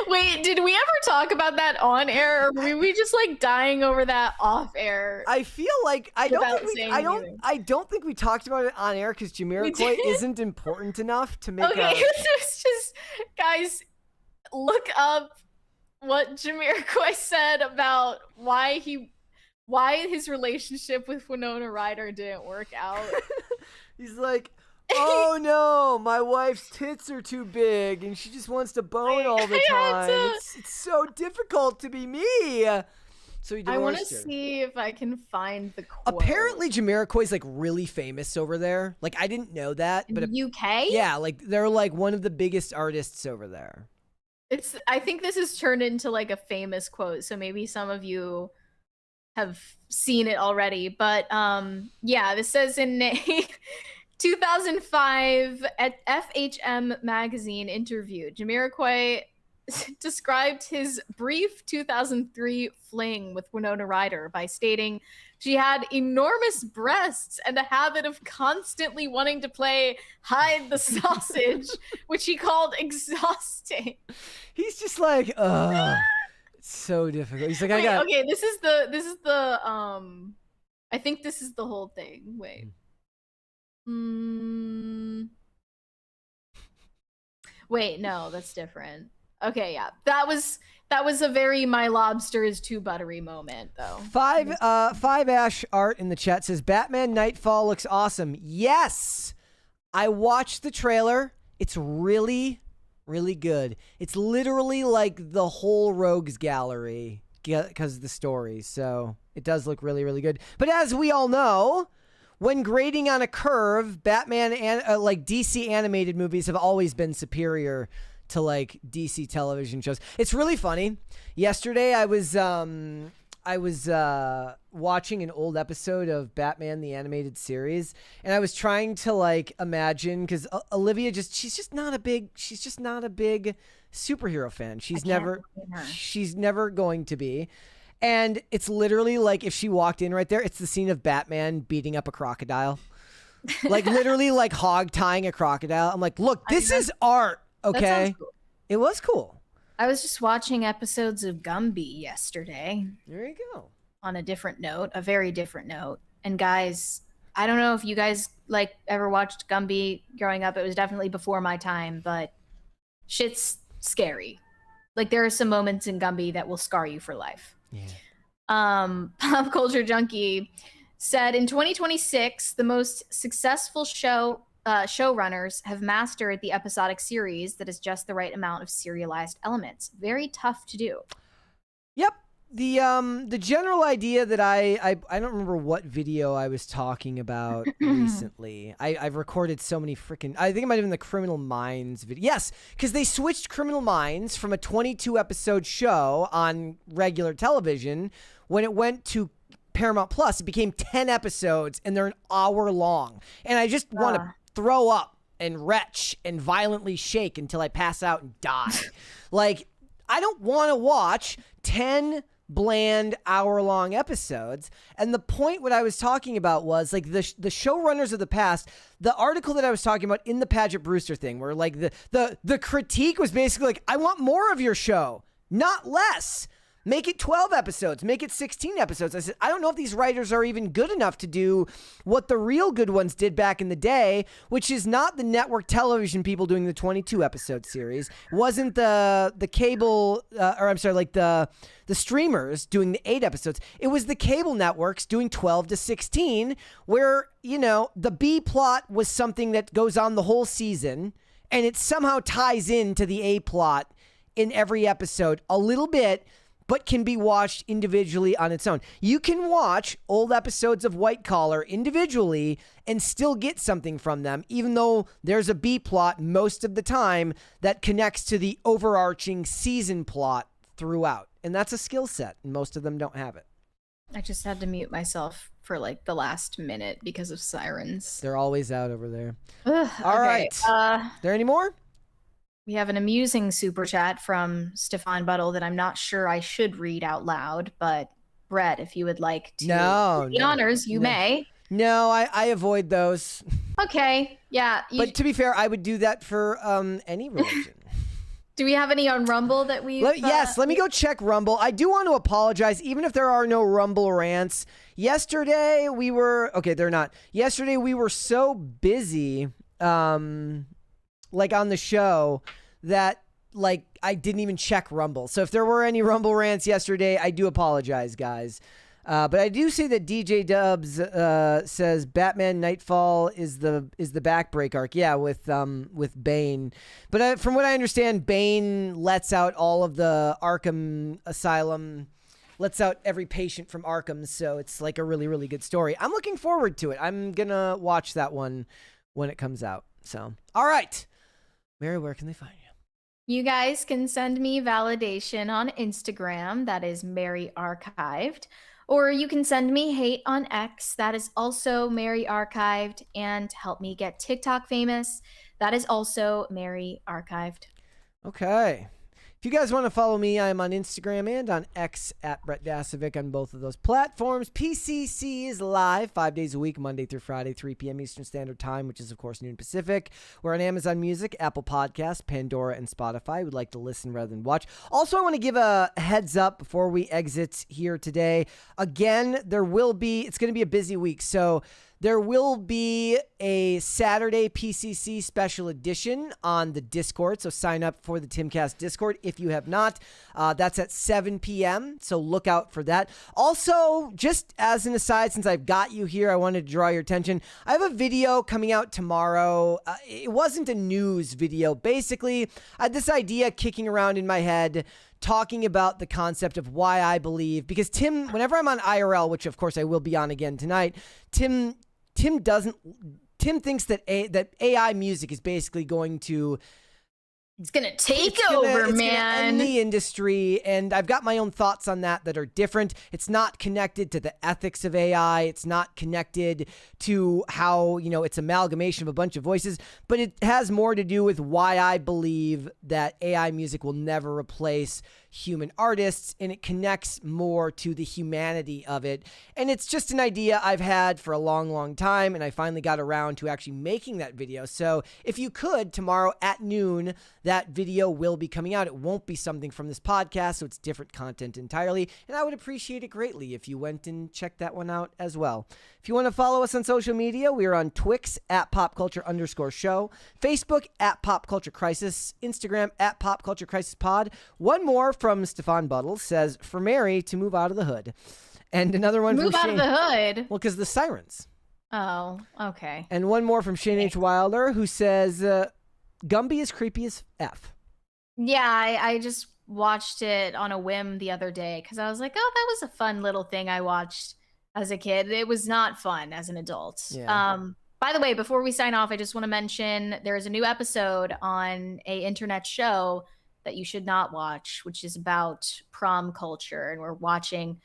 Wait, did we ever talk about that on air, or were we just like dying over that off air? I feel like I don't think we talked about it on air because Jamiroquai isn't important enough to make. Okay, it's just guys, look up what Jamiroquai said about why his relationship with Winona Ryder didn't work out. He's like, oh no, my wife's tits are too big and she just wants to bone all the time. It's so difficult to be me. So he divorced I want to her. see if I can find the quote. Apparently Jamiroquai's like really famous over there. Like I didn't know that, but in the UK? Yeah, like they're like one of the biggest artists over there. I think this has turned into like a famous quote, so maybe some of you have seen it already. But yeah, this says in a 2005 at FHM magazine interview, Jamiroquai described his brief 2003 fling with Winona Ryder by stating she had enormous breasts and a habit of constantly wanting to play hide the sausage, which he called exhausting. He's just like, it's so difficult. He's like, Okay, this is the I think this is the whole thing. Wait. Wait, no, that's different. Okay, yeah. That was a very My Lobster is Too Buttery moment, though. Five Ash Art in the chat says Batman Nightfall looks awesome. Yes, I watched the trailer. It's really, really good. It's literally like the whole Rogues Gallery because of the story. So it does look really, really good. But as we all know, when grading on a curve, Batman and like DC animated movies have always been superior to like DC television shows. It's really funny. Yesterday I was watching an old episode of Batman the Animated Series, and I was trying to like imagine because Olivia she's just not a big superhero fan. She's never going to be. And it's literally like if she walked in right there, it's the scene of Batman beating up a crocodile. Like literally like hog tying a crocodile. I'm like, look, this is art. Okay. Cool. It was cool. I was just watching episodes of Gumby yesterday. There you go. On a very different note. And guys, I don't know if you guys like ever watched Gumby growing up. It was definitely before my time, but shit's scary. Like there are some moments in Gumby that will scar you for life. Yeah. Pop Culture Junkie said in 2026, the most successful showrunners have mastered the episodic series that is just the right amount of serialized elements. Very tough to do. Yep. The general idea that I don't remember what video I was talking about recently. I've recorded so many freaking. I think it might have been the Criminal Minds video. Yes, because they switched Criminal Minds from a 22 episode show on regular television. When it went to Paramount Plus, it became 10 episodes and they're an hour long. And I just want to throw up and retch and violently shake until I pass out and die. Like, I don't want to watch 10 bland hour-long episodes. And the point what I was talking about was like the showrunners of the past, the article that I was talking about in the Paget Brewster thing, where like the critique was basically like, I want more of your show, not less. Make it 12 episodes. Make it 16 episodes. I said, I don't know if these writers are even good enough to do what the real good ones did back in the day, which is not the network television people doing the 22 episode series. Wasn't the cable, the streamers doing the 8 episodes. It was the cable networks doing 12 to 16, where, the B plot was something that goes on the whole season, and it somehow ties into the A plot in every episode a little bit, but can be watched individually on its own. You can watch old episodes of White Collar individually and still get something from them, even though there's a B plot most of the time that connects to the overarching season plot throughout. And that's a skill set, and most of them don't have it. I just had to mute myself for like the last minute because of sirens. They're always out over there. Ugh, All okay, right. There any more? We have an amusing super chat from Stefan Buttle that I'm not sure I should read out loud, but Brett, if you would like to do the honors, you may. No, I avoid those. Okay, yeah. But to be fair, I would do that for any religion. Do we have any on Rumble that we? Yes, let me go check Rumble. I do want to apologize, even if there are no Rumble rants. Yesterday we were Yesterday we were so busy, like on the show, that like I didn't even check Rumble. So if there were any Rumble rants yesterday, I do apologize, guys. But I do see that DJ Dubs says Batman Nightfall is the backbreak arc. Yeah, with Bane. But from what I understand, Bane lets out all of the Arkham Asylum, lets out every patient from Arkham. So it's like a really, really good story. I'm looking forward to it. I'm going to watch that one when it comes out. So, all right. Mary, where can they find you? You guys can send me validation on Instagram. That is Mary Archived. Or you can send me hate on X. That is also Mary Archived. And help me get TikTok famous. That is also Mary Archived. Okay. If you guys want to follow me, I'm on Instagram and on X at Brett Dasovic on both of those platforms. PCC is live 5 days a week, Monday through Friday, 3 p.m. Eastern Standard Time, which is, of course, noon Pacific. We're on Amazon Music, Apple Podcasts, Pandora, and Spotify. We'd like to listen rather than watch. Also, I want to give a heads up before we exit here today. Again, it's going to be a busy week, so there will be a Saturday PCC special edition on the Discord, so sign up for the Timcast Discord if you have not. That's at 7 p.m., so look out for that. Also, just as an aside, since I've got you here, I wanted to draw your attention. I have a video coming out tomorrow. It wasn't a news video. Basically, I had this idea kicking around in my head, talking about the concept of why I believe, because Tim, whenever I'm on IRL, which of course I will be on again tonight, Tim thinks that AI music is basically going to It's gonna take over, it's man. Gonna end the industry, and I've got my own thoughts on that are different. It's not connected to the ethics of AI. It's not connected to how, it's amalgamation of a bunch of voices, but it has more to do with why I believe that AI music will never replace human artists, and it connects more to the humanity of it. And it's just an idea I've had for a long, long time, and I finally got around to actually making that video. So if you could, tomorrow at noon, that video will be coming out. It won't be something from this podcast, so it's different content entirely, and I would appreciate it greatly if you went and checked that one out as well. If you want to follow us on social media, we are on Twix at popculture_show, Facebook at popculturecrisis, Instagram at popculturecrisispod. One more from Stefan Buttle says, for Mary to move out of the hood. And another one Move from out Shane. of the hood? Well, because the sirens. Oh, okay. And one more from Shane H. Wilder, who says, Gumby is creepy as F. Yeah, I just watched it on a whim the other day because I was like, oh, that was a fun little thing I watched as a kid. It was not fun as an adult. Yeah. By the way, before we sign off, I just want to mention there is a new episode on a internet show that you should not watch, which is about prom culture. And we're watching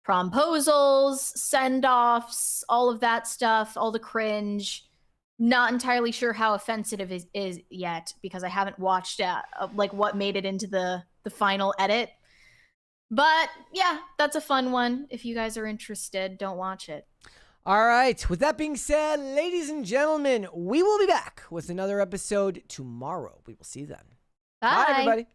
promposals, send-offs, all of that stuff, all the cringe. Not entirely sure how offensive it is yet because I haven't watched like what made it into the final edit. But yeah, that's a fun one. If you guys are interested, don't watch it. All right. With that being said, ladies and gentlemen, we will be back with another episode tomorrow. We will see you then. Bye, everybody.